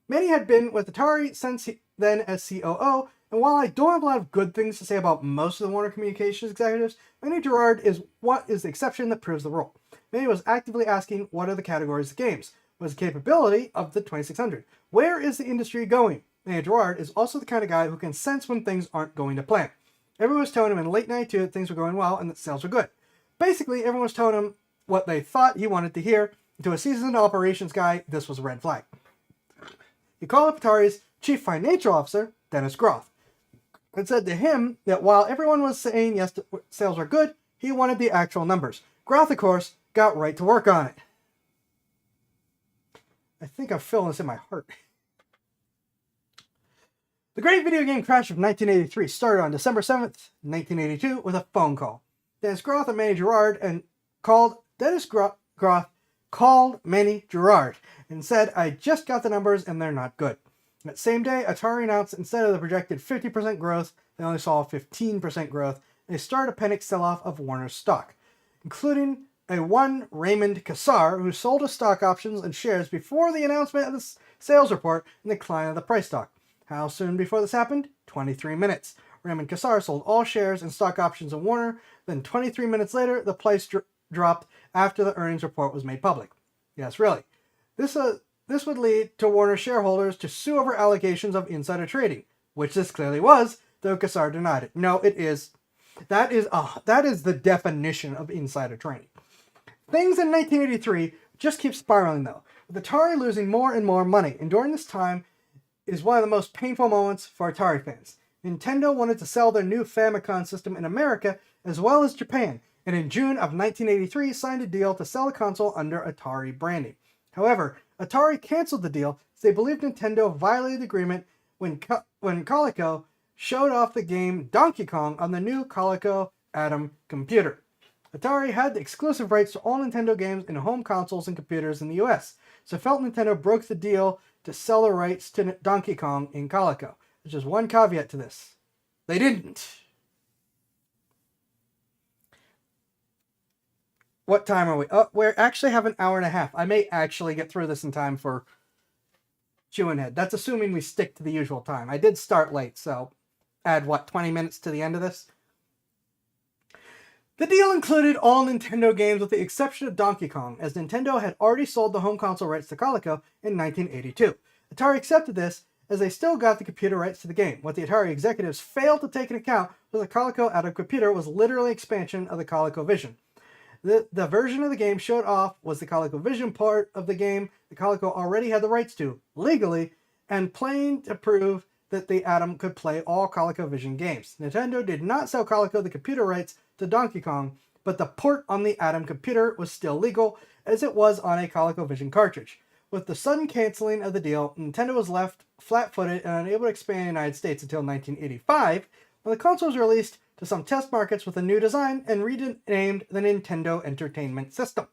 Manny had been with Atari since then as COO, and while I don't have a lot of good things to say about most of the Warner Communications executives, Manny Gerard is the exception that proves the rule. Manny was actively asking what are the categories of games, what is the capability of the 2600, where is the industry going? Manny Gerard is also the kind of guy who can sense when things aren't going to plan. Everyone was telling him in late 92 that things were going well and that sales were good. Basically, everyone was telling him what they thought he wanted to hear. To a seasoned operations guy, this was a red flag. He called up Atari's chief financial officer, Dennis Groff, and said to him that while everyone was saying yes, sales were good, he wanted the actual numbers. Groff, of course, got right to work on it. I think I'm feeling this in my heart. The great video game crash of 1983 started on December 7th, 1982 with a phone call. Dennis Groth and Manny Gerard called Manny Gerard and said, "I just got the numbers and they're not good." That same day, Atari announced instead of the projected 50% growth, they only saw 15% growth, and they started a panic sell-off of Warner's stock, including a one Raymond Cassar, who sold his stock options and shares before the announcement of the sales report and the decline of the price stock. How soon before this happened? 23 minutes. Raymond Cassar sold all shares and stock options in Warner. Then 23 minutes later, the price dropped after the earnings report was made public. Yes, really. This would lead to Warner shareholders to sue over allegations of insider trading, which this clearly was, though Cassar denied it. No, it is. That is the definition of insider trading. Things in 1983 just keep spiraling though, with Atari losing more and more money, and during this time is one of the most painful moments for Atari fans. Nintendo wanted to sell their new Famicom system in America as well as Japan, and in June of 1983 signed a deal to sell the console under Atari branding. However, Atari canceled the deal as they believed Nintendo violated the agreement when Coleco showed off the game Donkey Kong on the new Coleco Atom computer. Atari had the exclusive rights to all Nintendo games in home consoles and computers in the US, so felt Nintendo broke the deal to sell the rights to Donkey Kong in Coleco. There's just one caveat to this. They didn't. What time are we? Oh, we actually have an hour and a half. I may actually get through this in time for ShoeOnHead. That's assuming we stick to the usual time. I did start late, so add, 20 minutes to the end of this? The deal included all Nintendo games with the exception of Donkey Kong, as Nintendo had already sold the home console rights to Coleco in 1982. Atari accepted this, as they still got the computer rights to the game. What the Atari executives failed to take into account was the Coleco Atom computer was literally expansion of the ColecoVision. The version of the game showed off was the ColecoVision part of the game the Coleco already had the rights to, legally, and playing to prove that the Atom could play all ColecoVision games. Nintendo did not sell Coleco the computer rights to Donkey Kong, but the port on the Atom computer was still legal, as it was on a ColecoVision cartridge. With the sudden canceling of the deal, Nintendo was left flat-footed and unable to expand in the United States until 1985, when the console was released to some test markets with a new design and renamed the Nintendo Entertainment System.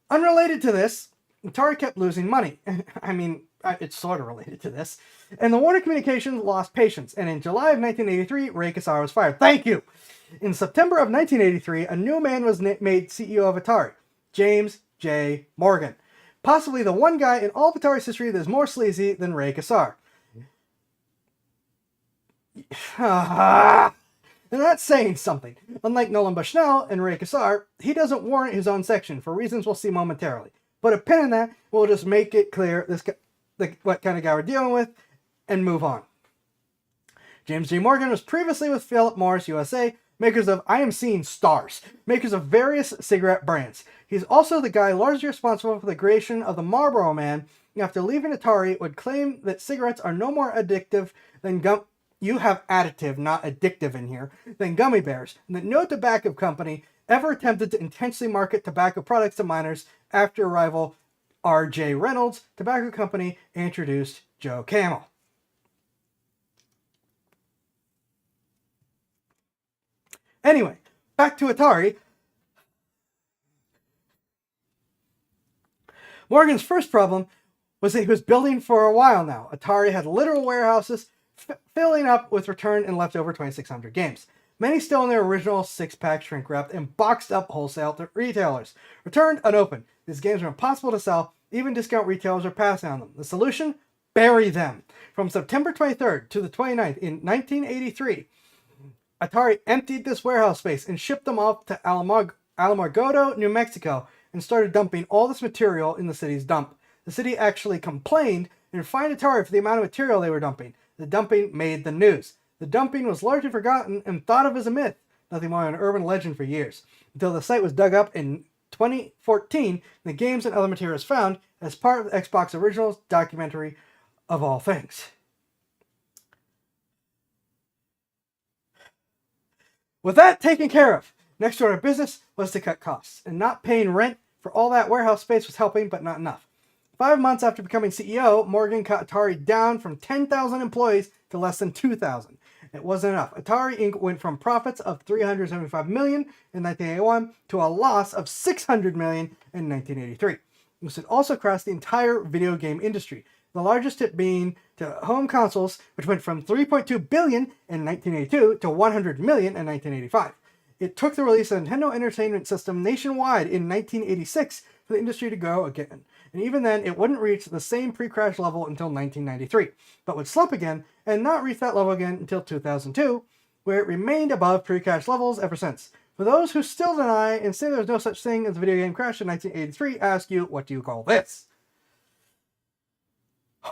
Unrelated to this, Atari kept losing money. I mean, it's sort of related to this. And the Warner Communications lost patience, and in July of 1983, Ray Cassar was fired. Thank you! In September of 1983, a new man was made CEO of Atari, James J. Morgan. Possibly the one guy in all of Atari's history that is more sleazy than Ray Cassar. And that's saying something. Unlike Nolan Bushnell and Ray Cassar, he doesn't warrant his own section for reasons we'll see momentarily. Put a pin in that, we'll just make it clear what kind of guy we're dealing with, and move on. James J. Morgan was previously with Philip Morris USA, makers of I Am Seeing Stars, makers of various cigarette brands. He's also the guy largely responsible for the creation of the Marlboro Man, and after leaving Atari, would claim that cigarettes are no more addictive than you have additive, not addictive in here, than gummy bears, and that no tobacco company ever attempted to intentionally market tobacco products to minors after rival R.J. Reynolds Tobacco Company introduced Joe Camel. Anyway, back to Atari. Morgan's first problem was that he was building for a while now. Atari had literal warehouses filling up with return and leftover 2,600 games. Many still in their original 6-pack shrink wrapped and boxed up wholesale to retailers. Returned unopened. These games are impossible to sell. Even discount retailers are passing on them. The solution? Bury them. From September 23rd to the 29th in 1983, Atari emptied this warehouse space and shipped them off to Alamogordo, New Mexico, and started dumping all this material in the city's dump. The city actually complained and fined Atari for the amount of material they were dumping. The dumping made the news. The dumping was largely forgotten and thought of as a myth, nothing more than an urban legend for years, until the site was dug up in 2014 and the games and other materials found as part of the Xbox Originals documentary of all things. With that taken care of, Next order of business was to cut costs, and not paying rent for all that warehouse space was helping, but not enough. 5 months after becoming CEO, Morgan cut Atari down from 10,000 employees to less than 2,000. It wasn't enough. Atari Inc. went from profits of $375 million in 1981 to a loss of $600 million in 1983. This had also crossed the entire video game industry, the largest hit being to home consoles, which went from $3.2 billion in 1982 to $100 million in 1985. It took the release of the Nintendo Entertainment System nationwide in 1986 for the industry to grow again. And even then, it wouldn't reach the same pre-crash level until 1993, but would slump again and not reach that level again until 2002, where it remained above pre-crash levels ever since. For those who still deny and say there's no such thing as a video game crash in 1983, I ask you, what do you call this? It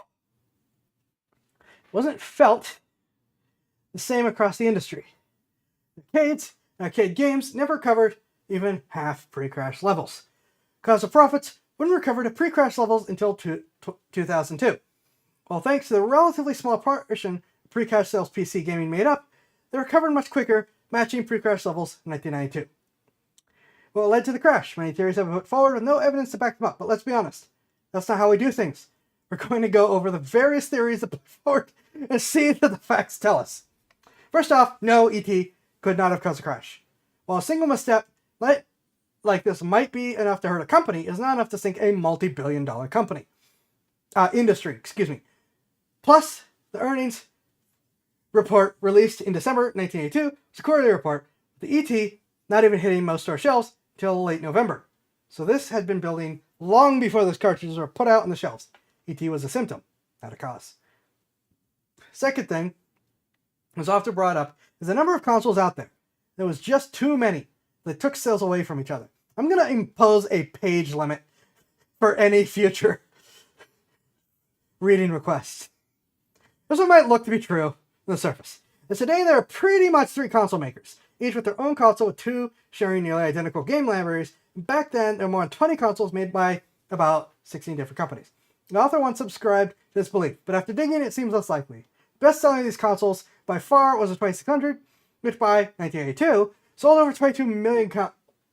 wasn't felt the same across the industry. Arcades and arcade games never recovered even half pre-crash levels. Cost of profits wouldn't recover to pre-crash levels until 2002. Well, thanks to the relatively small portion pre-crash sales PC gaming made up, they recovered much quicker, matching pre-crash levels in 1992. Well, it led to the crash. Many theories have been put forward with no evidence to back them up, but let's be honest, that's not how we do things. We're going to go over the various theories that put forward and see that the facts tell us. First off, no, E.T. could not have caused a crash. While a single misstep like this might be enough to hurt a company, is not enough to sink a multi-billion-dollar company. Industry. Plus, the earnings report released in December 1982 was a quarterly report, with the ET not even hitting most store shelves till late November. So this had been building long before those cartridges were put out on the shelves. ET was a symptom, not a cause. Second thing was often brought up is the number of consoles out there. There was just too many that took sales away from each other. I'm going to impose a page limit for any future reading requests. This one might look to be true on the surface. And today there are pretty much 3 console makers, each with their own console with 2 sharing nearly identical game libraries. Back then, there were more than 20 consoles made by about 16 different companies. The author once subscribed to this belief, but after digging it seems less likely. The best selling of these consoles by far was the 2600, which by 1982 sold over 22 million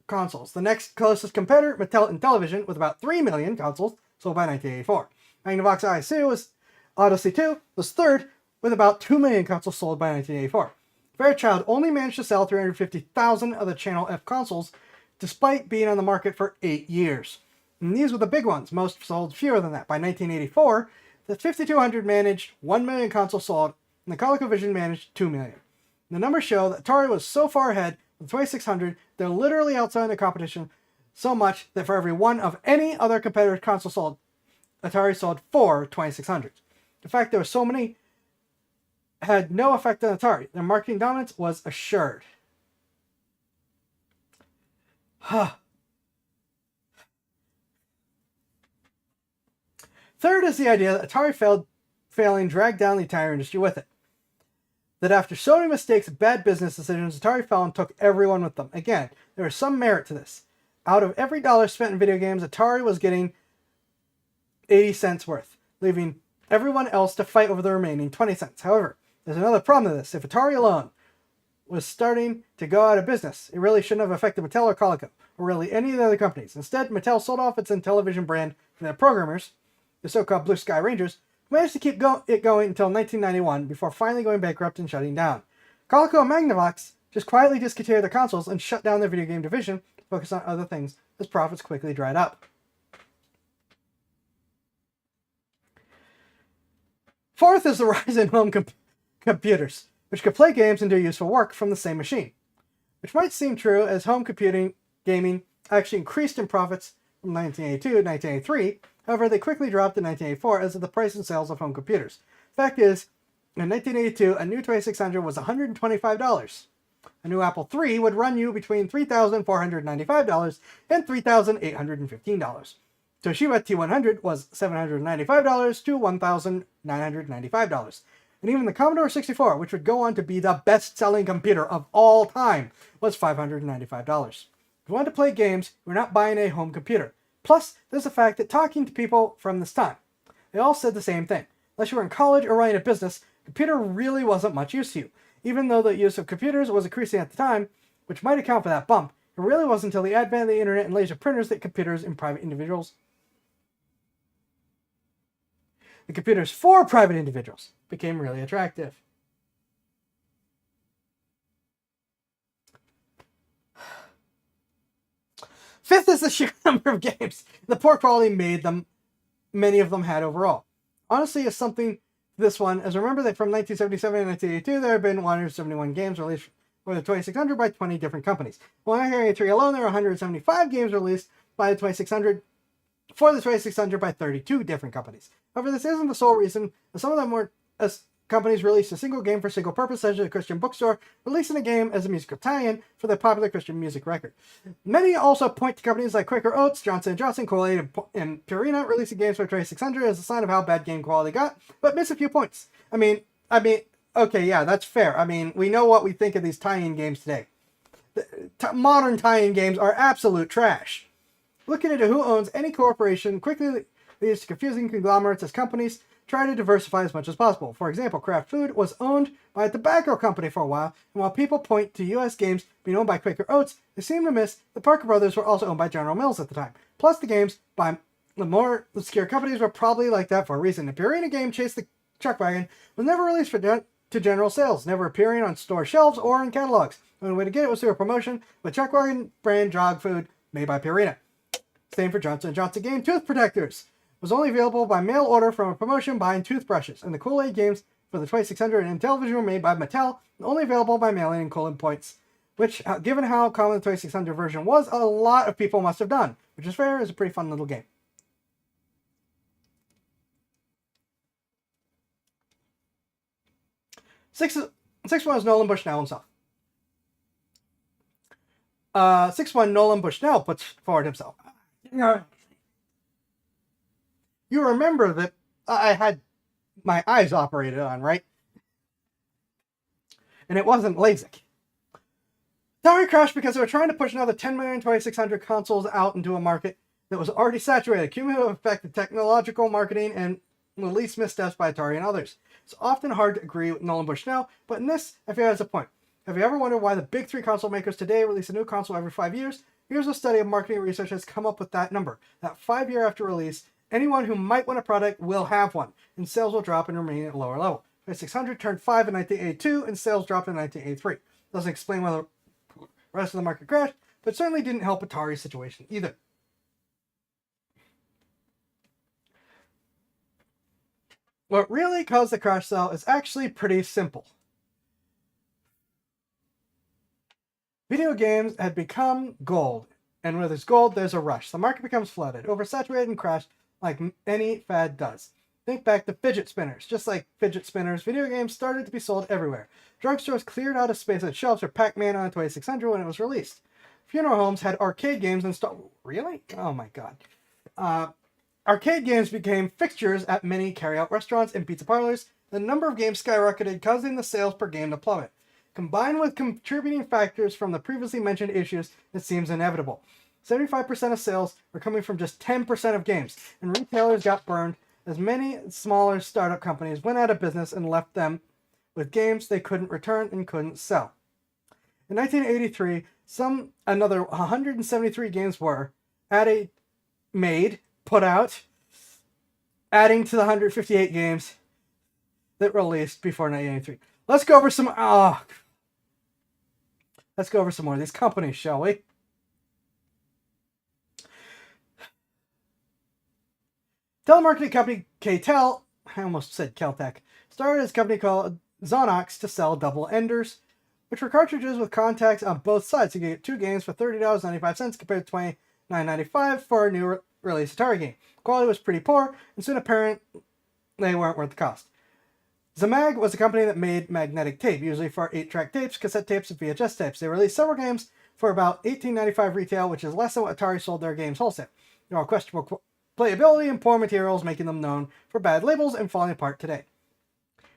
consoles. The next closest competitor, Mattel Intellivision, with about 3 million consoles sold by 1984. Magnavox Odyssey 2 was third, with about 2 million consoles sold by 1984. Fairchild only managed to sell 350,000 of the Channel F consoles, despite being on the market for 8 years. And these were the big ones. Most sold fewer than that. By 1984, the 5200 managed 1 million consoles sold, and the ColecoVision managed 2 million. The numbers show that Atari was so far ahead with the 2600, they're literally outselling the competition so much that for every one of any other competitor's console sold, Atari sold 4 2600s. The fact there were so many had no effect on Atari. Their marketing dominance was assured. Third is the idea that Atari failing dragged down the entire industry with it. That after so many mistakes and bad business decisions, Atari fell and took everyone with them. Again, there is some merit to this. Out of every dollar spent in video games, Atari was getting 80 cents worth, leaving everyone else to fight over the remaining 20 cents. However, there's another problem to this. If Atari alone was starting to go out of business, it really shouldn't have affected Mattel or Coleco, or really any of the other companies. Instead, Mattel sold off its Intellivision brand to their programmers, the so-called Blue Sky Rangers, who managed to keep it going until 1991 before finally going bankrupt and shutting down. Coleco and Magnavox just quietly discontinued their consoles and shut down their video game division to focus on other things as profits quickly dried up. Fourth is the rise in home computers, which could play games and do useful work from the same machine. Which might seem true, as home computing gaming actually increased in profits from 1982 to 1983. However, they quickly dropped in 1984 as of the price and sales of home computers. Fact is, in 1982, a new 2600 was $125. A new Apple III would run you between $3,495 and $3,815. Toshiba T100 was $795 to $1,995. And even the Commodore 64, which would go on to be the best-selling computer of all time, was $595. If you wanted to play games, you were not buying a home computer. Plus, there's the fact that talking to people from this time, they all said the same thing. Unless you were in college or running a business, a computer really wasn't much use to you. Even though the use of computers was increasing at the time, which might account for that bump. It really wasn't until the advent of the internet and laser printers that computers and private individuals. The computers for private individuals became really attractive. Fifth is the sheer number of games. The poor quality many of them had overall. Honestly, it's something this one, as remember that from 1977 to 1982, there have been 171 games released for the 2600 by 20 different companies. Well, in 1983 alone, there were 175 games released by the 2600 for the 2600 by 32 different companies. However, this isn't the sole reason. Some of them were companies released a single game for single purpose, such as a Christian bookstore releasing a game as a musical tie-in for the popular Christian music record. Many also point to companies like Quaker Oats, Johnson & Johnson, Kool-Aid, and Purina releasing games for 2600 as a sign of how bad game quality got, but miss a few points. I mean, okay, yeah, that's fair. I mean, we know what we think of these tie-in games today. Modern tie-in games are absolute trash. Looking into who owns any corporation quickly leads to confusing conglomerates as companies try to diversify as much as possible. For example, Kraft Food was owned by a tobacco company for a while, and while people point to U.S. games being owned by Quaker Oats, they seem to miss the Parker Brothers were also owned by General Mills at the time. Plus, the games by the more obscure companies were probably like that for a reason. The Purina game Chase the Chuck Wagon was never released to general sales, never appearing on store shelves or in catalogs. The only way to get it was through a promotion with Chuck Wagon brand dog food made by Purina. Same for Johnson & Johnson game Tooth Protectors. Was only available by mail order from a promotion buying toothbrushes, and the Kool-Aid games for the 2600 and Intellivision were made by Mattel and only available by mailing and Kool-Aid points, which, given how common the 2600 version was, a lot of people must have done, which is fair. It's a pretty fun little game. Six one is Nolan Bushnell himself. 6-1 Nolan Bushnell puts forward himself. You remember that I had my eyes operated on, right? And it wasn't LASIK. Atari crashed because they were trying to push another 10 million 2600 consoles out into a market that was already saturated. Cumulative effect of technological marketing and release missteps by Atari and others. It's often hard to agree with Nolan Bushnell, but in this, I feel has a point. Have you ever wondered why the big three console makers today release a new console every 5 years? Here's a study of marketing research has come up with that number. That 5 year after release, anyone who might want a product will have one, and sales will drop and remain at a lower level. 2600 turned 5 in 1982, and sales dropped in 1983. Doesn't explain why the rest of the market crashed, but certainly didn't help Atari's situation either. What really caused the crash, though, is actually pretty simple. Video games had become gold, and where there's gold, there's a rush. The market becomes flooded, oversaturated, and crashed like any fad does. Think back to fidget spinners. Just like fidget spinners, video games started to be sold everywhere. Drugstores cleared out of space at shelves for Pac-Man on 2600 when it was released. Funeral homes had arcade games installed. Really? Oh my god. Arcade games became fixtures at many carry-out restaurants and pizza parlors. The number of games skyrocketed, causing the sales per game to plummet. Combined with contributing factors from the previously mentioned issues, it seems inevitable. 75% of sales were coming from just 10% of games, and retailers got burned as many smaller startup companies went out of business and left them with games they couldn't return and couldn't sell. In 1983, another 173 games were put out, adding to the 158 games that released before 1983. Let's go over some more of these companies, shall we? Telemarketing company KTEL, I almost said Keltec, started as a company called Zonox to sell double enders, which were cartridges with contacts on both sides. You could get 2 games for $30.95 compared to $29.95 for a new release Atari game. Quality was pretty poor, and soon apparent they weren't worth the cost. Zamag was a company that made magnetic tape, usually for 8-track tapes, cassette tapes, and VHS tapes. They released several games for about $18.95 retail, which is less than what Atari sold their games wholesale. They're all questionable playability and poor materials, making them known for bad labels and falling apart today.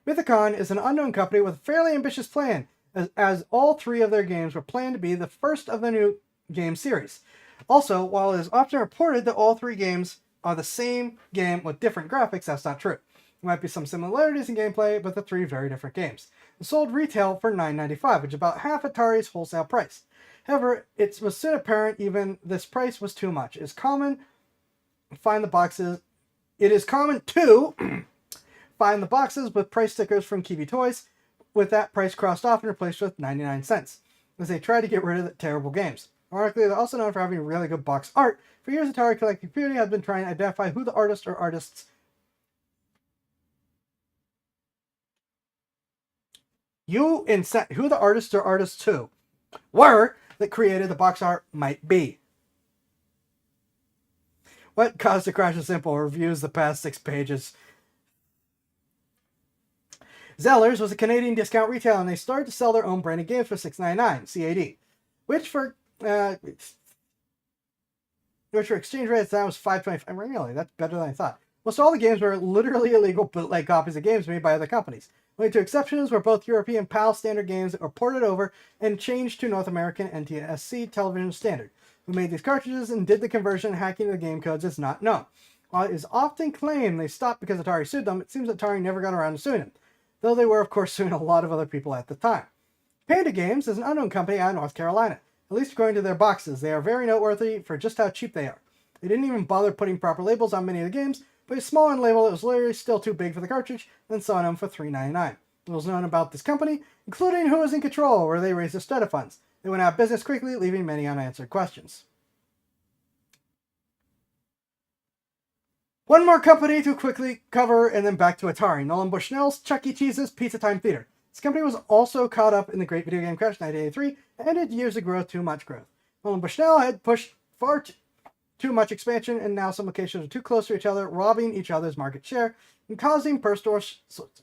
Mythicon is an unknown company with a fairly ambitious plan, as all 3 of their games were planned to be the first of the new game series. Also, while it is often reported that all 3 games are the same game with different graphics, that's not true. There might be some similarities in gameplay, but the 3 very different games. and sold retail for $9.95, which is about half Atari's wholesale price. However, it was soon apparent even this price was too much. It is common to find the boxes with price stickers from Kiwi Toys, with that price crossed off and replaced with 99 cents, as they tried to get rid of the terrible games. Ironically, they're also known for having really good box art. For years, the Atari collecting community has been trying to identify who the artist or artists who the artists or artists who were that created the box art might be. What caused the crash is simple. Reviews the past 6 pages. Zellers was a Canadian discount retailer, and they started to sell their own branded games for $6.99 CAD, which for exchange rate at the time was $5.25. Really, that's better than I thought. Most all the games were literally illegal bootleg copies of games made by other companies. Only 2 exceptions were both European PAL standard games that were ported over and changed to North American NTSC television standard. Who made these cartridges and did the conversion hacking of the game codes is not known. While it is often claimed they stopped because Atari sued them, it seems Atari never got around to suing them, though they were of course suing a lot of other people at the time. Panda Games is an unknown company out of North Carolina. At least according to their boxes, they are very noteworthy for just how cheap they are. They didn't even bother putting proper labels on many of the games, but a small end label that was literally still too big for the cartridge, then selling them for $3.99. What was known about this company, including who was in control, where they raised their study funds. They went out of business quickly, leaving many unanswered questions. One more company to quickly cover, and then back to Atari. Nolan Bushnell's Chuck E. Cheese's Pizza Time Theater. This company was also caught up in the great video game crash in 1983, and ended years of growth, too much growth. Nolan Bushnell had pushed far too much expansion, and now some locations are too close to each other, robbing each other's market share, and causing per-store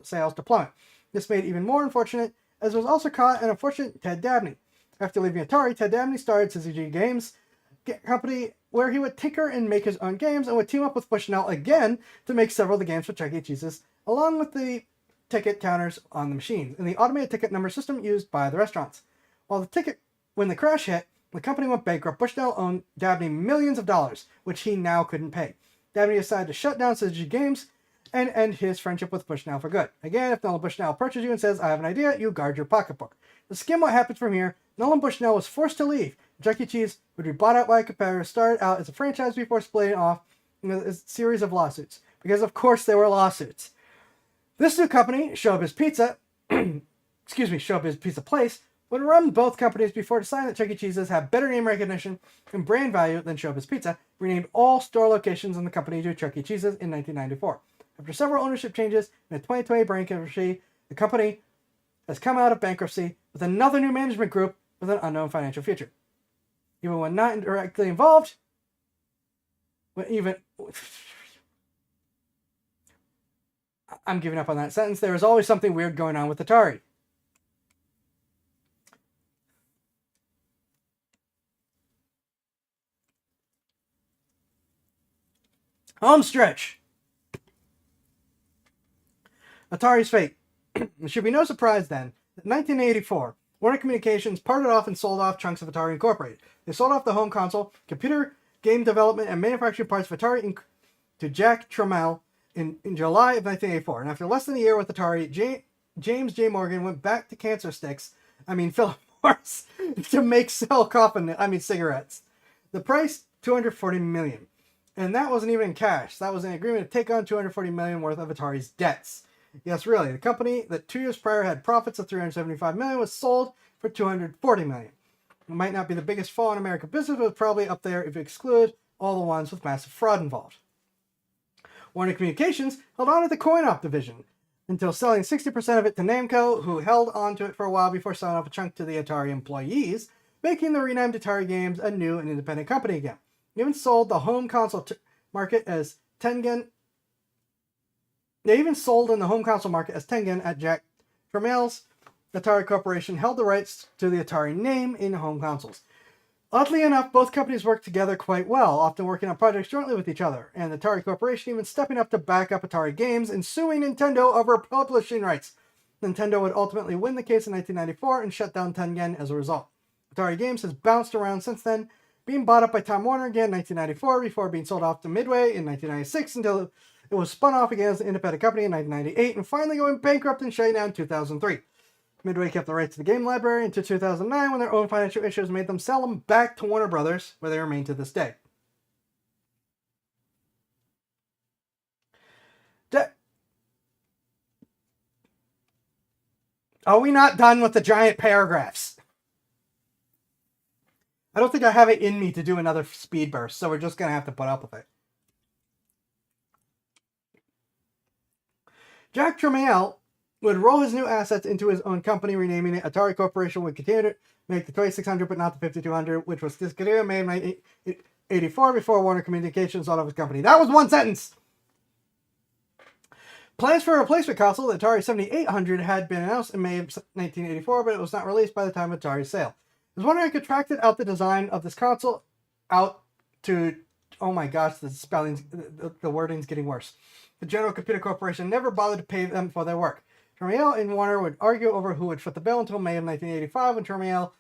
sales to plummet. This made it even more unfortunate, as it was also caught an unfortunate Ted Dabney. After leaving Atari, Ted Dabney started CCG Games company, where he would tinker and make his own games, and would team up with Bushnell again to make several of the games for Chuck E. Cheese's, along with the ticket counters on the machines, and the automated ticket number system used by the restaurants. When the crash hit, the company went bankrupt. Bushnell owed Dabney millions of dollars, which he now couldn't pay. Dabney decided to shut down CCG Games and end his friendship with Bushnell for good. Again, if Nolan Bushnell approaches you and says, I have an idea, you guard your pocketbook. To skim what happens from here, Nolan Bushnell was forced to leave. Chuck E. Cheese would be bought out by a competitor, started out as a franchise before splitting off in a series of lawsuits. Because of course there were lawsuits. This new company, Showbiz Pizza, Showbiz Pizza Place, would run both companies before deciding that Chuck E. Cheese's had better name recognition and brand value than Showbiz Pizza, renamed all store locations in the company to Chuck E. Cheese's in 1994. After several ownership changes and a 2020 bankruptcy, the company has come out of bankruptcy with another new management group with an unknown financial future. Even when not directly involved, I'm giving up on that sentence. There is always something weird going on with Atari. Home stretch. Atari's fate. It should be no surprise then that in 1984, Warner Communications parted off and sold off chunks of Atari Incorporated. They sold off the home console, computer, game development, and manufacturing parts of Atari to Jack Tramiel in July of 1984. And after less than a year with Atari, James J. Morgan went back to Philip Morris, to sell cigarettes. The price, $240 million. And that wasn't even in cash. That was an agreement to take on $240 million worth of Atari's debts. Yes, really. The company that 2 years prior had profits of $375 million was sold for $240 million. It might not be the biggest fall in American business, but it's probably up there if you exclude all the ones with massive fraud involved. Warner Communications held on to the coin-op division until selling 60% of it to Namco, who held on to it for a while before selling off a chunk to the Atari employees, making the renamed Atari Games a new and independent company again. They even sold the home console market as Tengen. They even sold in the home console market as Tengen at Jack Tramiel's. Atari Corporation held the rights to the Atari name in home consoles. Oddly enough, both companies worked together quite well, often working on projects jointly with each other, and the Atari Corporation even stepping up to back up Atari Games and suing Nintendo over publishing rights. Nintendo would ultimately win the case in 1994 and shut down Tengen as a result. Atari Games has bounced around since then, being bought up by Time Warner again in 1994 before being sold off to Midway in 1996 until it was spun off again as an independent company in 1998 and finally going bankrupt and shutting down in 2003. Midway kept the rights to the game library until 2009 when their own financial issues made them sell them back to Warner Brothers, where they remain to this day. Are we not done with the giant paragraphs? I don't think I have it in me to do another speed burst, so we're just going to have to put up with it. Jack Tramiel would roll his new assets into his own company, renaming it Atari Corporation, would continue to make the 2600 but not the 5200, which was discontinued May 1984 before Warner Communications sold off his company. That was one sentence! Plans for a replacement console, the Atari 7800, had been announced in May of 1984, but it was not released by the time of Atari's sale. I was wondering if I contracted out the design of this console out to... Oh my gosh, the spelling's... The wording's getting worse. The General Computer Corporation never bothered to pay them for their work. Tramiel and Warner would argue over who would foot the bill until May of 1985 when Tramiel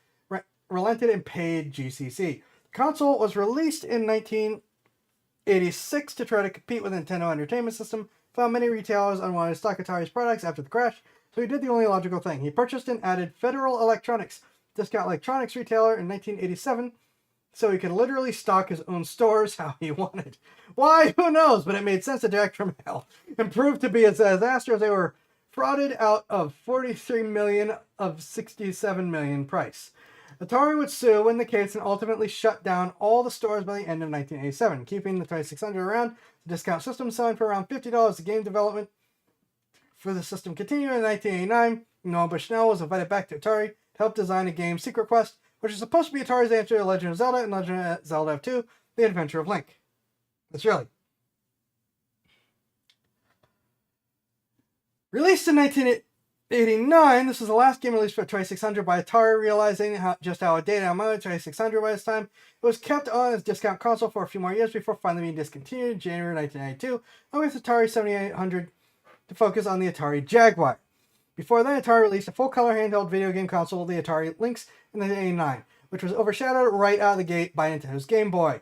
relented and paid GCC. The console was released in 1986 to try to compete with Nintendo Entertainment System, found many retailers unwanted to stock Atari's products after the crash, so he did the only logical thing. He purchased and added Federal Electronics, discount electronics retailer, in 1987, so he could literally stock his own stores how he wanted. Why? Who knows? But it made sense to Jack Tramiel and proved to be a disaster as they were frauded out of $43 million of $67 million price. Atari would sue, win the case, and ultimately shut down all the stores by the end of 1987, keeping the 2600 around. The discount system selling for around $50. The game development for the system continued in 1989. Noah Bushnell was invited back to Atari to help design a game, Secret Quest, which is supposed to be Atari's answer to Legend of Zelda and Legend of Zelda 2, The Adventure of Link. That's really. Released in 1989, this was the last game released for 2600 by Atari, realizing just how outdated and outmoded 2600 by this time. It was kept on as discount console for a few more years before finally being discontinued in January 1992, along with Atari 7800 to focus on the Atari Jaguar. Before then, Atari released a full-color handheld video game console, the Atari Lynx, in 1989, which was overshadowed right out of the gate by Nintendo's Game Boy.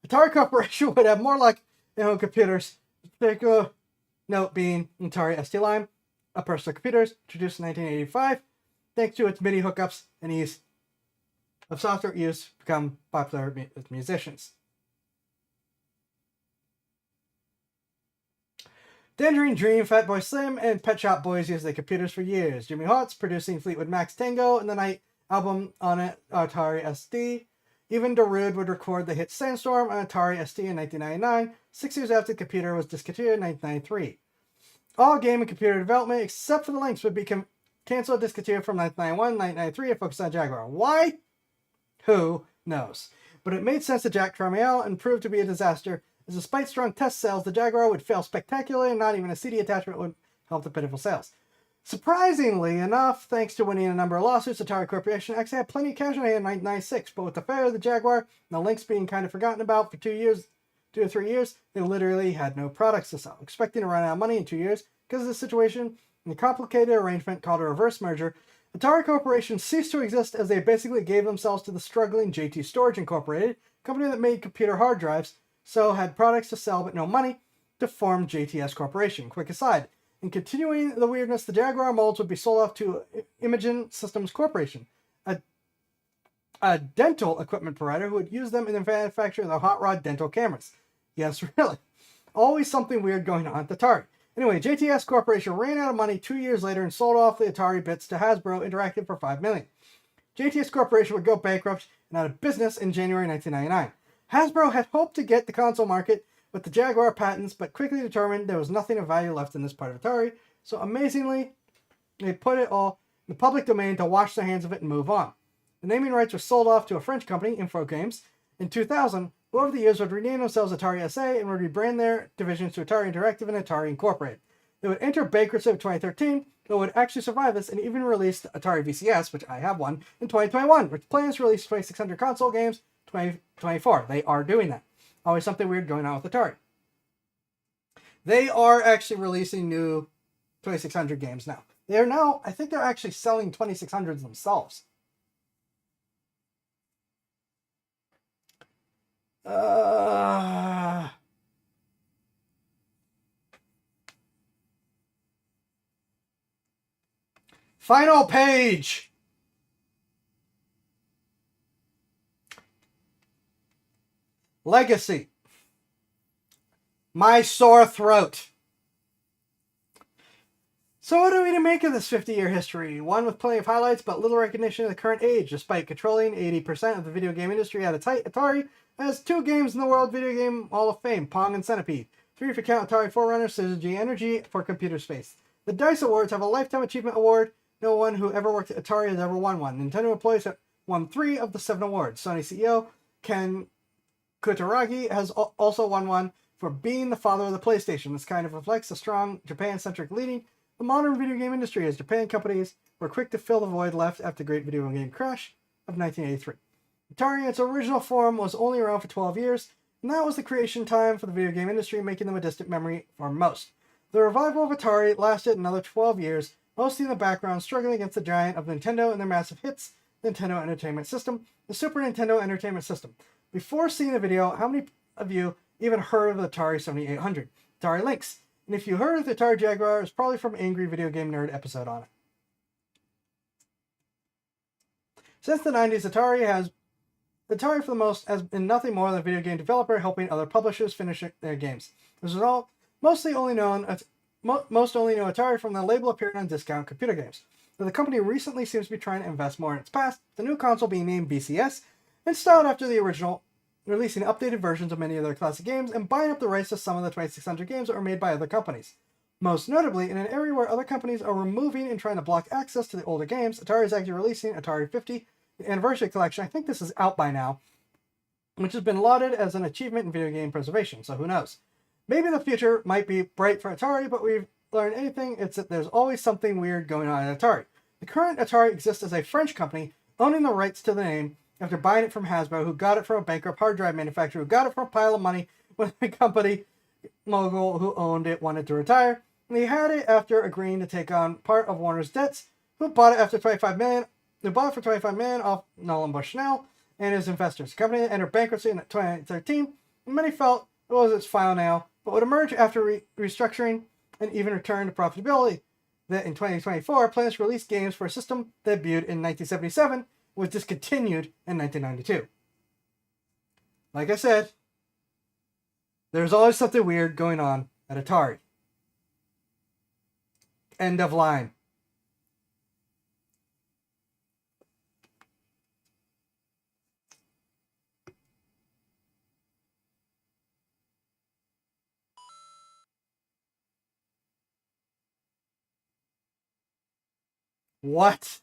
Atari Corporation would have more luck in home computers, particular note being Atari ST Line, a personal computers introduced in 1985, thanks to its MIDI hookups and ease of software use, become popular with musicians. Tangerine Dream, Fatboy Slim, and Pet Shop Boys used their computers for years. Jimmy Hotz producing Fleetwood Mac's Tango and the Night album on Atari ST. Even Darude would record the hit Sandstorm on Atari ST in 1999, 6 years after the computer was discontinued in 1993. All game and computer development, except for the Lynx, would be canceled or discontinued from 1991 to 1993 and focused on Jaguar. Why? Who knows? But it made sense to Jack Tramiel and proved to be a disaster, as despite strong test sales, the Jaguar would fail spectacularly and not even a CD attachment would help the pitiful sales. Surprisingly enough, thanks to winning a number of lawsuits, Atari Corporation actually had plenty of cash on hand in 1996, but with the failure of the Jaguar and the Lynx being kind of forgotten about for 2 or 3 years, they literally had no products to sell. Expecting to run out of money in 2 years because of the situation and the complicated arrangement called a reverse merger, Atari Corporation ceased to exist as they basically gave themselves to the struggling JT Storage Incorporated, a company that made computer hard drives, so had products to sell but no money, to form JTS Corporation. Quick aside, in continuing the weirdness, the Jaguar molds would be sold off to Imogen Systems Corporation, a dental equipment provider who would use them in the manufacture of the hot rod dental cameras. Yes, really. Always something weird going on at Atari. Anyway, JTS Corporation ran out of money 2 years later and sold off the Atari bits to Hasbro Interactive for $5 million. JTS Corporation would go bankrupt and out of business in January 1999. Hasbro had hoped to get the console market with the Jaguar patents, but quickly determined there was nothing of value left in this part of Atari, so amazingly, they put it all in the public domain to wash their hands of it and move on. The naming rights were sold off to a French company, Infogames, in 2000, who over the years would rename themselves Atari SA and would rebrand their divisions to Atari Interactive and Atari Incorporated. They would enter bankruptcy in 2013, but would actually survive this and even release the Atari VCS, which I have one, in 2021, which plans to release 2600 console games 2024. They are doing that. Always something weird going on with Atari. They are actually releasing new 2600 games now. They're now, I think they're actually selling 2600s themselves. Final page. Legacy. My sore throat. So what do we make of this 50-year history? One with plenty of highlights, but little recognition of the current age. Despite controlling 80% of the video game industry at its height, Atari has 2 games in the World Video Game Hall of Fame, Pong and Centipede. 3 if you count Atari Forerunner, Syzygy Energy for Computer Space. The DICE Awards have a Lifetime Achievement Award. No one who ever worked at Atari has ever won one. Nintendo employees have won 3 of the 7 awards. Sony CEO Ken Kutaragi has also won one for being the father of the PlayStation. This kind of reflects a strong Japan-centric leading the modern video game industry, as Japan companies were quick to fill the void left after the great video game crash of 1983. Atari, in its original form, was only around for 12 years, and that was the creation time for the video game industry, making them a distant memory for most. The revival of Atari lasted another 12 years, mostly in the background, struggling against the giant of Nintendo and their massive hits, Nintendo Entertainment System, the Super Nintendo Entertainment System. Before seeing the video, how many of you even heard of the Atari 7800? Atari Lynx. And if you heard of the Atari Jaguar, it's probably from Angry Video Game Nerd episode on it. Since the 90s, Atari for the most has been nothing more than a video game developer helping other publishers finish their games. As a result, most only know Atari from the label appearing on discount computer games. But the company recently seems to be trying to invest more in its past, the new console being named BCS, and styled after the original, releasing updated versions of many of their classic games and buying up the rights to some of the 2600 games that were made by other companies. Most notably, in an area where other companies are removing and trying to block access to the older games, Atari is actually releasing Atari 50, the Anniversary Collection. I think this is out by now, which has been lauded as an achievement in video game preservation, so who knows. Maybe the future might be bright for Atari, but we've learned anything, it's that there's always something weird going on at Atari. The current Atari exists as a French company, owning the rights to the name, after buying it from Hasbro, who got it from a bankrupt hard drive manufacturer, who got it for a pile of money when the company mogul who owned it wanted to retire. And he had it after agreeing to take on part of Warner's debts, who bought it for $25 million off Nolan Bushnell and his investors. The company entered bankruptcy in 2013, and many felt it was its final nail, but would emerge after restructuring and even return to profitability. That in 2024, plans to release games for a system debuted in 1977 was discontinued in 1992. Like I said, there's always something weird going on at Atari. End of line. What?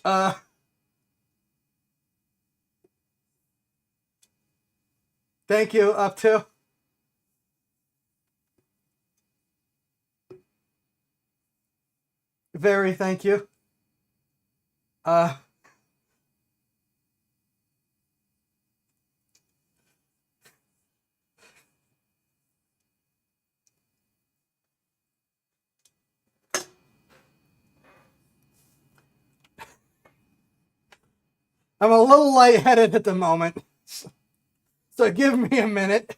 Uh, thank you, up to. Very thank you. I'm a little lightheaded at the moment, so give me a minute.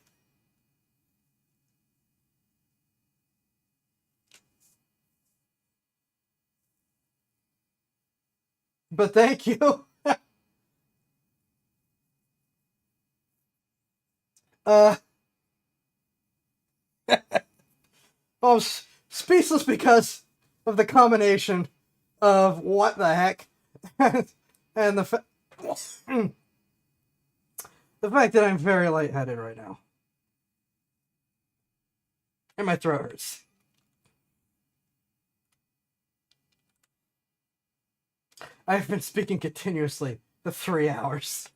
But thank you. I'm speechless because of the combination of what the heck and the fact that I'm very lightheaded right now. And my throat hurts. I've been speaking continuously for 3 hours.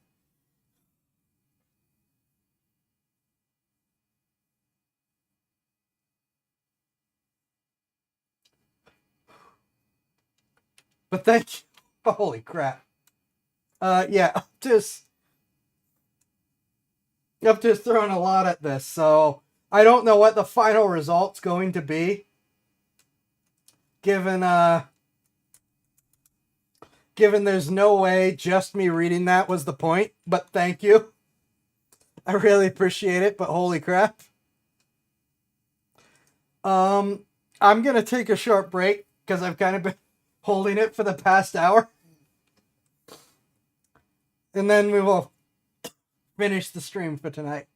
But thank you. Holy crap. Yeah, I'm just throwing a lot at this, so I don't know what the final result's going to be. Given there's no way just me reading that was the point, but thank you. I really appreciate it, but holy crap. I'm gonna take a short break because I've kind of been holding it for the past hour. And then we will finish the stream for tonight.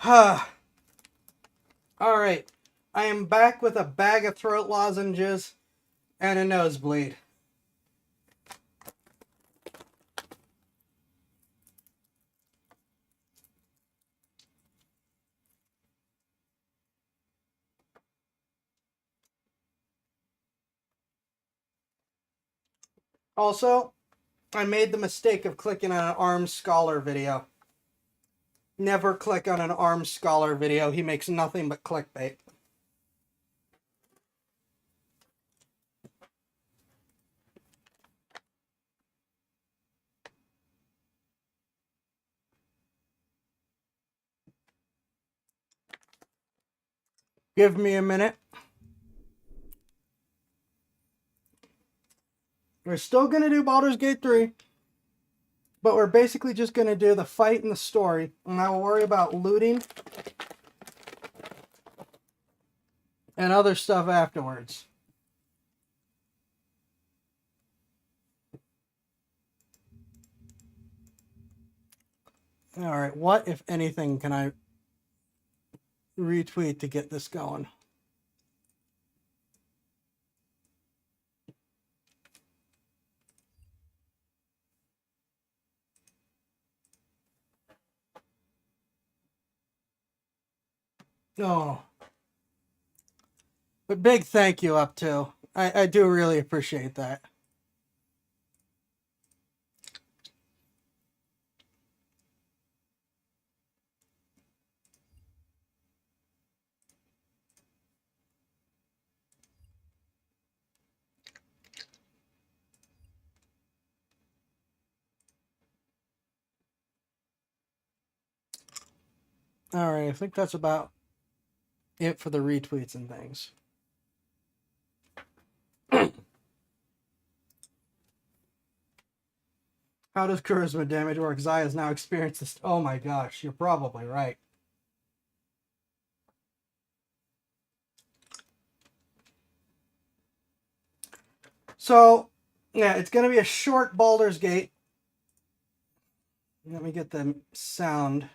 Alright. I am back with a bag of throat lozenges and a nosebleed. Also, I made the mistake of clicking on an armed scholar video. Never click on an armed scholar video. He makes nothing but clickbait. Give me a minute. We're still going to do Baldur's Gate 3. But we're basically just going to do the fight and the story. And I will worry about looting and other stuff afterwards. Alright, what, if anything, can I retweet to get this going? Oh. But big thank you up to. I do really appreciate that. Alright, I think that's about it for the retweets and things. How does charisma damage work? Zai has now experienced this. Oh my gosh, you're probably right. So, yeah, it's going to be a short Baldur's Gate. Let me get the sound.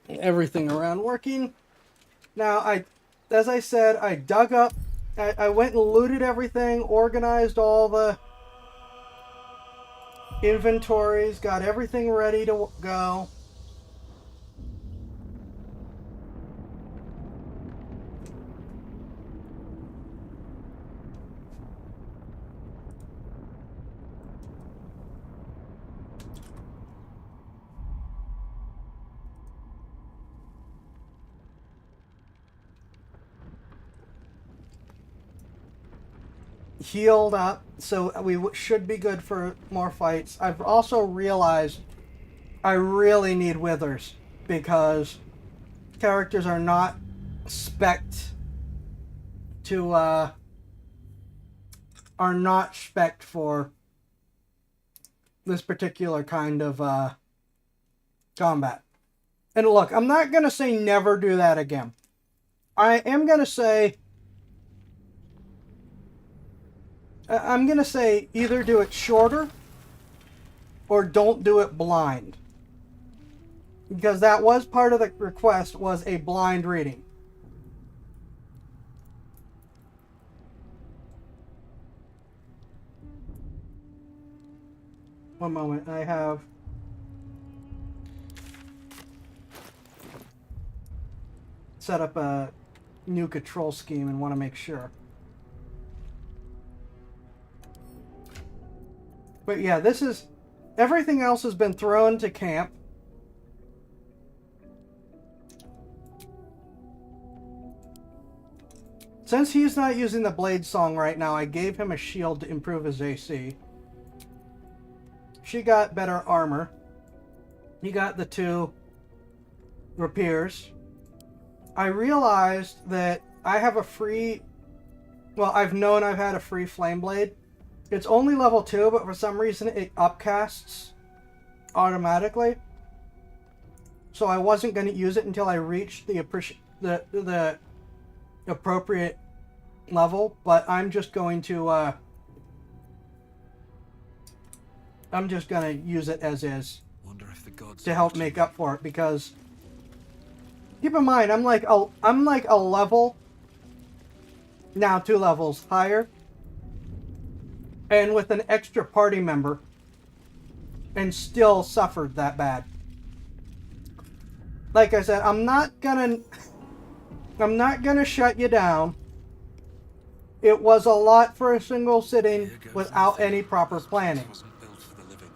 Everything around working. Now, as I said, I dug up, I went and looted everything, organized all the inventories, got everything ready to go. Healed up, so we should be good for more fights. I've also realized I really need withers because characters are not spec'd to are not spec'd for this particular kind of combat. And look, I'm not gonna say never do that again. I am gonna say I'm going to say either do it shorter or don't do it blind. Because that was part of the request, was a blind reading. One moment, I have set up a new control scheme and want to make sure. But yeah, this is... Everything else has been thrown to camp. Since he's not using the Blade Song right now, I gave him a shield to improve his AC. She got better armor. He got the 2 rapiers. I realized that I have a free... Well, I've known I've had a free Flame Blade. It's only level 2, but for some reason it upcasts automatically. So I wasn't going to use it until I reached the appropriate level, but I'm just going to use it as is. One gods to help watching make me. up for it, because keep in mind I'm like a level now, 2 levels higher, and with an extra party member, and still suffered that bad. Like I said, I'm not gonna shut you down. It was a lot for a single sitting Here goes without nothing. any proper This place planning. wasn't built for the living.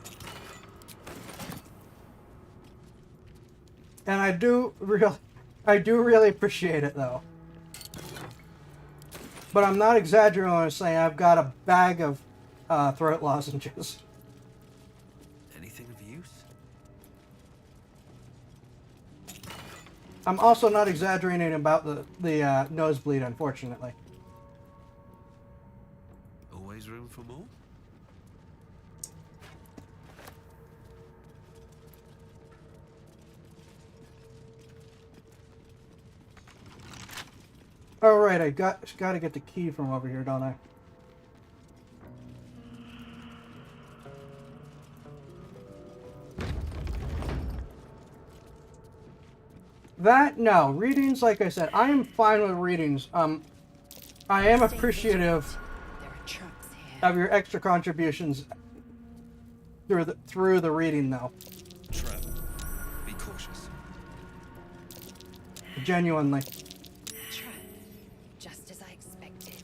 And I do really appreciate it though. But I'm not exaggerating when I say I've got a bag of throat lozenges. Anything of use? I'm also not exaggerating about the nosebleed, unfortunately. Always room for more? All right, I got to get the key from over here, don't I? No, readings, like I said, I am fine with readings. I am appreciative There are traps here. of your extra contributions through the reading, though. Trap. Be cautious. Genuinely. Trap. Just as I expected.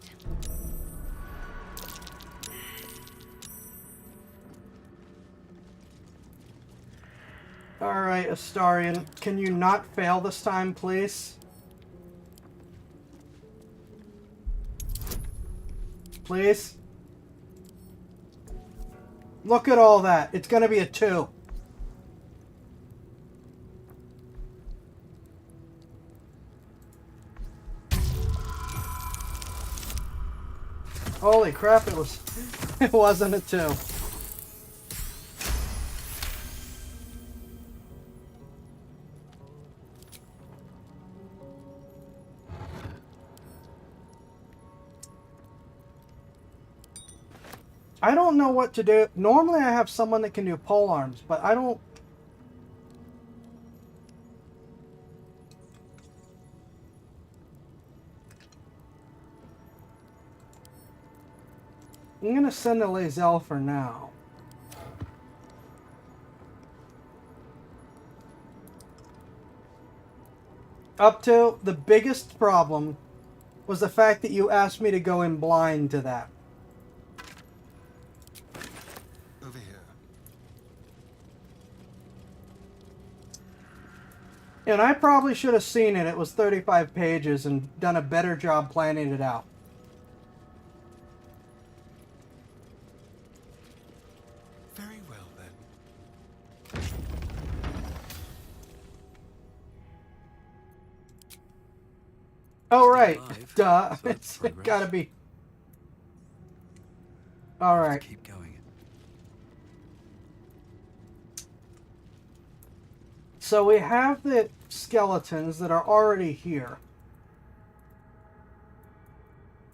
All right, Astarion, can you not fail this time, please? Please? Look at all that. It's going to be a 2. Holy crap, it wasn't a 2. I don't know what to do. Normally I have someone that can do pole arms, but I don't... I'm going to send a Lae'zel for now. Up to the biggest problem was the fact that you asked me to go in blind to that. Over here. And I probably should have seen it. It was 35 pages and done a better job planning it out. Very well then. Oh, right. Alive, Duh. so It's progress. gotta be. Alright. Keep going. So we have the skeletons that are already here.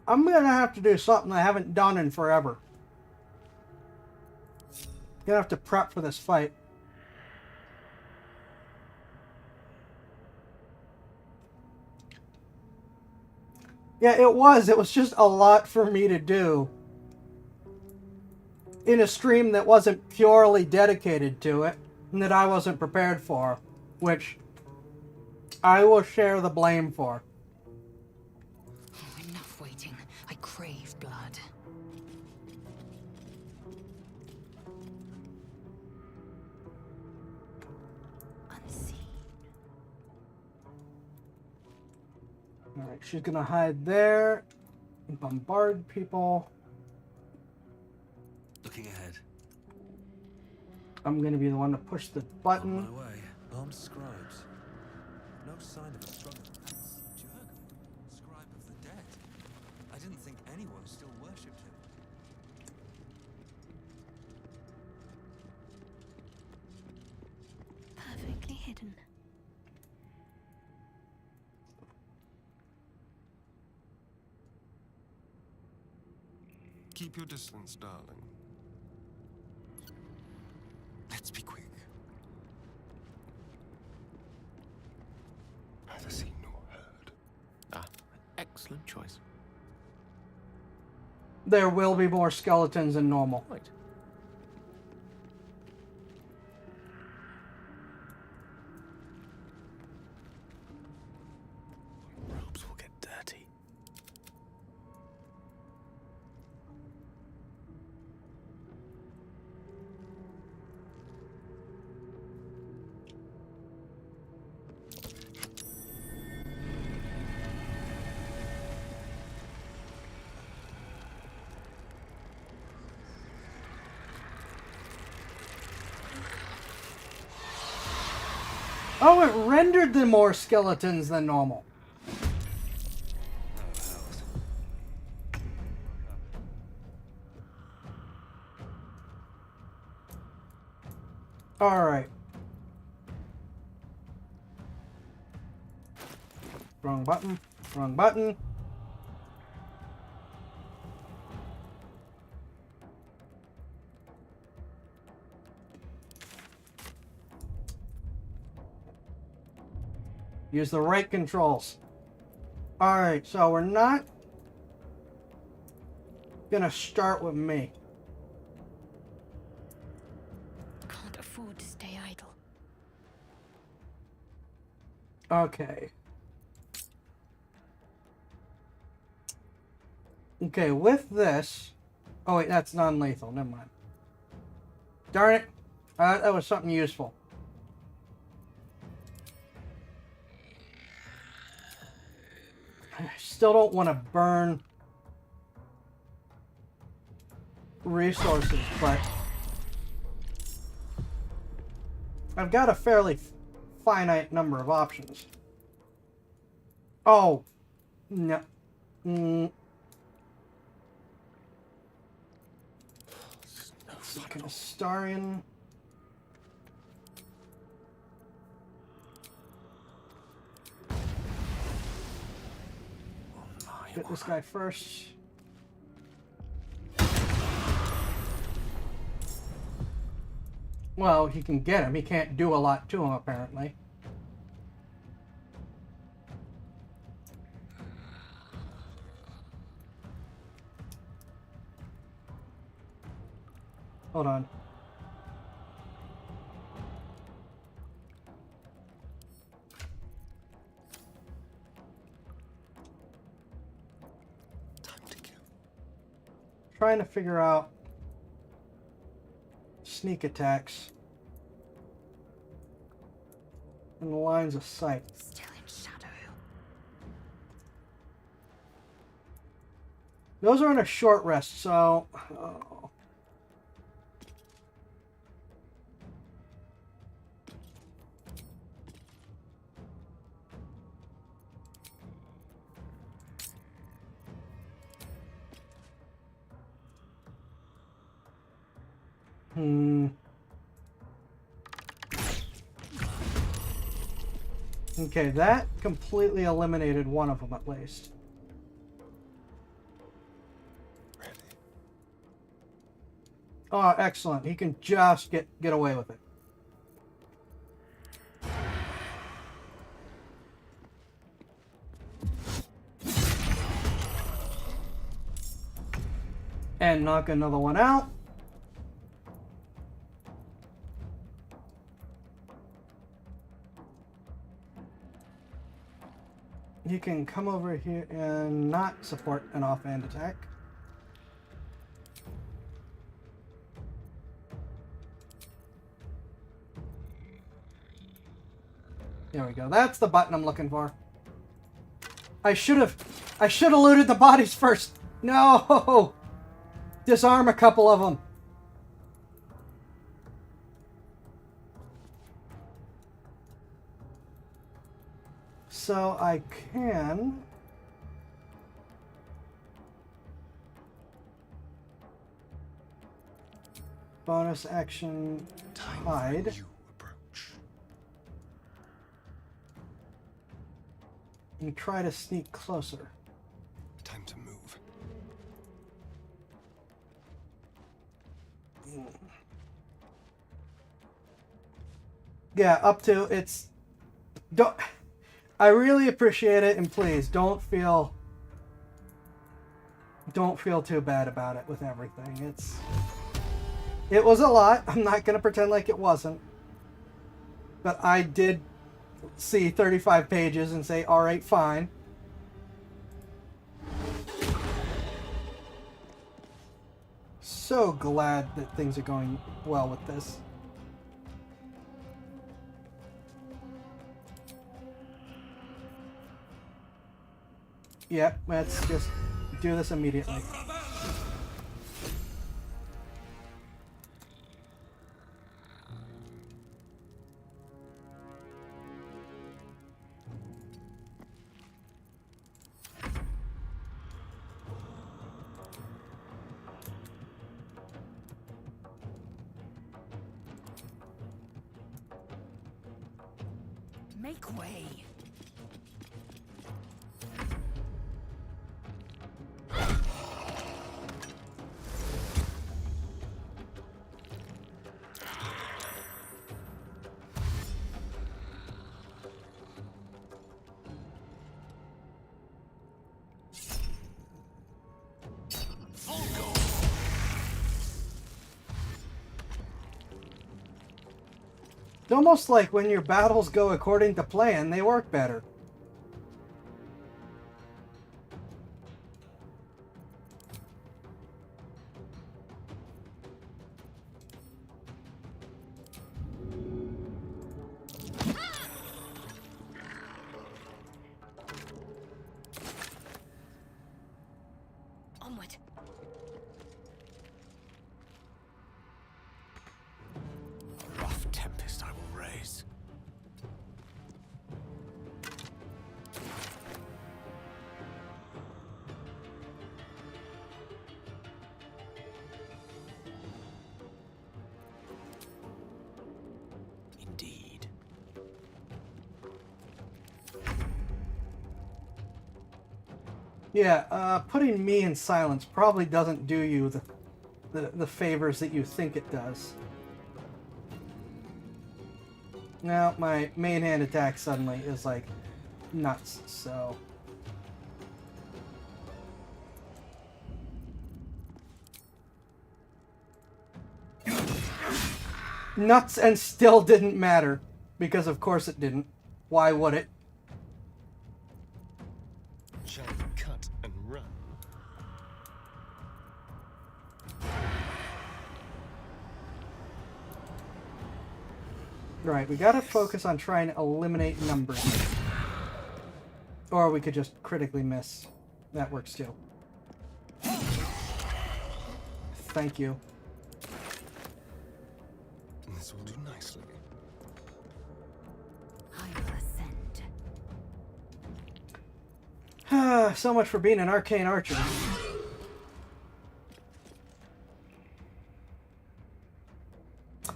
I'm gonna have to do something I haven't done in forever. Gonna have to prep for this fight. Yeah, it was. It was just a lot for me to do in a stream that wasn't purely dedicated to it and that I wasn't prepared for, which I will share the blame for. Oh, enough waiting. I crave blood. Unseen. Alright, she's gonna hide there and bombard people. Looking ahead. I'm gonna be the one to push the On button. my way. Armed scribes. No sign of a struggle. That's Jurgen, scribe of the dead. I didn't think anyone still worshipped him. Perfectly hidden. Keep your distance, darling. Let's be quick. There will be more skeletons than normal. Right. Robes will get dirty. Oh, it rendered them more skeletons than normal. Alright. Wrong button. Wrong button. Use the right controls. Alright, so we're not gonna start with me. Can't afford to stay idle. Okay. Okay, with this... Oh wait, that's non-lethal. Never mind. Darn it. That was something useful. I still don't want to burn resources, but I've got a fairly finite number of options. Oh, no. Fucking Astarian. Get this guy first. Well, he can get him. He can't do a lot to him, apparently. Hold on. Trying to figure out sneak attacks and the lines of sight. Still in shadow. Those are on a short rest, so... Oh. Okay, that completely eliminated one of them at least. Ready. Oh, excellent. He can just get away with it. And knock another one out. You can come over here and not support an offhand attack. There we go. That's the button I'm looking for. I should have looted the bodies first. No! Disarm a couple of them. So I can... bonus action hide. You approach. And try to sneak closer. Time to move. Yeah, up to it's... Don't... I really appreciate it, and please don't feel don't feel too bad about it with everything. It was a lot. I'm not going to pretend like it wasn't. But I did see 35 pages and say, all right, fine. So glad that things are going well with this. Yep, let's just do this immediately. Make way. It's almost like when your battles go according to plan, they work better. Onward. A rough tempest I will raise. Indeed. Yeah, putting me in silence probably doesn't do you the favors that you think it does. Now, my main hand attack suddenly is like nuts, so. Nuts and still didn't matter, because of course it didn't. Why would it? Shall we cut and run? Right, we gotta focus on trying to eliminate numbers. Or we could just critically miss. That works too. Thank you. This will do nicely. I will ascend. So much for being an arcane archer.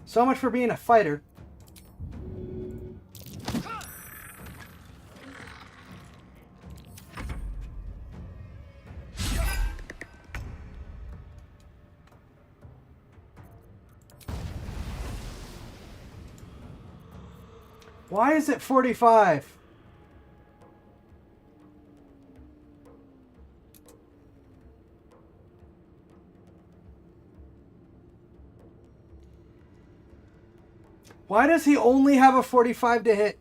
So much for being a fighter. Why is it 45? Why does he only have a 45 to hit?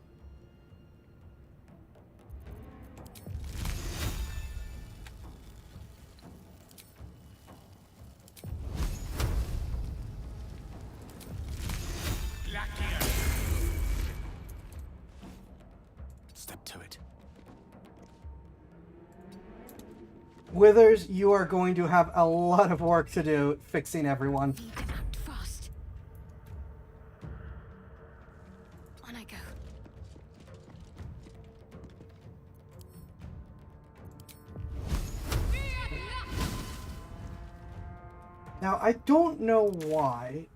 Step to it. Withers, you are going to have a lot of work to do fixing everyone. Need to act fast. On I go. Now, I don't know why.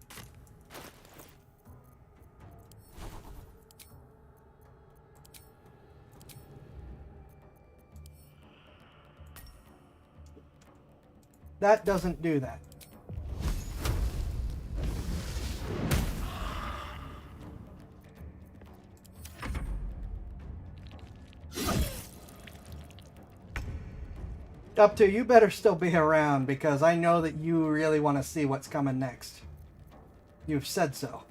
That doesn't do that. Up to you better still be around because I know that you really want to see what's coming next. You've said so.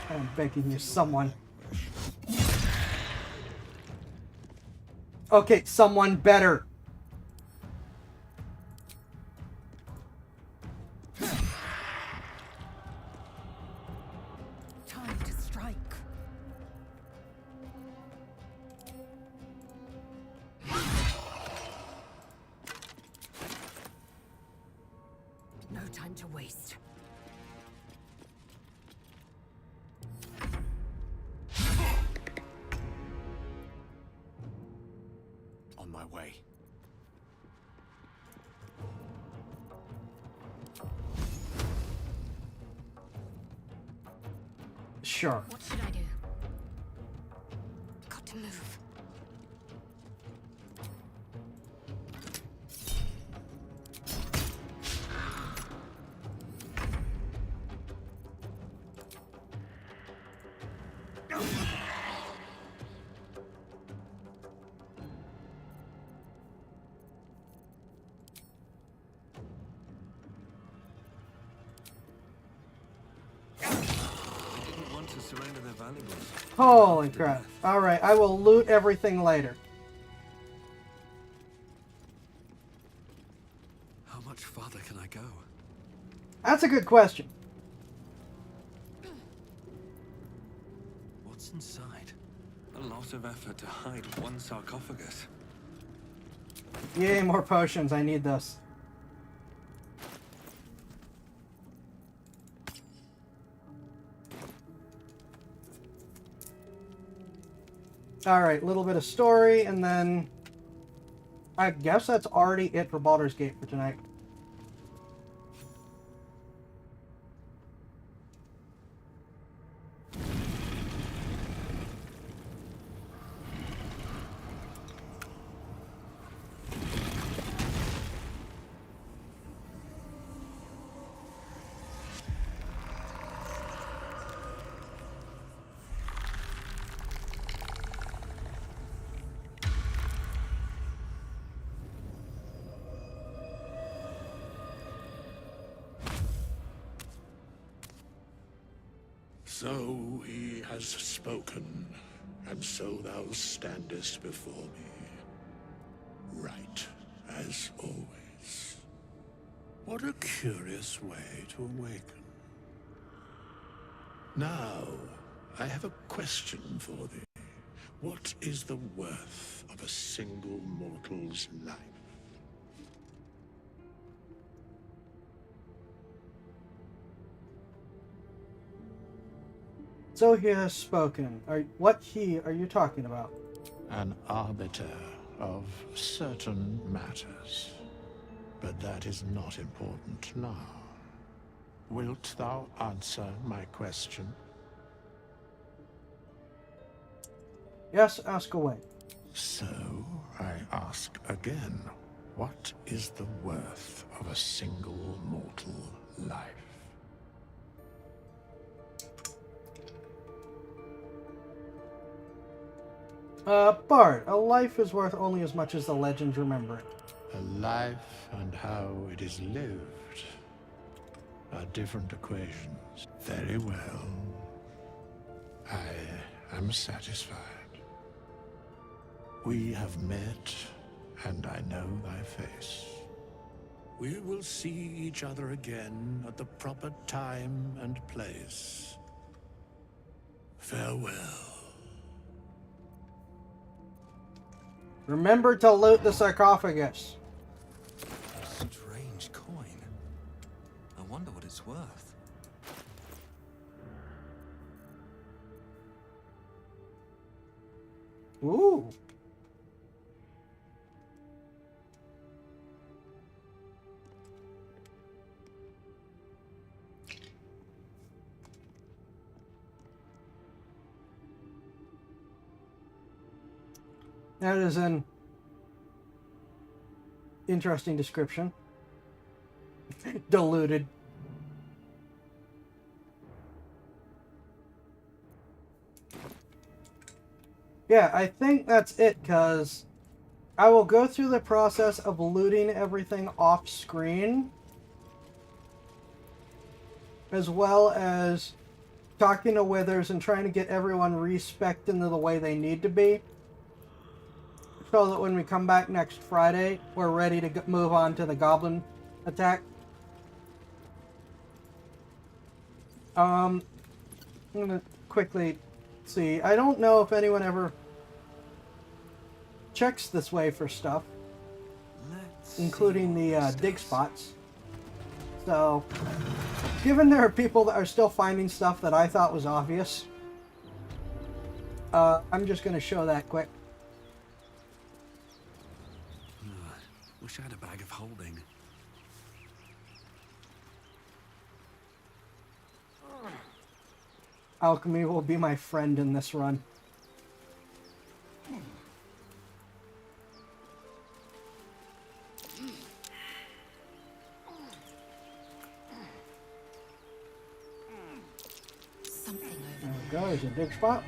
I'm begging you, someone. Okay, someone better. Time to strike. No time to waste. On my way. Sure. What should I do? Got to move. Didn't want to surrender their valuables. Holy crap. Alright, I will loot everything later. How much farther can I go? That's a good question. What's inside? A lot of effort to hide one sarcophagus. Yay, more potions. I need this. Alright, little bit of story, and then I guess that's already it for Baldur's Gate for tonight. So he has spoken, and so thou standest before me. Right, as always. What a curious way to awaken. Now, I have a question for thee. What is the worth of a single mortal's life? So he has spoken. What he are you talking about? An arbiter of certain matters. But that is not important now. Wilt thou answer my question? Yes, ask away. So, I ask again, what is the worth of a single mortal life? Bard, a life is worth only as much as the legends remember it. A life and how it is lived are different equations. Very well. I am satisfied. We have met, and I know thy face. We will see each other again at the proper time and place. Farewell. Remember to loot the sarcophagus. Strange coin. I wonder what it's worth. Ooh. That is an interesting description. diluted. Yeah, I think that's it, because I will go through the process of looting everything off screen, as well as talking to Withers and trying to get everyone respec'd into the way they need to be, so that when we come back next Friday, we're ready to move on to the Goblin attack. I'm gonna quickly see. I don't know if anyone ever checks this way for stuff, Let's including see the what this dig does. spots. So, given there are people that are still finding stuff that I thought was obvious, I'm just going to show that quick. Wish I had a bag of holding. Alchemy will be my friend in this run. Something over There we go, there's a dig spot.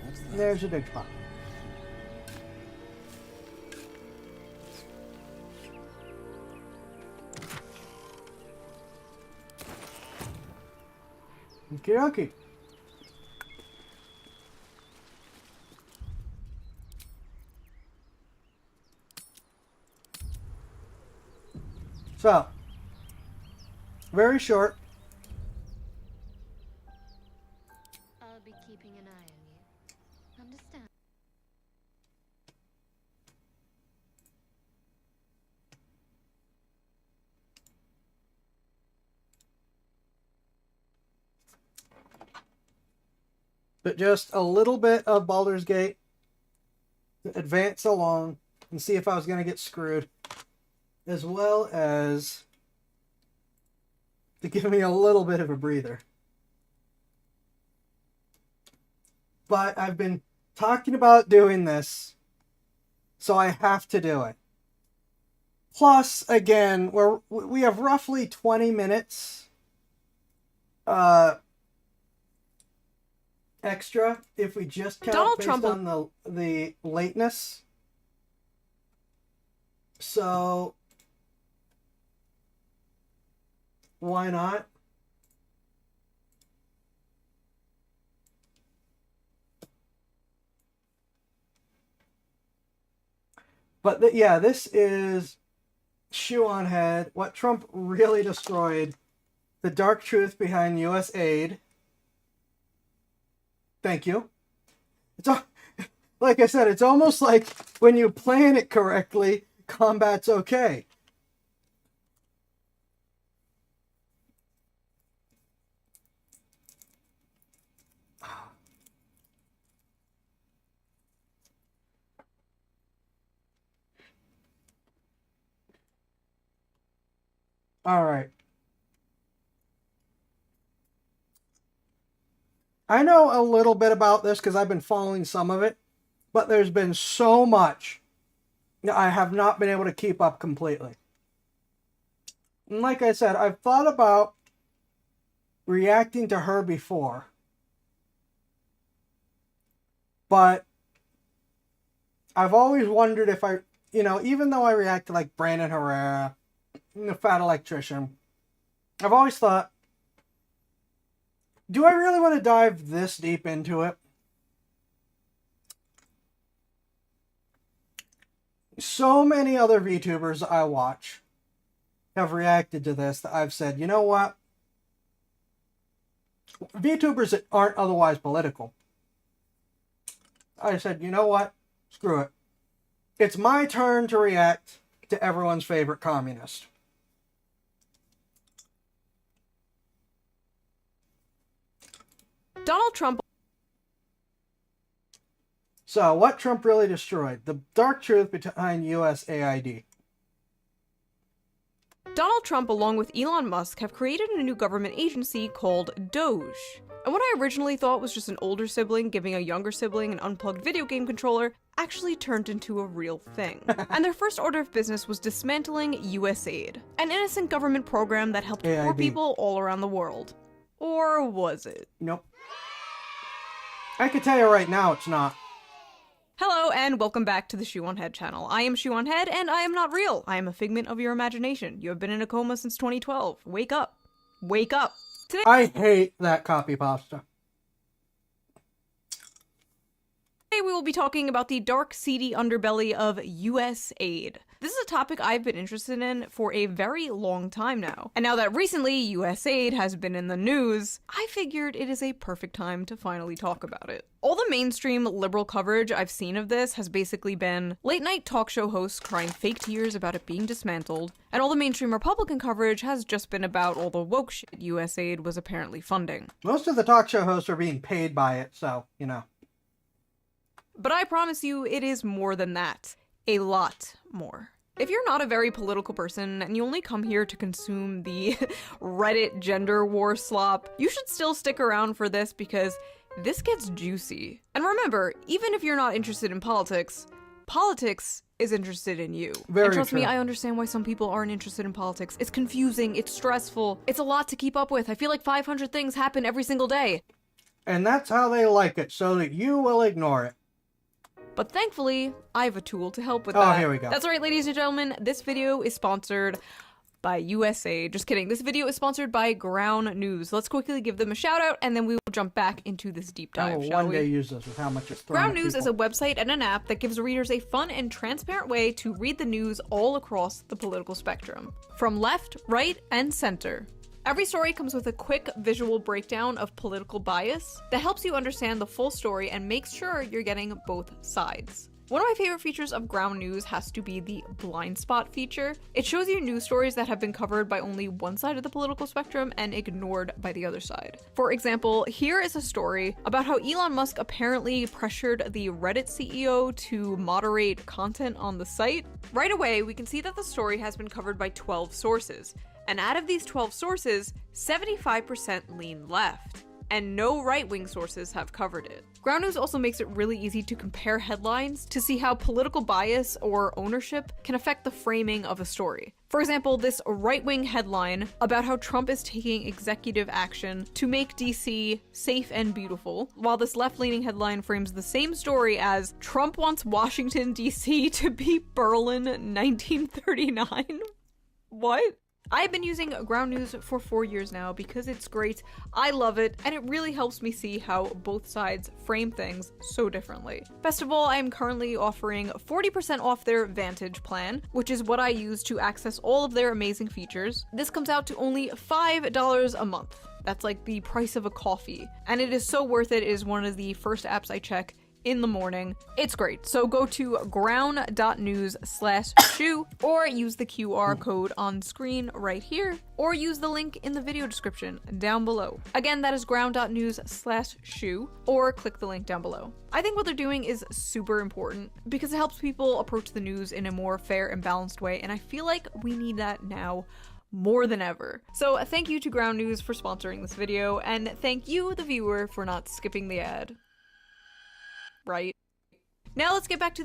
What's that? There's a dig spot. Okie dokie. So, very short. I'll be keeping an eye on you. Understand? But just a little bit of Baldur's Gate to advance along and see if I was going to get screwed, as well as to give me a little bit of a breather. But I've been talking about doing this, so I have to do it. Plus, again, we have roughly 20 minutes extra if we just count Donald based Trump will- on the lateness. So why not? But yeah, this is ShoeOnHead, what Trump really destroyed, the dark truth behind U.S. aid. Thank you. It's like I said, it's almost like when you plan it correctly, combat's okay. All right. I know a little bit about this because I've been following some of it, but there's been so much that I have not been able to keep up completely. And like I said, I've thought about reacting to her before, but I've always wondered if I, even though I react to like Brandon Herrera, the Fat Electrician, I've always thought, do I really want to dive this deep into it? So many other VTubers I watch have reacted to this that I've said, you know what? VTubers that aren't otherwise political. I said, you know what? Screw it. It's my turn to react to everyone's favorite communist. Donald Trump. So, what Trump really destroyed? The dark truth behind USAID. Donald Trump, along with Elon Musk, have created a new government agency called Doge. And what I originally thought was just an older sibling giving a younger sibling an unplugged video game controller actually turned into a real thing. And their first order of business was dismantling USAID, an innocent government program that helped poor people all around the world. Or was it? Nope. I can tell you right now it's not. Hello and welcome back to the ShoeOnHead channel. I am ShoeOnHead and I am not real. I am a figment of your imagination. You have been in a coma since 2012. Wake up. Wake up. Today I hate that copy pasta. we will be talking about the dark, seedy underbelly of USAID. This is a topic I've been interested in for a very long time now. And now that recently USAID has been in the news, I figured it is a perfect time to finally talk about it. All the mainstream liberal coverage I've seen of this has basically been late-night talk show hosts crying fake tears about it being dismantled, and all the mainstream Republican coverage has just been about all the woke shit USAID was apparently funding. Most of the talk show hosts are being paid by it, so, you know. But I promise you, it is more than that. A lot more. If you're not a very political person and you only come here to consume the Reddit gender war slop, you should still stick around for this because this gets juicy. And remember, even if you're not interested in politics, politics is interested in you. And trust me, I understand why some people aren't interested in politics. It's confusing, it's stressful, it's a lot to keep up with. I feel like 500 things happen every single day. And that's how they like it, so that you will ignore it. But thankfully, I have a tool to help with that. Oh, here we go. That's right, ladies and gentlemen, this video is sponsored by USA. Just kidding. This video is sponsored by Ground News. Let's quickly give them a shout out and then we will jump back into this deep dive, I will shall one we? day use this with how much it's thrown Ground at News is people. a website and an app that gives readers a fun and transparent way to read the news all across the political spectrum, from left, right, and center. Every story comes with a quick visual breakdown of political bias that helps you understand the full story and makes sure you're getting both sides. One of my favorite features of Ground News has to be the blind spot feature. It shows you news stories that have been covered by only one side of the political spectrum and ignored by the other side. For example, here is a story about how Elon Musk apparently pressured the Reddit CEO to moderate content on the site. Right away, we can see that the story has been covered by 12 sources. And out of these 12 sources, 75% lean left, and no right-wing sources have covered it. Ground News also makes it really easy to compare headlines to see how political bias or ownership can affect the framing of a story. For example, this right-wing headline about how Trump is taking executive action to make DC safe and beautiful, while this left-leaning headline frames the same story as Trump wants Washington, DC to be Berlin 1939. What? I've been using Ground News for 4 years now because it's great, I love it, and it really helps me see how both sides frame things so differently. Best of all, I am currently offering 40% off their Vantage plan, which is what I use to access all of their amazing features. This comes out to only $5 a month. That's like the price of a coffee, and it is so worth it. It is one of the first apps I check in the morning. It's great. So go to ground.news/shoe or use the QR code on screen right here, or use the link in the video description down below. Again, that is ground.news/shoe, or click the link down below. I think what they're doing is super important because it helps people approach the news in a more fair and balanced way, and I feel like we need that now more than ever. So thank you to Ground News for sponsoring this video, and thank you, the viewer, for not skipping the ad. Right. Now let's get back to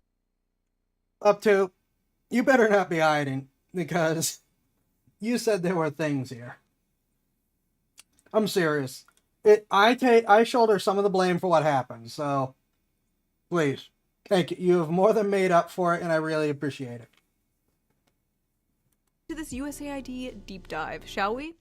Up to, you better not be hiding, because you said there were things here. I'm serious. I shoulder some of the blame for what happened, so please, thank you. You have more than made up for it, and I really appreciate it. this USAID deep dive, shall we?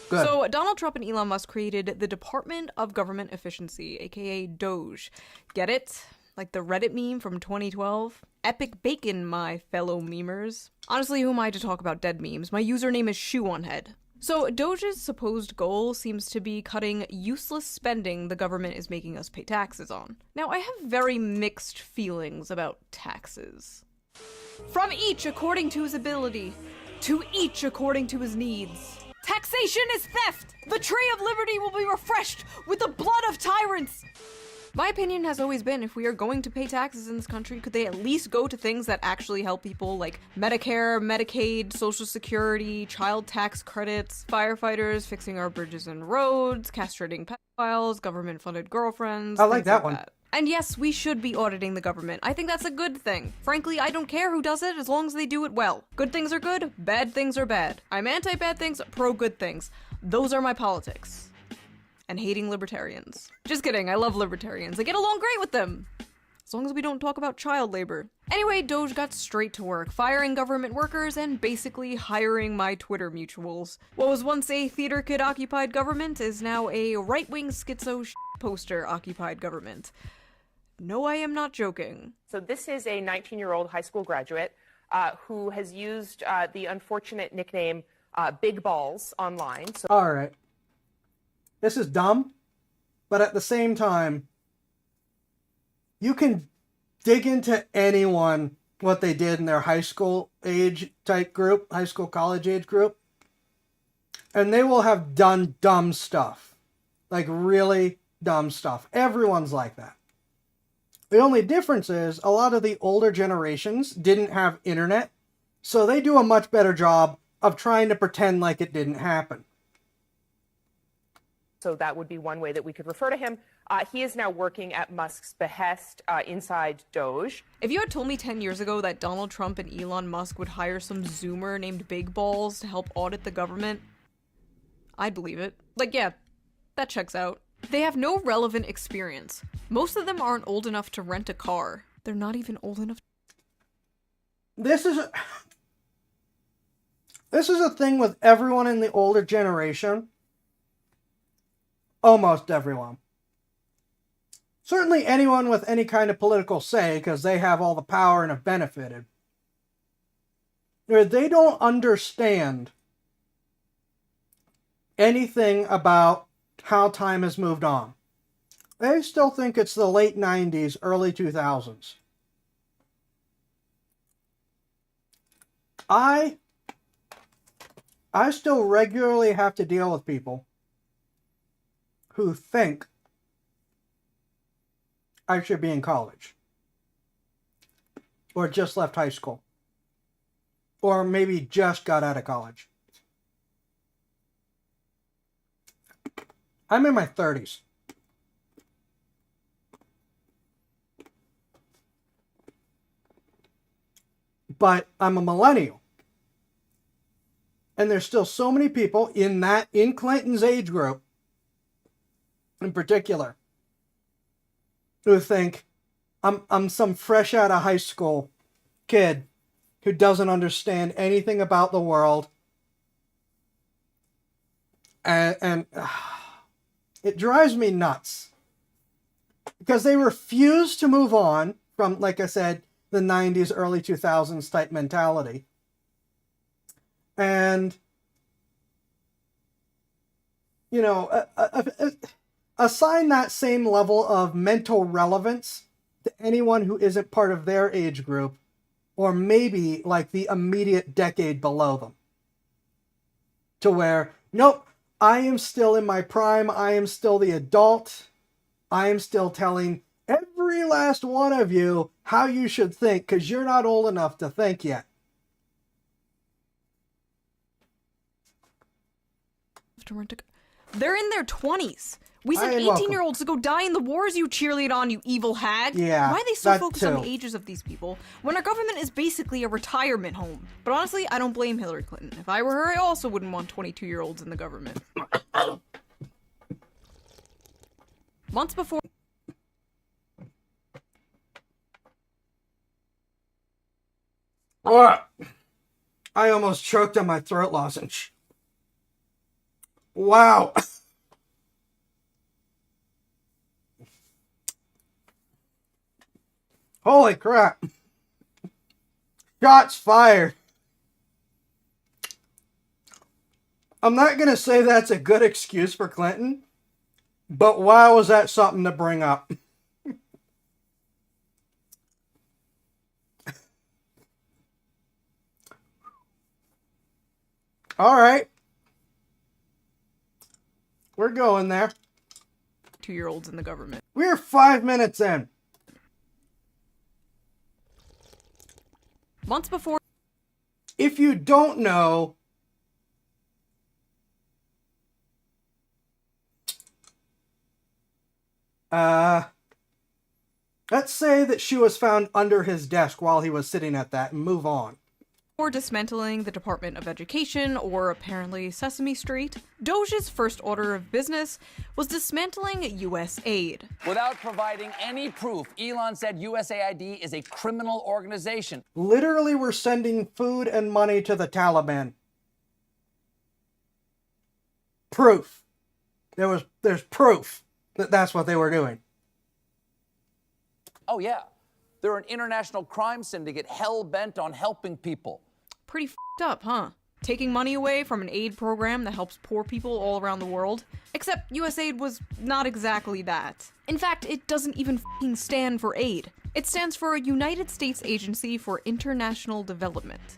Good. So Donald Trump and Elon Musk created the Department of Government Efficiency, aka Doge. Get it? Like the Reddit meme from 2012? Epic bacon, my fellow memers. Honestly, who am I to talk about dead memes? My username is ShoeOnHead. So Doge's supposed goal seems to be cutting useless spending the government is making us pay taxes on. Now, I have very mixed feelings about taxes. From each according to his ability, to each according to his needs. Taxation is theft! The tree of liberty will be refreshed with the blood of tyrants! My opinion has always been, if we are going to pay taxes in this country, could they at least go to things that actually help people, like Medicare, Medicaid, Social Security, child tax credits, firefighters, fixing our bridges and roads, castrating pedophiles, government-funded girlfriends, I like things that one. And yes, we should be auditing the government. I think that's a good thing. Frankly, I don't care who does it as long as they do it well. Good things are good, bad things are bad. I'm anti-bad things, pro-good things. Those are my politics. And hating libertarians. Just kidding, I love libertarians. I get along great with them. As long as we don't talk about child labor. Anyway, Doge got straight to work, firing government workers and basically hiring my Twitter mutuals. What was once a theater kid-occupied government is now a right-wing schizo poster-occupied government. No, I am not joking. So this is a 19-year-old high school graduate who has used the unfortunate nickname Big Balls online. So All right. This is dumb, but at the same time, you can dig into anyone, what they did in their high school age type group, high school college age group, and they will have done dumb stuff. Like really dumb stuff. Everyone's like that. The only difference is a lot of the older generations didn't have internet, so they do a much better job of trying to pretend like it didn't happen. So that would be one way that we could refer to him. He is now working at Musk's behest inside Doge. If you had told me 10 years ago that Donald Trump and Elon Musk would hire some Zoomer named Big Balls to help audit the government, I'd believe it. Like, yeah, that checks out. They have no relevant experience. Most of them aren't old enough to rent a car. They're not even old enough. This is a thing with everyone in the older generation. Almost everyone. Certainly anyone with any kind of political say, because they have all the power and have benefited. They don't understand anything about how time has moved on. They still think it's the late 90s, early 2000s. I still regularly have to deal with people who think I should be in college. Or just left high school. Or maybe just got out of college. I'm in my 30s. But I'm a millennial. And there's still so many people in Clinton's age group, in particular, who think I'm some fresh out of high school kid who doesn't understand anything about the world. And it drives me nuts. Because they refuse to move on from, like I said, the 90s, early 2000s type mentality. And, you know, assign that same level of mental relevance to anyone who isn't part of their age group, or maybe like the immediate decade below them. To where, nope, I am still in my prime, I am still the adult, I am still telling every last one of you how you should think, because you're not old enough to think yet. They're in their 20s. We sent 18-year-olds to go die in the wars you cheerlead on, you evil hag. Yeah, why are they so that focused too. on the ages of these people when our government is basically a retirement home? But honestly, I don't blame Hillary Clinton. If I were her, I also wouldn't want 22-year-olds in the government. Months before... What? I almost choked on my throat lozenge. Wow. Holy crap. Shots fired. I'm not going to say that's a good excuse for Clinton, but wow, was that something to bring up. All right. We're going there. 2-year-olds in the government. We're 5 minutes in. Months before. If you don't know, let's say that she was found under his desk while he was sitting at that, and move on. Or dismantling the Department of Education, or apparently Sesame Street, Doge's first order of business was dismantling USAID. Without providing any proof, Elon said USAID is a criminal organization. Literally, we're sending food and money to the Taliban. Proof. There's proof that that's what they were doing. Oh, yeah. They're an international crime syndicate hell-bent on helping people. Pretty f***ed up, huh? Taking money away from an aid program that helps poor people all around the world. Except USAID was not exactly that. In fact, it doesn't even f***ing stand for aid. It stands for United States Agency for International Development.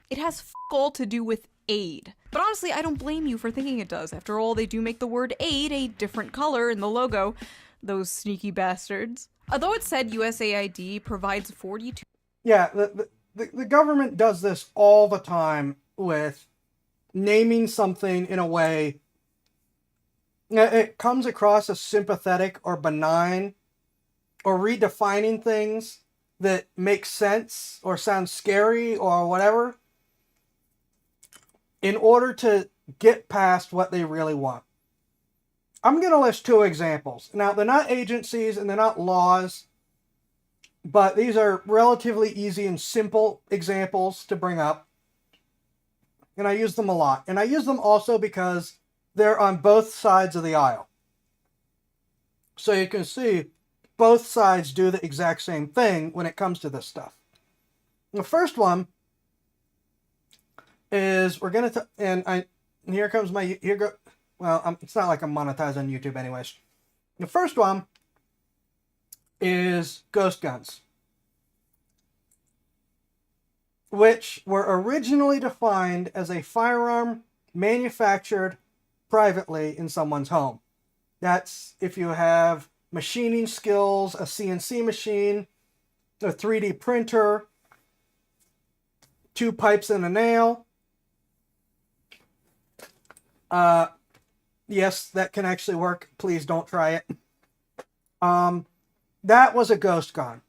It has f*** all to do with aid. But honestly, I don't blame you for thinking it does. After all, they do make the word aid a different color in the logo. Those sneaky bastards. Although it said USAID provides 42... Yeah, the government does this all the time with naming something in a way it comes across as sympathetic or benign, or redefining things that make sense or sound scary or whatever, in order to get past what they really want. I'm going to list 2 examples. Now, they're not agencies and they're not laws, but these are relatively easy and simple examples to bring up. And I use them a lot. And I use them also because they're on both sides of the aisle. So you can see both sides do the exact same thing when it comes to this stuff. The first one is here comes my, well, it's not like I'm monetized on YouTube anyways. The first one is ghost guns, which were originally defined as a firearm manufactured privately in someone's home. That's if you have machining skills, a CNC machine, a 3D printer, 2 pipes and a nail. Yes, that can actually work. Please don't try it. That was a ghost gun.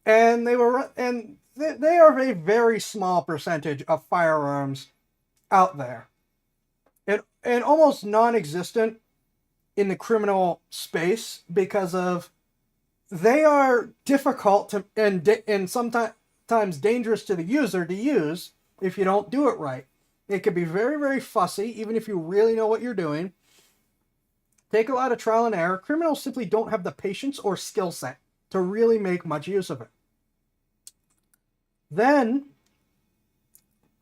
And they are a very small percentage of firearms out there. And almost non-existent in the criminal space because of they are difficult to and sometimes dangerous to the user to use if you don't do it right. It could be very, very fussy, even if you really know what you're doing. Take a lot of trial and error. Criminals simply don't have the patience or skill set to really make much use of it. Then,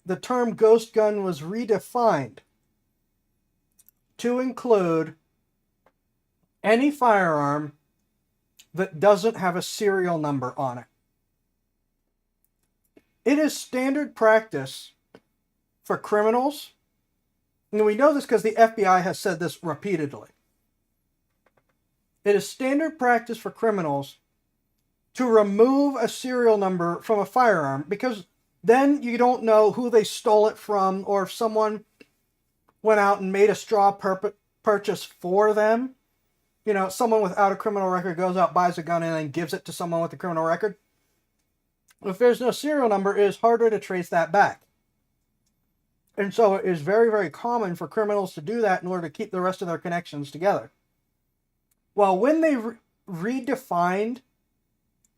the term ghost gun was redefined to include any firearm that doesn't have a serial number on it. It is standard practice for criminals, and we know this because the FBI has said this repeatedly. It is standard practice for criminals to remove a serial number from a firearm because then you don't know who they stole it from, or if someone went out and made a straw purchase for them. You know, someone without a criminal record goes out, buys a gun, and then gives it to someone with a criminal record. If there's no serial number, it is harder to trace that back. And so it is very, very common for criminals to do that in order to keep the rest of their connections together. Well, when they redefined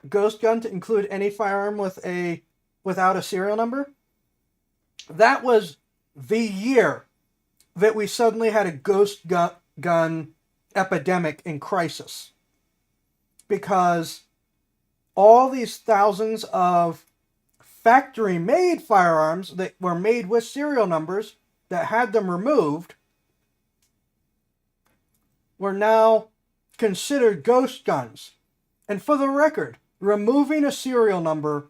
ghost gun to include any firearm without a serial number, that was the year that we suddenly had a ghost gun epidemic in crisis. Because all these thousands of factory-made firearms that were made with serial numbers that had them removed were now considered ghost guns. And for the record, removing a serial number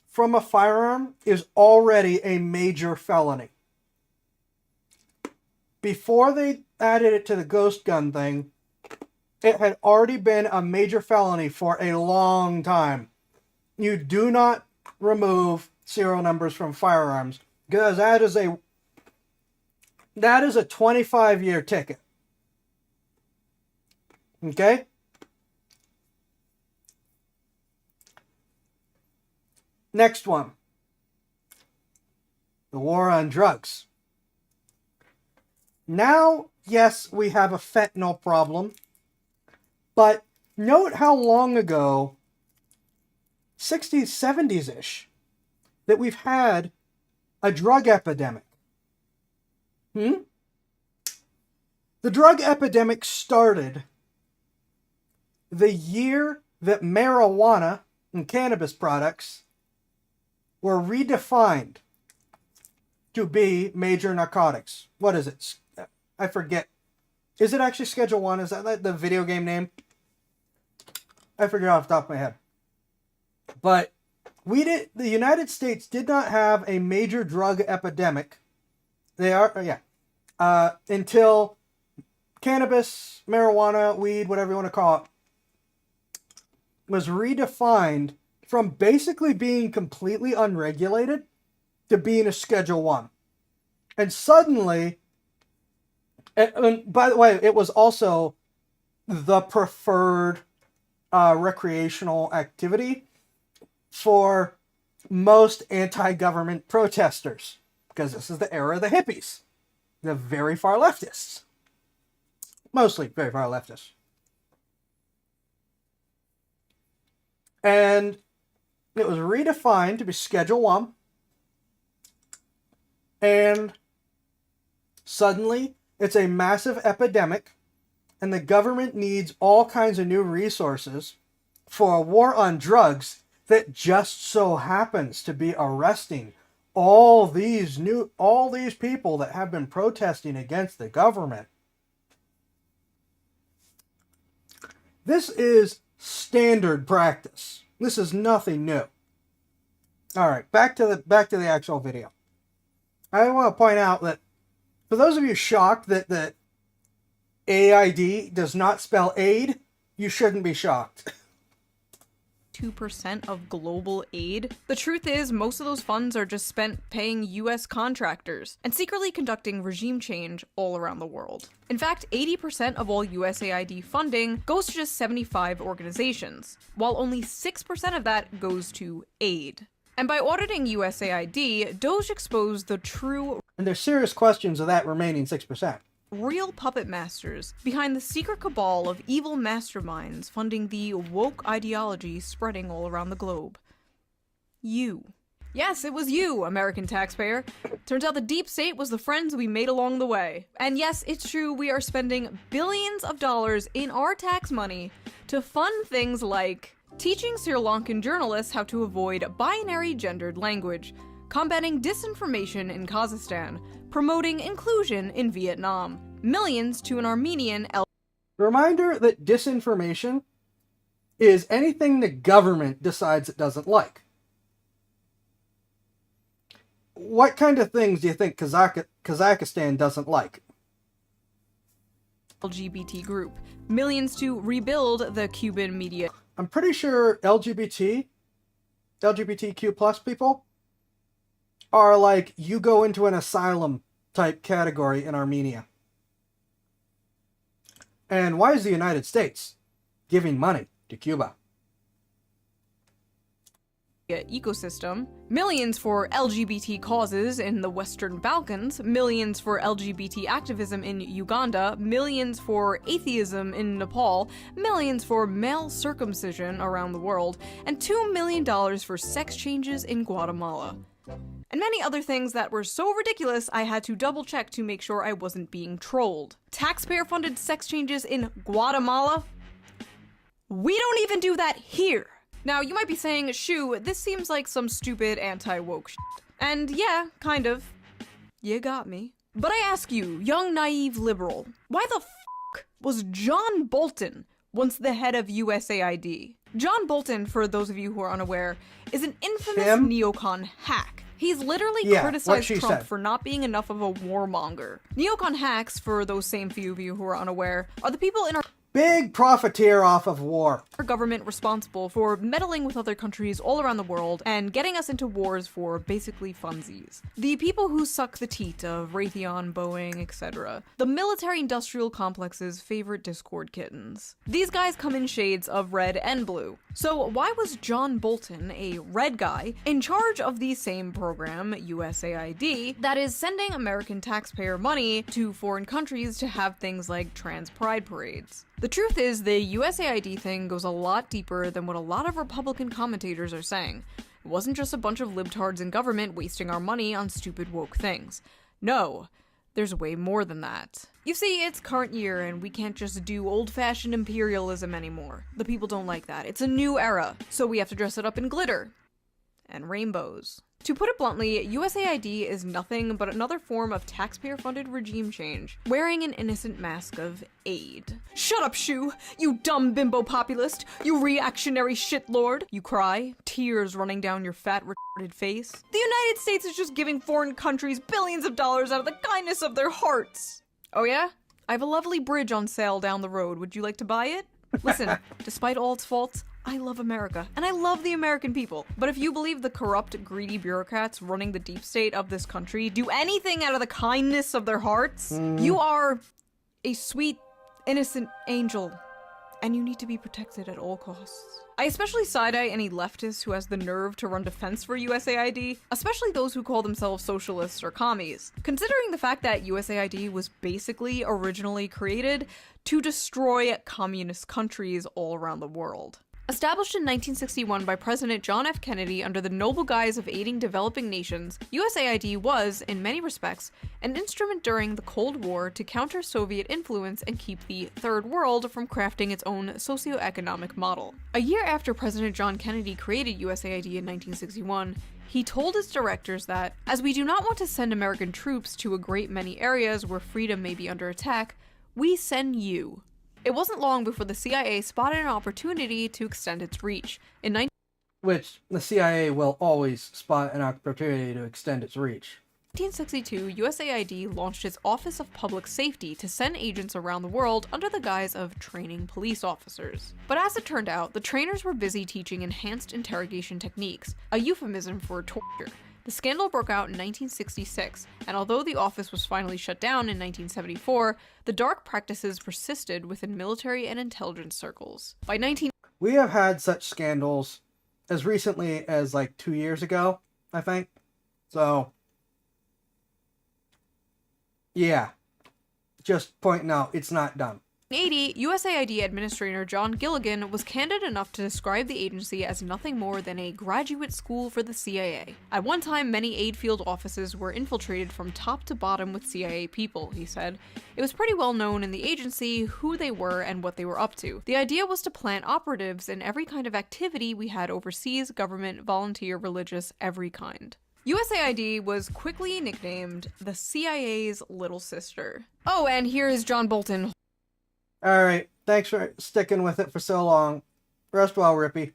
from a firearm is already a major felony. Before they added it to the ghost gun thing, it had already been a major felony for a long time. You do not remove serial numbers from firearms because that is a 25-year ticket. Okay? Next one. The war on drugs. Now, yes, we have a fentanyl problem, but note how long ago, 60s, 70s-ish, that we've had a drug epidemic. The drug epidemic started the year that marijuana and cannabis products were redefined to be major narcotics. What is it? I forget. Is it actually Schedule 1? Is that the video game name? I forget off the top of my head. But the United States did not have a major drug epidemic. Until cannabis, marijuana, weed, whatever you want to call it, was redefined from basically being completely unregulated to being a Schedule 1. And suddenly, and by the way, it was also the preferred recreational activity for most anti-government protesters, because this is the era of the hippies, the very far leftists. Mostly very far leftists. And it was redefined to be Schedule 1. And suddenly, it's a massive epidemic, and the government needs all kinds of new resources for a war on drugs that just so happens to be arresting all these people that have been protesting against the government. This is standard practice. This is nothing new. All right, back to the actual video. I want to point out that for those of you shocked that AID does not spell aid, you shouldn't be shocked. 2% of global aid? The truth is, most of those funds are just spent paying US contractors and secretly conducting regime change all around the world. In fact, 80% of all USAID funding goes to just 75 organizations, while only 6% of that goes to aid. And by auditing USAID, Doge exposed the true And there's serious questions of that remaining 6%. real puppet masters behind the secret cabal of evil masterminds funding the woke ideology spreading all around the globe. You. Yes, it was you, American taxpayer. Turns out the deep state was the friends we made along the way. And yes, it's true, we are spending billions of dollars in our tax money to fund things like teaching Sri Lankan journalists how to avoid binary gendered language, combating disinformation in Kazakhstan, promoting inclusion in Vietnam, millions to an Armenian Reminder that disinformation is anything the government decides it doesn't like. What kind of things do you think Kazakhstan doesn't like? LGBT group, millions to rebuild the Cuban media. I'm pretty sure LGBTQ plus people are like, you go into an asylum type category in Armenia. And why is the United States giving money to Cuba? Ecosystem, millions for LGBT causes in the Western Balkans, millions for LGBT activism in Uganda, millions for atheism in Nepal, millions for male circumcision around the world, and $2 million for sex changes in Guatemala. And many other things that were so ridiculous I had to double check to make sure I wasn't being trolled. Taxpayer-funded sex changes in Guatemala? We don't even do that here! Now, you might be saying, Shoo, this seems like some stupid anti-woke shit. And yeah, kind of. You got me. But I ask you, young naive liberal, why the f*** was John Bolton once the head of USAID? John Bolton, for those of you who are unaware, is an infamous neocon hack. He's literally criticized Trump for not being enough of a warmonger. Neocon hacks, for those same few of you who are unaware, are the people in our big profiteer off of war. Our government responsible for meddling with other countries all around the world and getting us into wars for basically funsies. The people who suck the teat of Raytheon, Boeing, etc. The military-industrial complex's favorite Discord kittens. These guys come in shades of red and blue. So why was John Bolton, a red guy, in charge of the same program, USAID, that is sending American taxpayer money to foreign countries to have things like trans pride parades? The truth is, the USAID thing goes a lot deeper than what a lot of Republican commentators are saying. It wasn't just a bunch of libtards in government wasting our money on stupid woke things. No, there's way more than that. You see, it's current year and we can't just do old-fashioned imperialism anymore. The people don't like that. It's a new era, so we have to dress it up in glitter and rainbows. To put it bluntly, USAID is nothing but another form of taxpayer-funded regime change, wearing an innocent mask of aid. Shut up, Shoe! You dumb bimbo populist! You reactionary shitlord! You cry, tears running down your fat, retarded face. The United States is just giving foreign countries billions of dollars out of the kindness of their hearts! Oh yeah? I have a lovely bridge on sale down the road. Would you like to buy it? Listen, despite all its faults, I love America, and I love the American people. But if you believe the corrupt, greedy bureaucrats running the deep state of this country do anything out of the kindness of their hearts, you are a sweet, innocent angel, and you need to be protected at all costs. I especially side-eye any leftist who has the nerve to run defense for USAID, especially those who call themselves socialists or commies, considering the fact that USAID was basically originally created to destroy communist countries all around the world. Established in 1961 by President John F. Kennedy under the noble guise of aiding developing nations, USAID was, in many respects, an instrument during the Cold War to counter Soviet influence and keep the Third World from crafting its own socioeconomic model. A year after President John Kennedy created USAID in 1961, he told its directors that, as we do not want to send American troops to a great many areas where freedom may be under attack, we send you. It wasn't long before the CIA spotted an opportunity to extend its reach. Which the CIA will always spot an opportunity to extend its reach. 1962, USAID launched its Office of Public Safety to send agents around the world under the guise of training police officers. But as it turned out, the trainers were busy teaching enhanced interrogation techniques, a euphemism for torture. The scandal broke out in 1966, and although the office was finally shut down in 1974, the dark practices persisted within military and intelligence circles. By We have had such scandals as recently as like 2 years ago, I think. So, yeah. Just pointing out, it's not done. In 1980, USAID Administrator John Gilligan was candid enough to describe the agency as nothing more than a graduate school for the CIA. At one time, many aid field offices were infiltrated from top to bottom with CIA people, he said. It was pretty well known in the agency who they were and what they were up to. The idea was to plant operatives in every kind of activity we had overseas, government, volunteer, religious, every kind. USAID was quickly nicknamed the CIA's little sister. Oh, and here is John Bolton. Alright, thanks for sticking with it for so long. Rest well, Rippy.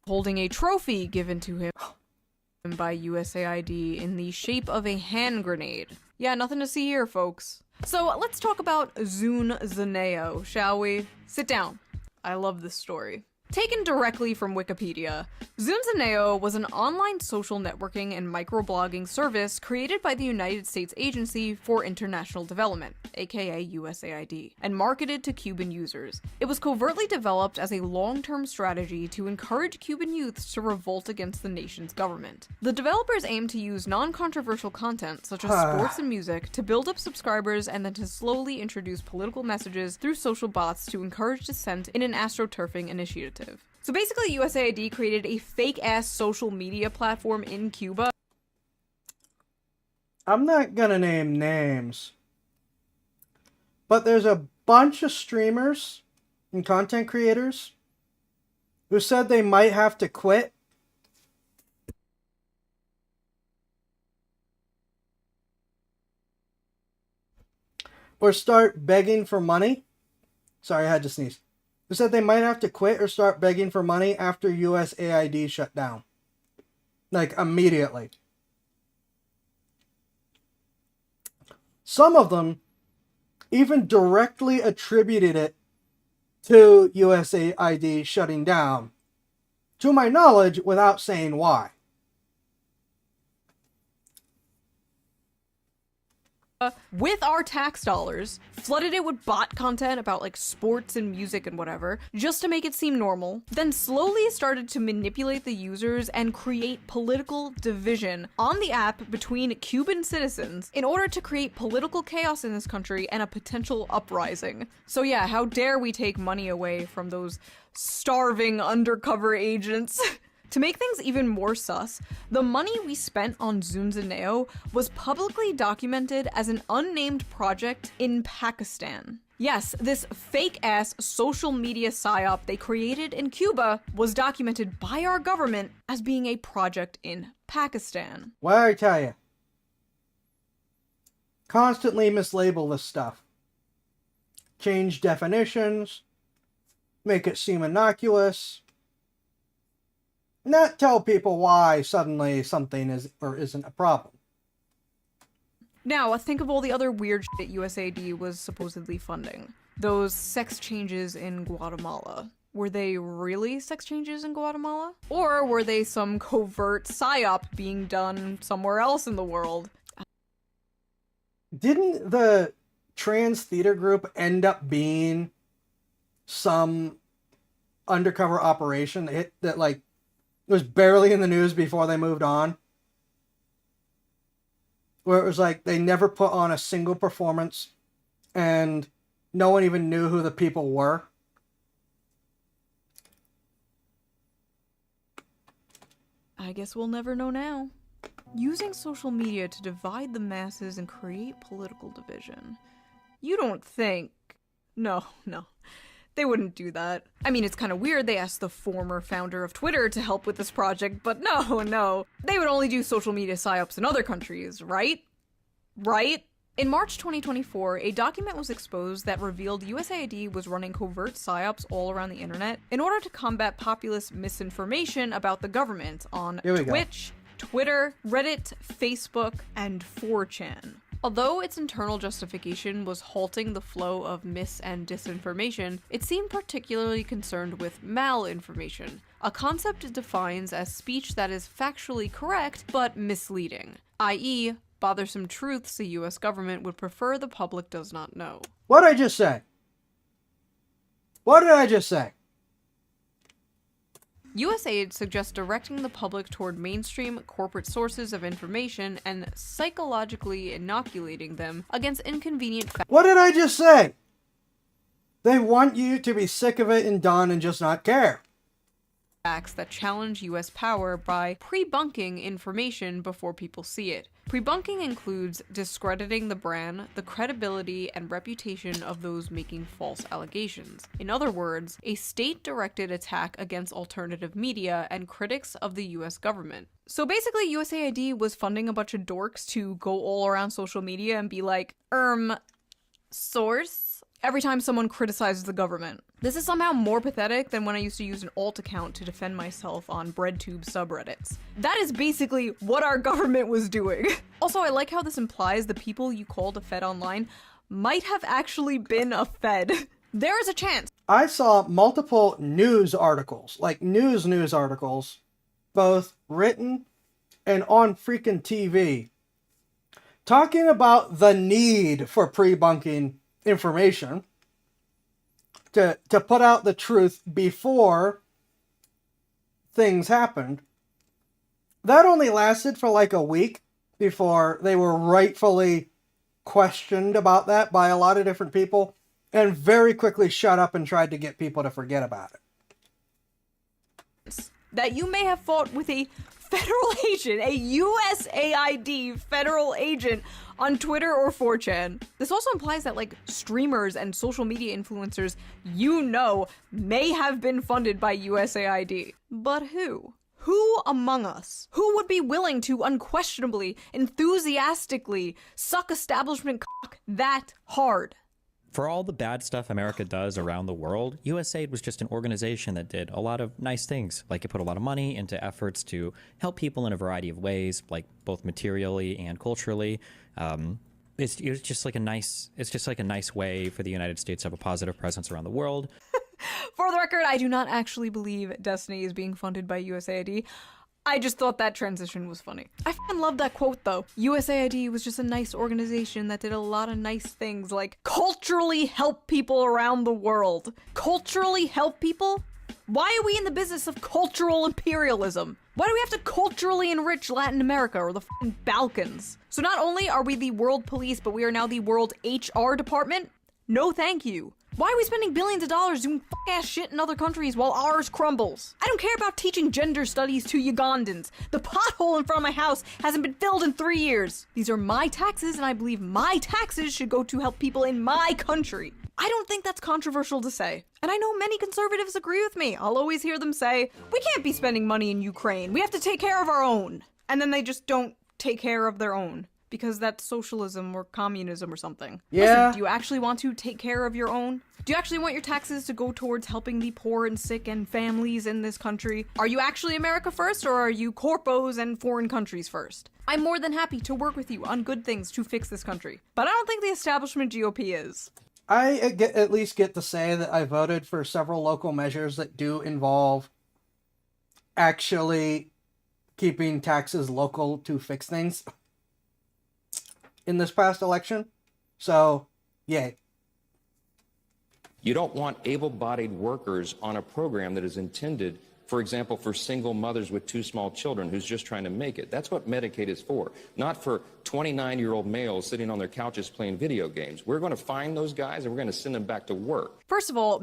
Holding a trophy given to him by USAID in the shape of a hand grenade. Yeah, nothing to see here, folks. So let's talk about Zune Zaneo, shall we? Sit down. I love this story. Taken directly from Wikipedia, Zune Zaneo was an online social networking and microblogging service created by the United States Agency for International Development, aka USAID, and marketed to Cuban users. It was covertly developed as a long-term strategy to encourage Cuban youths to revolt against the nation's government. The developers aimed to use non-controversial content, such as sports and music, to build up subscribers and then to slowly introduce political messages through social bots to encourage dissent in an astroturfing initiative. So basically, USAID created a fake-ass social media platform in Cuba. I'm not gonna name names, but there's a bunch of streamers and content creators who said they might have to quit or start begging for money. Sorry, I had to sneeze. Who said they might have to quit or start begging for money after USAID shut down. Like, immediately. Some of them even directly attributed it to USAID shutting down, to my knowledge, without saying why. With our tax dollars, flooded it with bot content about like sports and music and whatever, just to make it seem normal, then slowly started to manipulate the users and create political division on the app between Cuban citizens in order to create political chaos in this country and a potential uprising. So yeah, how dare we take money away from those starving undercover agents? To make things even more sus, the money we spent on Zunzaneo was publicly documented as an unnamed project in Pakistan. Yes, this fake-ass social media psyop they created in Cuba was documented by our government as being a project in Pakistan. What did I tell you? Constantly mislabel this stuff. Change definitions, make it seem innocuous, not tell people why suddenly something is or isn't a problem. Now, think of all the other weird shit USAID was supposedly funding. Those sex changes in Guatemala. Were they really sex changes in Guatemala? Or were they some covert psyop being done somewhere else in the world? Didn't the trans theater group end up being some undercover operation that like it was barely in the news before they moved on? Where it was like they never put on a single performance and no one even knew who the people were. I guess we'll never know now. Using social media to divide the masses and create political division. You don't think... No. They wouldn't do that. I mean, it's kind of weird they asked the former founder of Twitter to help with this project, but no. They would only do social media psyops in other countries, right? Right? In March 2024, a document was exposed that revealed USAID was running covert psyops all around the internet in order to combat populist misinformation about the government on Twitch, Twitter, Reddit, Facebook, and 4chan. Although its internal justification was halting the flow of mis- and disinformation, it seemed particularly concerned with malinformation, a concept it defines as speech that is factually correct but misleading, i.e., bothersome truths the US government would prefer the public does not know. What did I just say? What did I just say? USAID suggests directing the public toward mainstream corporate sources of information and psychologically inoculating them against inconvenient facts. What did I just say? They want you to be sick of it and done and just not care. Facts that challenge US power by pre-bunking information before people see it. Pre-bunking includes discrediting the brand, the credibility, and reputation of those making false allegations. In other words, a state-directed attack against alternative media and critics of the US government. So basically, USAID was funding a bunch of dorks to go all around social media and be like, source? Every time someone criticizes the government. This is somehow more pathetic than when I used to use an alt account to defend myself on BreadTube subreddits. That is basically what our government was doing. Also, I like how this implies the people you called a Fed online might have actually been a Fed. There is a chance. I saw multiple news articles, like news articles, both written and on freaking TV, talking about the need for pre-bunking information to put out the truth before things happened. That only lasted for like a week before they were rightfully questioned about that by a lot of different people and very quickly shut up and tried to get people to forget about it. That you may have fought with a federal agent, a USAID federal agent on Twitter or 4chan. This also implies that like streamers and social media influencers may have been funded by USAID. But who? Who among us? Who would be willing to unquestionably, enthusiastically suck establishment cock that hard? For all the bad stuff America does around the world, USAID was just an organization that did a lot of nice things. Like it put a lot of money into efforts to help people in a variety of ways, like both materially and culturally. it's just like a nice way for the United States to have a positive presence around the world. For the record, I do not actually believe Destiny is being funded by USAID. I just thought that transition was funny. I fucking love that quote though. USAID was just a nice organization that did a lot of nice things, like culturally help people around the world. Culturally help people? Why are we in the business of cultural imperialism? Why do we have to culturally enrich Latin America or the fucking Balkans? So not only are we the world police, but we are now the world HR department? No thank you. Why are we spending billions of dollars doing fuck-ass shit in other countries while ours crumbles? I don't care about teaching gender studies to Ugandans. The pothole in front of my house hasn't been filled in 3 years. These are my taxes, and I believe my taxes should go to help people in my country. I don't think that's controversial to say. And I know many conservatives agree with me. I'll always hear them say, we can't be spending money in Ukraine. We have to take care of our own. And then they just don't take care of their own. Because that's socialism or communism or something. Yeah. Listen, do you actually want to take care of your own? Do you actually want your taxes to go towards helping the poor and sick and families in this country? Are you actually America first, or are you corpos and foreign countries first? I'm more than happy to work with you on good things to fix this country. But I don't think the establishment GOP is. I at least get to say that I voted for several local measures that do involve actually keeping taxes local to fix things in this past election. So, yay. You don't want able-bodied workers on a program that is intended, for example, for single mothers with 2 small children who's just trying to make it. That's what Medicaid is for, not for 29-year-old males sitting on their couches playing video games. We're going to find those guys and we're going to send them back to work. First of all,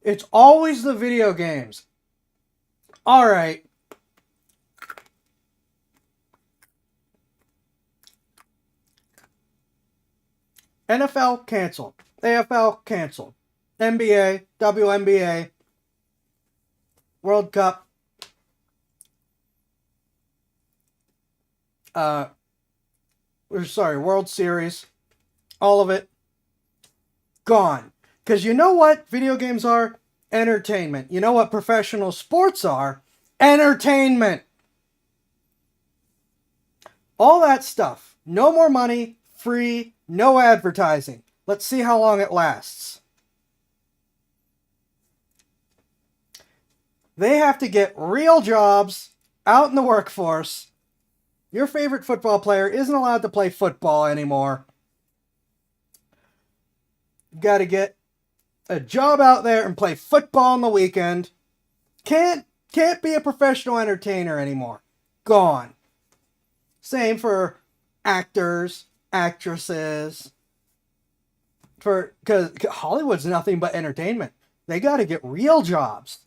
it's always the video games. All right. NFL canceled. AFL canceled. NBA, WNBA, World Cup. World Series. All of it gone. Because you know what video games are? Entertainment. You know what professional sports are? Entertainment. All that stuff. No more money. Free. No advertising. Let's see how long it lasts. They have to get real jobs out in the workforce. Your favorite football player isn't allowed to play football anymore. You got to get a job out there and play football on the weekend. Can't be a professional entertainer anymore. Gone. Same for actors, actresses, because Hollywood's nothing but entertainment. They got to get real jobs.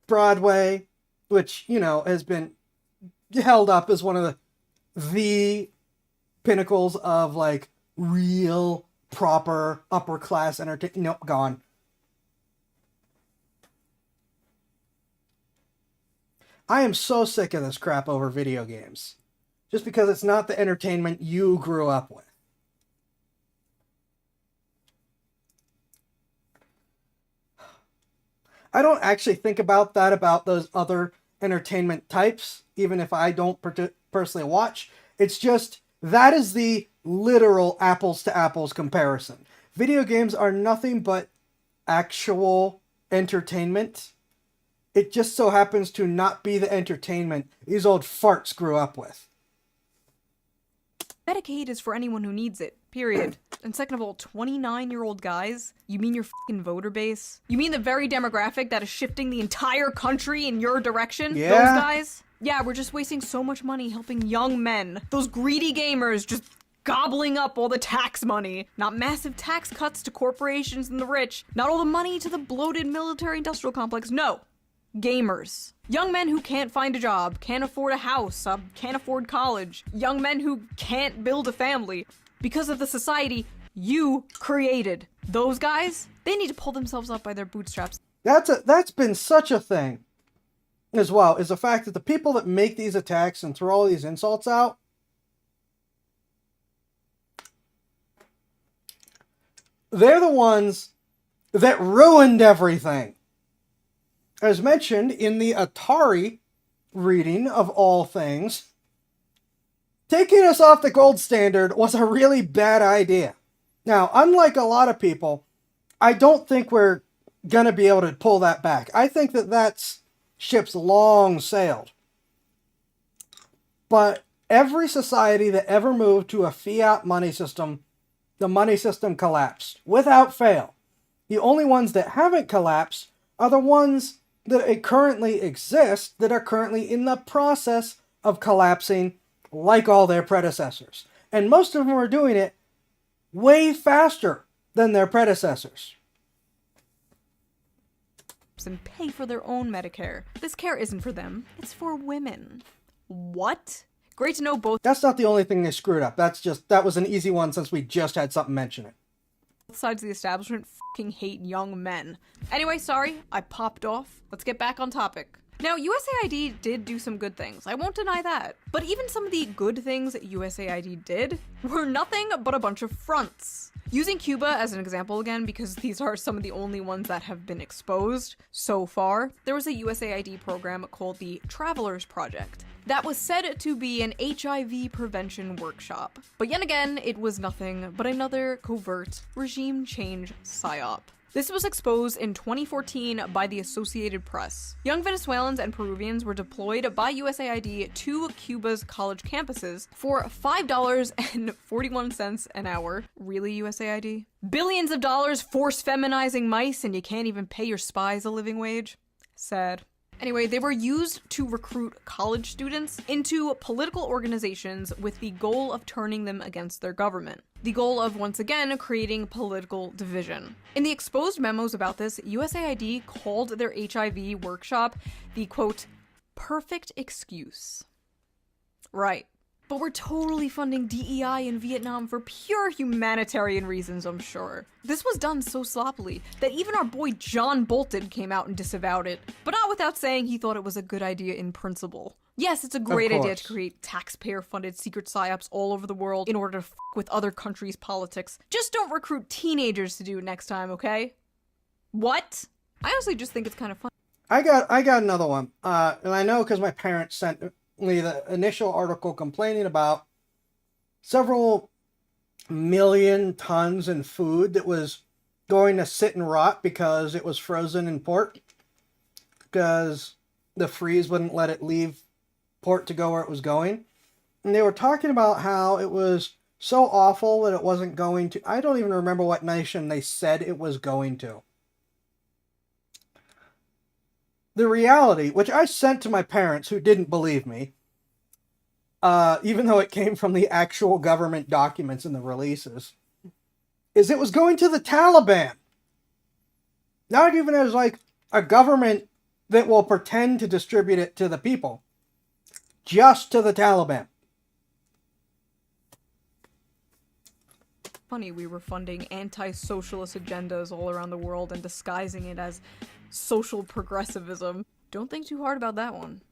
Broadway, which, has been held up as one of the pinnacles of, real, proper, upper-class entertainment. Nope, gone. I am so sick of this crap over video games. Just because it's not the entertainment you grew up with. I don't actually think about those other entertainment types, even if I don't personally watch. It's just, that is the literal apples to apples comparison. Video games are nothing but actual entertainment. It just so happens to not be the entertainment these old farts grew up with. Medicaid is for anyone who needs it, period. And second of all, 29-year-old guys? You mean your fucking voter base? You mean the very demographic that is shifting the entire country in your direction? Yeah. Those guys? Yeah, we're just wasting so much money helping young men. Those greedy gamers just gobbling up all the tax money. Not massive tax cuts to corporations and the rich. Not all the money to the bloated military-industrial complex. No. Gamers. Young men who can't find a job, can't afford a house, can't afford college. Young men who can't build a family because of the society you created. Those guys, they need to pull themselves up by their bootstraps. That's been such a thing as well, is the fact that the people that make these attacks and throw all these insults out, they're the ones that ruined everything. As mentioned, in the Atari reading, of all things, taking us off the gold standard was a really bad idea. Now, unlike a lot of people, I don't think we're going to be able to pull that back. I think that ship's long sailed. But every society that ever moved to a fiat money system, the money system collapsed without fail. The only ones that haven't collapsed are the ones that currently exist, that are currently in the process of collapsing, like all their predecessors. And most of them are doing it way faster than their predecessors. And pay for their own Medicare. This care isn't for them, it's for women. What? Great to know both. That's not the only thing they screwed up. That was an easy one since we just had something mention it. Both sides of the establishment fucking hate young men. Anyway, sorry, I popped off. Let's get back on topic. Now, USAID did do some good things. I won't deny that. But even some of the good things USAID did were nothing but a bunch of fronts. Using Cuba as an example again, because these are some of the only ones that have been exposed so far, there was a USAID program called the Travelers Project that was said to be an HIV prevention workshop. But yet again, it was nothing but another covert regime change psyop. This was exposed in 2014 by the Associated Press. Young Venezuelans and Peruvians were deployed by USAID to Cuba's college campuses for $5.41 an hour. Really, USAID? Billions of dollars force feminizing mice, and you can't even pay your spies a living wage? Sad. Anyway, they were used to recruit college students into political organizations with the goal of turning them against their government. The goal of, once again, creating political division. In the exposed memos about this, USAID called their HIV workshop the, quote, perfect excuse. Right. But we're totally funding DEI in Vietnam for pure humanitarian reasons, I'm sure. This was done so sloppily that even our boy John Bolton came out and disavowed it, but not without saying he thought it was a good idea in principle. Yes, it's a great idea to create taxpayer-funded secret psyops all over the world in order to f*** with other countries' politics. Just don't recruit teenagers to do it next time, okay? What? I honestly just think it's kind of fun. I got another one, and I know because my parents sent me the initial article complaining about several million tons in food that was going to sit and rot because it was frozen in port, because the freeze wouldn't let it leave port to go where it was going. And they were talking about how it was so awful that it wasn't going to, I don't even remember what nation they said it was going to. The reality, which I sent to my parents who didn't believe me, even though it came from the actual government documents and the releases, is it was going to the Taliban. Not even as like a government that will pretend to distribute it to the people. Just to the Taliban. Funny, we were funding anti-socialist agendas all around the world and disguising it as social progressivism. Don't think too hard about that one.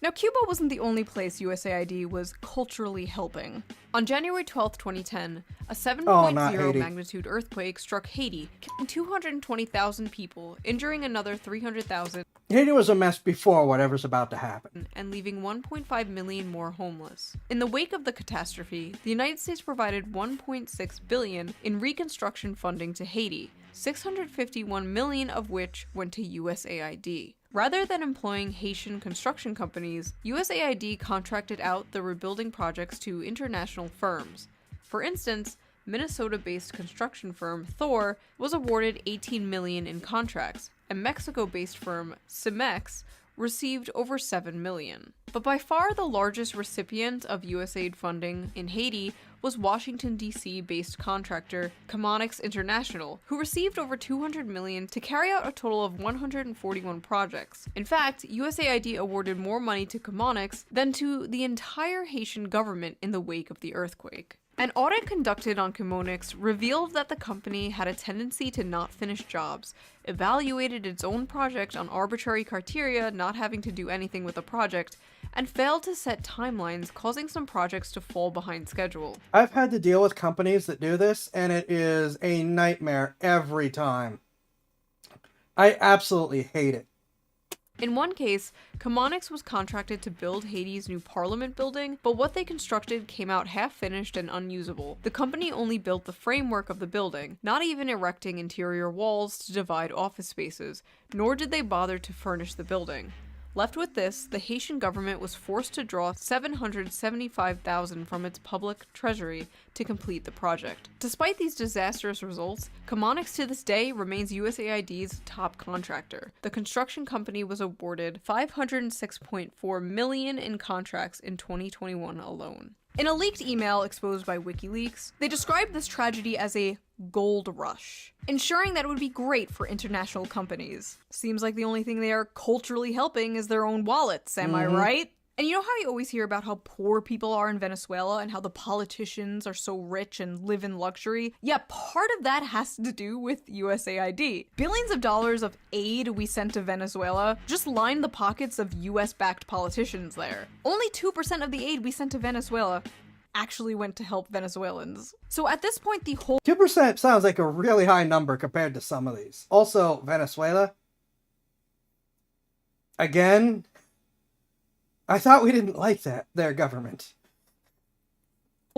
Now, Cuba wasn't the only place USAID was culturally helping. On January 12, 2010, a 7.0 magnitude earthquake struck Haiti, killing 220,000 people, injuring another 300,000. Haiti was a mess before whatever's about to happen. And leaving 1.5 million more homeless. In the wake of the catastrophe, the United States provided $1.6 billion in reconstruction funding to Haiti, $651 million of which went to USAID. Rather than employing Haitian construction companies, USAID contracted out the rebuilding projects to international firms. For instance, Minnesota-based construction firm Thor was awarded $18 million in contracts, and Mexico-based firm Cemex received over $7 million. But by far the largest recipient of USAID funding in Haiti was Washington, D.C. based contractor Chemonics International, who received over $200 million to carry out a total of 141 projects. In fact, USAID awarded more money to Chemonics than to the entire Haitian government in the wake of the earthquake. An audit conducted on Chemonics revealed that the company had a tendency to not finish jobs, evaluated its own project on arbitrary criteria not having to do anything with the project, and failed to set timelines, causing some projects to fall behind schedule. I've had to deal with companies that do this, and it is a nightmare every time. I absolutely hate it. In one case, Chemonics was contracted to build Haiti's new parliament building, but what they constructed came out half-finished and unusable. The company only built the framework of the building, not even erecting interior walls to divide office spaces, nor did they bother to furnish the building. Left with this, the Haitian government was forced to draw $775,000 from its public treasury to complete the project. Despite these disastrous results, Chemonics to this day remains USAID's top contractor. The construction company was awarded $506.4 million in contracts in 2021 alone. In a leaked email exposed by WikiLeaks, they described this tragedy as a gold rush, ensuring that it would be great for international companies. Seems like the only thing they are culturally helping is their own wallets, am I right? And you know how you always hear about how poor people are in Venezuela and how the politicians are so rich and live in luxury? Yeah, part of that has to do with USAID. Billions of dollars of aid we sent to Venezuela just lined the pockets of US-backed politicians there. Only 2% of the aid we sent to Venezuela actually went to help Venezuelans. So at this point, the whole 2% sounds like a really high number compared to some of these. Also, Venezuela. Again, I thought we didn't like their government.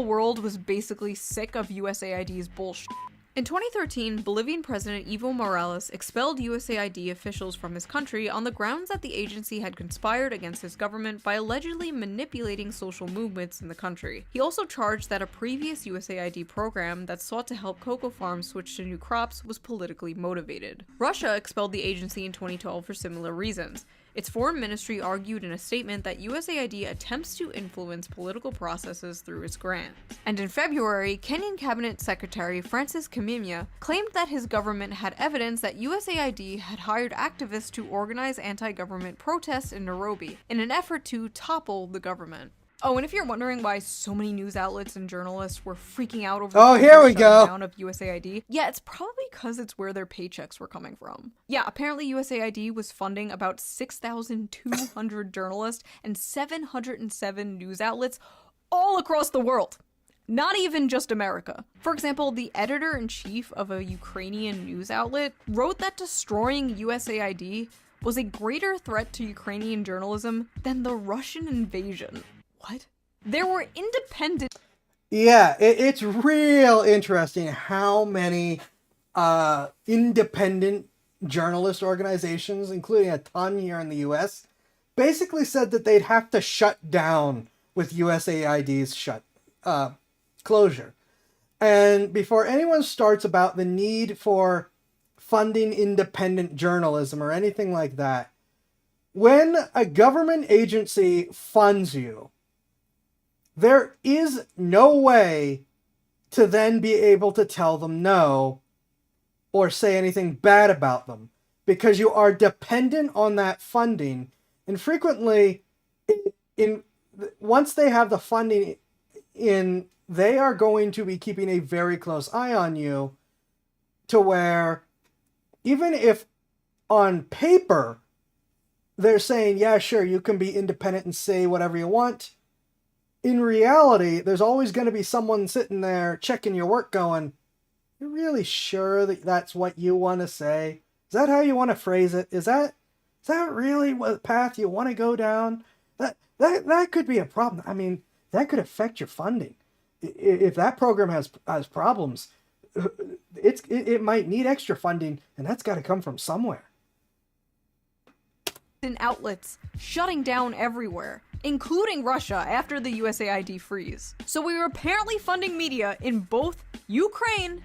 world was basically sick of USAID's bullshit. In 2013, Bolivian President Evo Morales expelled USAID officials from his country on the grounds that the agency had conspired against his government by allegedly manipulating social movements in the country. He also charged that a previous USAID program that sought to help cocoa farms switch to new crops was politically motivated. Russia expelled the agency in 2012 for similar reasons. Its foreign ministry argued in a statement that USAID attempts to influence political processes through its grants. And in February, Kenyan Cabinet Secretary Francis Kimimya claimed that his government had evidence that USAID had hired activists to organize anti-government protests in Nairobi in an effort to topple the government. Oh, and if you're wondering why so many news outlets and journalists were freaking out over the here we go. down of USAID, yeah, it's probably because it's where their paychecks were coming from. Yeah, apparently USAID was funding about 6,200 journalists and 707 news outlets all across the world. Not even just America. For example, the editor-in-chief of a Ukrainian news outlet wrote that destroying USAID was a greater threat to Ukrainian journalism than the Russian invasion. What? There were independent... Yeah, it's real interesting how many independent journalist organizations, including a ton here in the US, basically said that they'd have to shut down with USAID's closure. And before anyone starts about the need for funding independent journalism or anything like that, when a government agency funds you, there is no way to then be able to tell them no or say anything bad about them because you are dependent on that funding. And frequently, once they have the funding in, they are going to be keeping a very close eye on you to where even if on paper they're saying, yeah, sure, you can be independent and say whatever you want, in reality, there's always going to be someone sitting there checking your work going, you're really sure that that's what you want to say? Is that how you want to phrase it? Is that really what path you want to go down? That could be a problem. I mean, that could affect your funding. If that program has problems, it might need extra funding, and that's got to come from somewhere. Outlets shutting down everywhere, including Russia after the USAID freeze. So we were apparently funding media in both Ukraine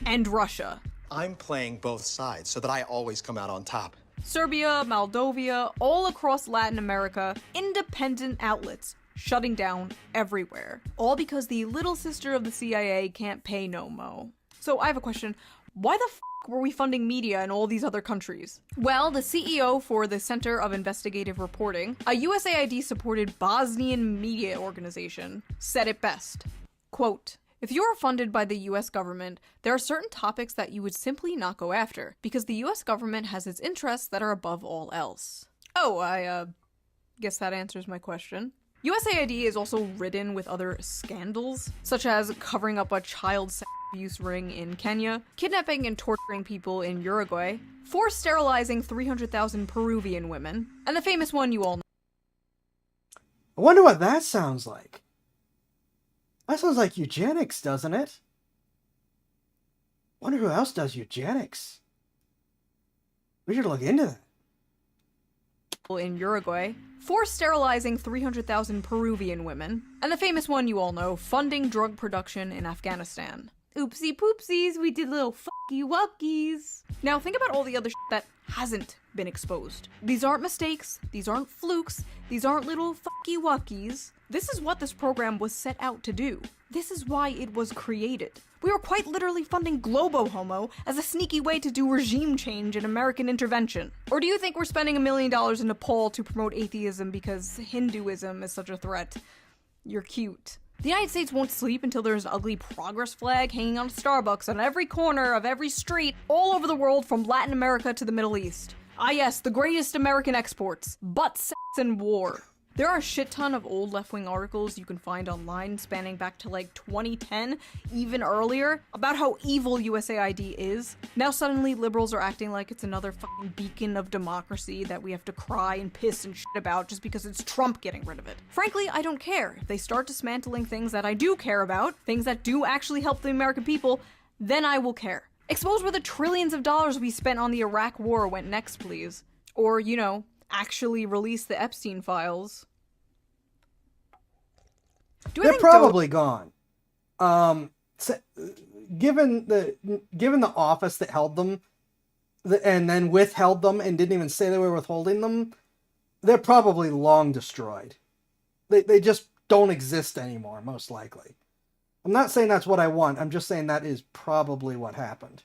and Russia. I'm playing both sides so that I always come out on top. Serbia, Moldova, all across Latin America, independent outlets shutting down everywhere. All because the little sister of the CIA can't pay no mo. So I have a question. Why the f*** were we funding media in all these other countries? Well, the CEO for the Center of Investigative Reporting, a USAID-supported Bosnian media organization, said it best. Quote, "If you are funded by the US government, there are certain topics that you would simply not go after, because the US government has its interests that are above all else." Oh, I guess that answers my question. USAID is also ridden with other scandals, such as covering up a child sex abuse ring in Kenya, kidnapping and torturing people in Uruguay, forced sterilizing 300,000 Peruvian women, and the famous one you all know. I wonder what that sounds like. That sounds like eugenics, doesn't it? Wonder who else does eugenics. We should look into that. In Uruguay, forced sterilizing 300,000 Peruvian women, and the famous one you all know, funding drug production in Afghanistan. Oopsie poopsies, we did little fucky wuckies. Now think about all the other shit that hasn't been exposed. These aren't mistakes, these aren't flukes, these aren't little fucky wuckies. This is what this program was set out to do. This is why it was created. We were quite literally funding Globo Homo as a sneaky way to do regime change and American intervention. Or do you think we're spending $1 million in Nepal to promote atheism because Hinduism is such a threat? You're cute. The United States won't sleep until there's an ugly progress flag hanging on Starbucks on every corner of every street all over the world from Latin America to the Middle East. Ah yes, the greatest American exports, butt, sex, and war. There are a shit ton of old left-wing articles you can find online spanning back to like 2010, even earlier, about how evil USAID is. Now suddenly liberals are acting like it's another fucking beacon of democracy that we have to cry and piss and shit about just because it's Trump getting rid of it. Frankly, I don't care. If they start dismantling things that I do care about, things that do actually help the American people, then I will care. Expose where the trillions of dollars we spent on the Iraq war went next, please. Or, you know, actually release the Epstein files. They're probably gone. Given the office that held them, and then withheld them and didn't even say they were withholding them, they're probably long destroyed. They just don't exist anymore, most likely. I'm not saying that's what I want. I'm just saying that is probably what happened.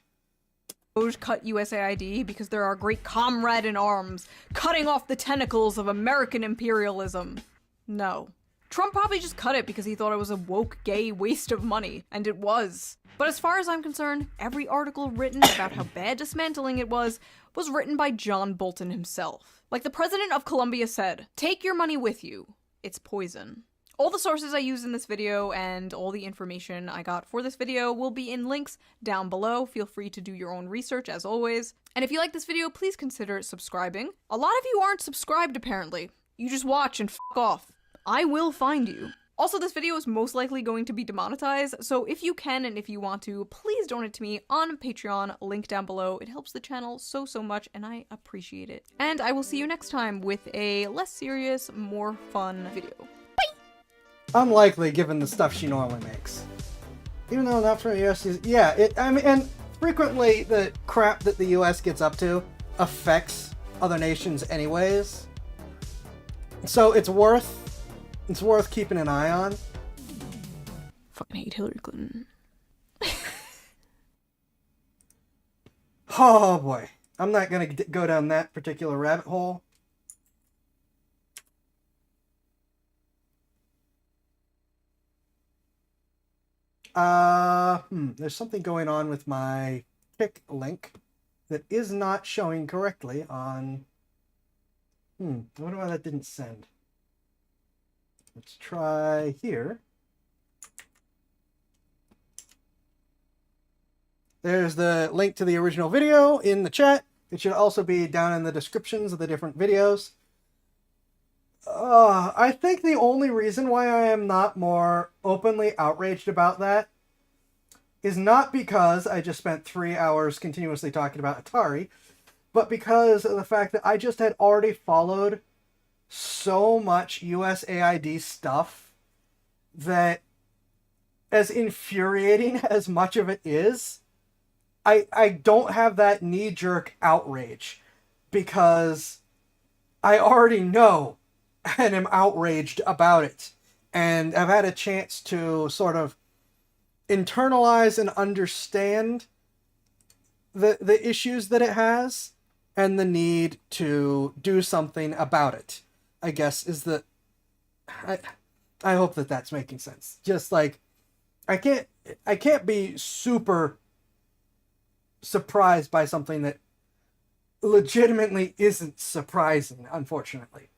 Cut USAID because they're our great comrade in arms, cutting off the tentacles of American imperialism. No. Trump probably just cut it because he thought it was a woke, gay waste of money, and it was. But as far as I'm concerned, every article written about how bad dismantling it was written by John Bolton himself. Like the president of Colombia said, "Take your money with you. It's poison." All the sources I used in this video and all the information I got for this video will be in links down below. Feel free to do your own research as always. And if you like this video, please consider subscribing. A lot of you aren't subscribed apparently. You just watch and fuck off. I will find you. Also, this video is most likely going to be demonetized, so if you can and if you want to, please donate to me on Patreon, link down below. It helps the channel so much, and I appreciate it. And I will see you next time with a less serious, more fun video. Unlikely, given the stuff she normally makes. Even though not from the US, yeah, and frequently the crap that the US gets up to affects other nations anyways. So it's worth keeping an eye on. Fucking hate Hillary Clinton. Oh boy. I'm not gonna go down that particular rabbit hole. There's something going on with my pick link that is not showing correctly on... I wonder why that didn't send. Let's try here. There's the link to the original video in the chat. It should also be down in the descriptions of the different videos. I think the only reason why I am not more openly outraged about that is not because I just spent 3 hours continuously talking about Atari, but because of the fact that I just had already followed so much USAID stuff that, as infuriating as much of it is, I don't have that knee-jerk outrage because I already know and am outraged about it. And I've had a chance to sort of internalize and understand the issues that it has and the need to do something about it, I guess, is the... I hope that that's making sense. Just like, I can't be super surprised by something that legitimately isn't surprising, unfortunately.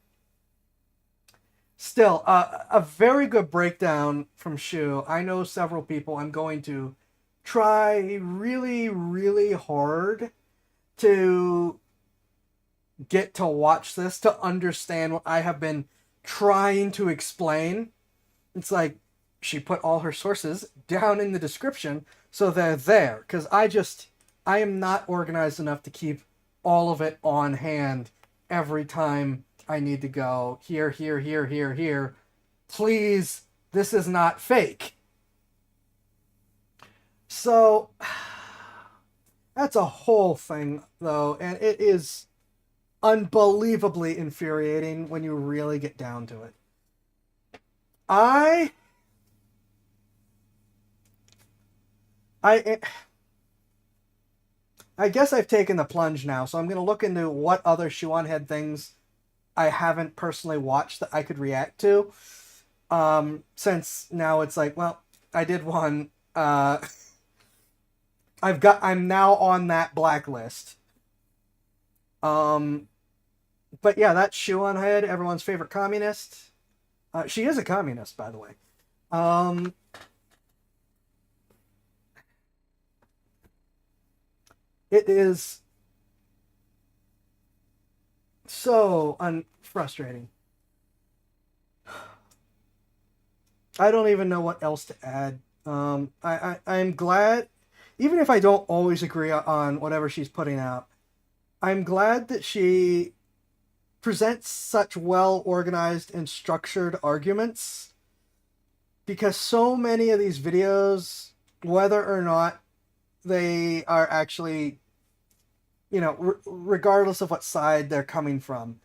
Still, a very good breakdown from Shue. I know several people. I'm going to try really, really hard to get to watch this to understand what I have been trying to explain. It's like she put all her sources down in the description so they're there, because I am not organized enough to keep all of it on hand every time I need to go here, here, here, here, here. Please, this is not fake. So that's a whole thing, though, and it is unbelievably infuriating when you really get down to it. I guess I've taken the plunge now, so I'm going to look into what other ShoeOnHead things I haven't personally watched that I could react to. Since now it's like, well, I did one. I'm now on that blacklist. But yeah, that's ShoeOnHead, everyone's favorite communist. She is a communist, by the way. It is so frustrating. I don't even know what else to add. I'm glad, even if I don't always agree on whatever she's putting out, I'm glad that she presents such well-organized and structured arguments, because so many of these videos, whether or not they are actually, regardless of what side they're coming from,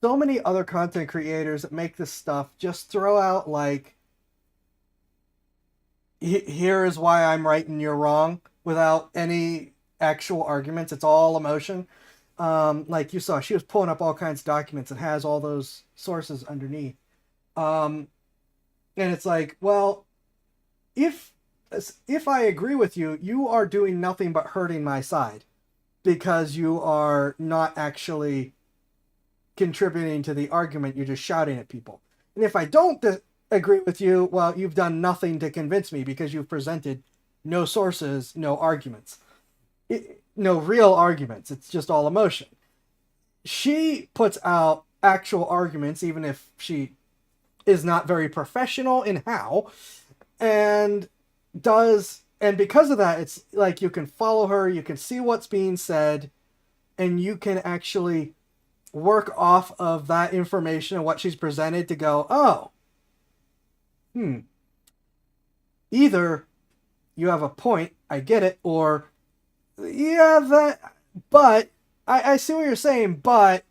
so many other content creators that make this stuff just throw out like, here is why I'm right and you're wrong, without any actual arguments. It's all emotion. Like you saw, she was pulling up all kinds of documents and has all those sources underneath. And it's like, well, if I agree with you, you are doing nothing but hurting my side, because you are not actually contributing to the argument. You're just shouting at people. And if I don't agree with you, well, you've done nothing to convince me, because you've presented no sources, no arguments, no real arguments. It's just all emotion. She puts out actual arguments, even if she is not very professional in how, and because of that, it's like you can follow her, you can see what's being said, and you can actually work off of that information and what she's presented to go, oh, either you have a point, I get it, or yeah, but I see what you're saying, but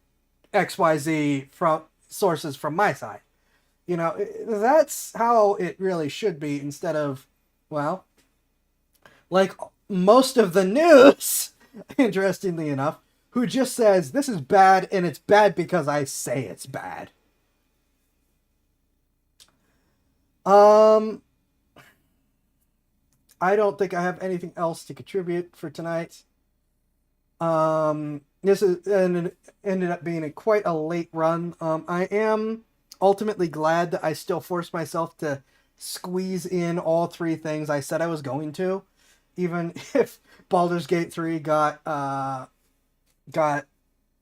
XYZ from sources from my side. That's how it really should be, instead of, well, like most of the news, interestingly enough, who just says, this is bad, and it's bad because I say it's bad. I don't think I have anything else to contribute for tonight. This ended up being quite a late run. I am ultimately glad that I still forced myself to squeeze in all three things I said I was going to, even if Baldur's Gate 3 got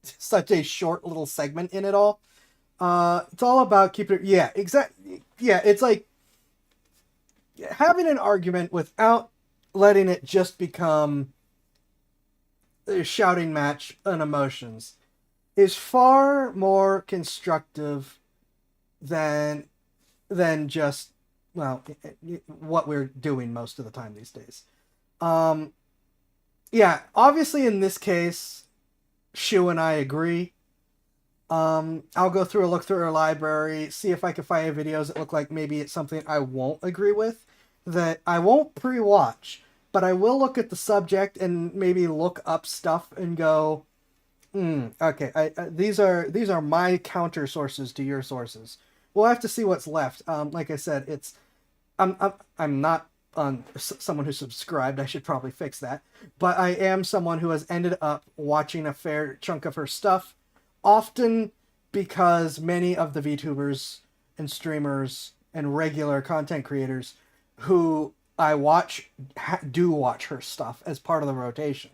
such a short little segment in it all. It's all about keeping it. Yeah, exactly. Yeah, it's like having an argument without letting it just become a shouting match on emotions is far more constructive than just, well, what we're doing most of the time these days. Yeah, obviously in this case, Shu and I agree. I'll look through her library, see if I can find videos that look like maybe it's something I won't agree with, that I won't pre-watch, but I will look at the subject and maybe look up stuff and go, okay, these are my counter sources to your sources. We'll have to see what's left. Like I said, I'm not someone who subscribed. I should probably fix that. But I am someone who has ended up watching a fair chunk of her stuff, often because many of the VTubers and streamers and regular content creators who I do watch her stuff as part of the rotation,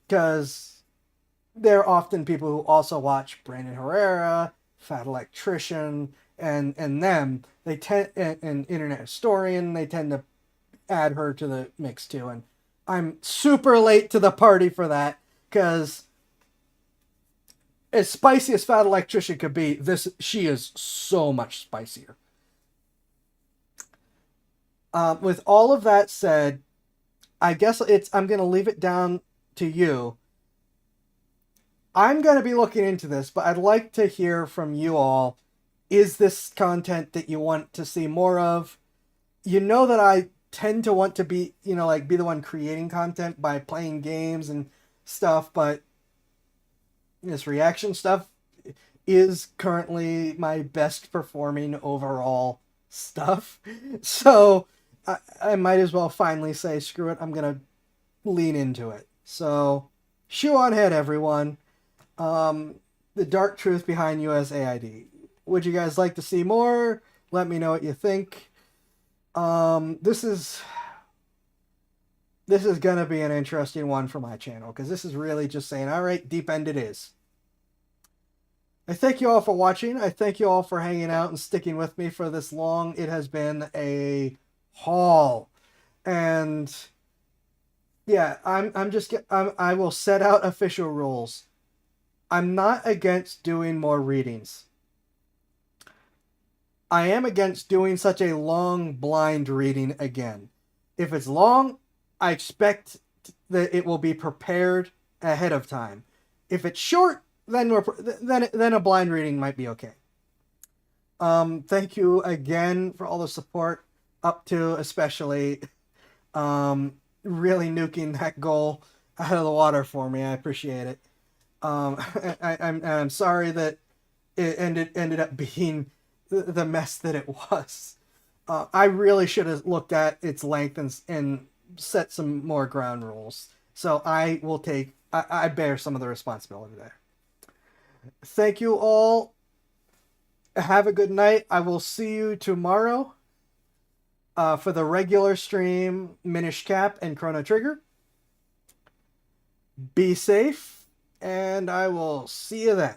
because there are often people who also watch Brandon Herrera, Fat Electrician, and them. They tend an Internet Historian. They tend to add her to the mix too, and I'm super late to the party for that, because as spicy as Fat Electrician could be, she is so much spicier. With all of that said, I guess I'm going to leave it down to you. I'm going to be looking into this, but I'd like to hear from you all. Is this content that you want to see more of? You know that I tend to want to be, be the one creating content by playing games and stuff, but this reaction stuff is currently my best performing overall stuff. So I might as well finally say, screw it, I'm going to lean into it. So, ShoeOnHead, everyone. The dark truth behind USAID. Would you guys like to see more? Let me know what you think. This is going to be an interesting one for my channel, because this is really just saying, all right, deep end it is. I thank you all for watching. I thank you all for hanging out and sticking with me for this long. It has been a haul. And yeah, I will set out official rules. I'm not against doing more readings. I am against doing such a long blind reading again. If it's long, I expect that it will be prepared ahead of time. If it's short, then a blind reading might be okay. Thank you again for all the support, up to especially really nuking that goal out of the water for me. I appreciate it. I'm sorry that it ended up being the mess that it was. I really should have looked at its length and set some more ground rules. So I will I bear some of the responsibility there. Thank you all. Have a good night. I will see you tomorrow for the regular stream, Minish Cap and Chrono Trigger. Be safe, and I will see you then.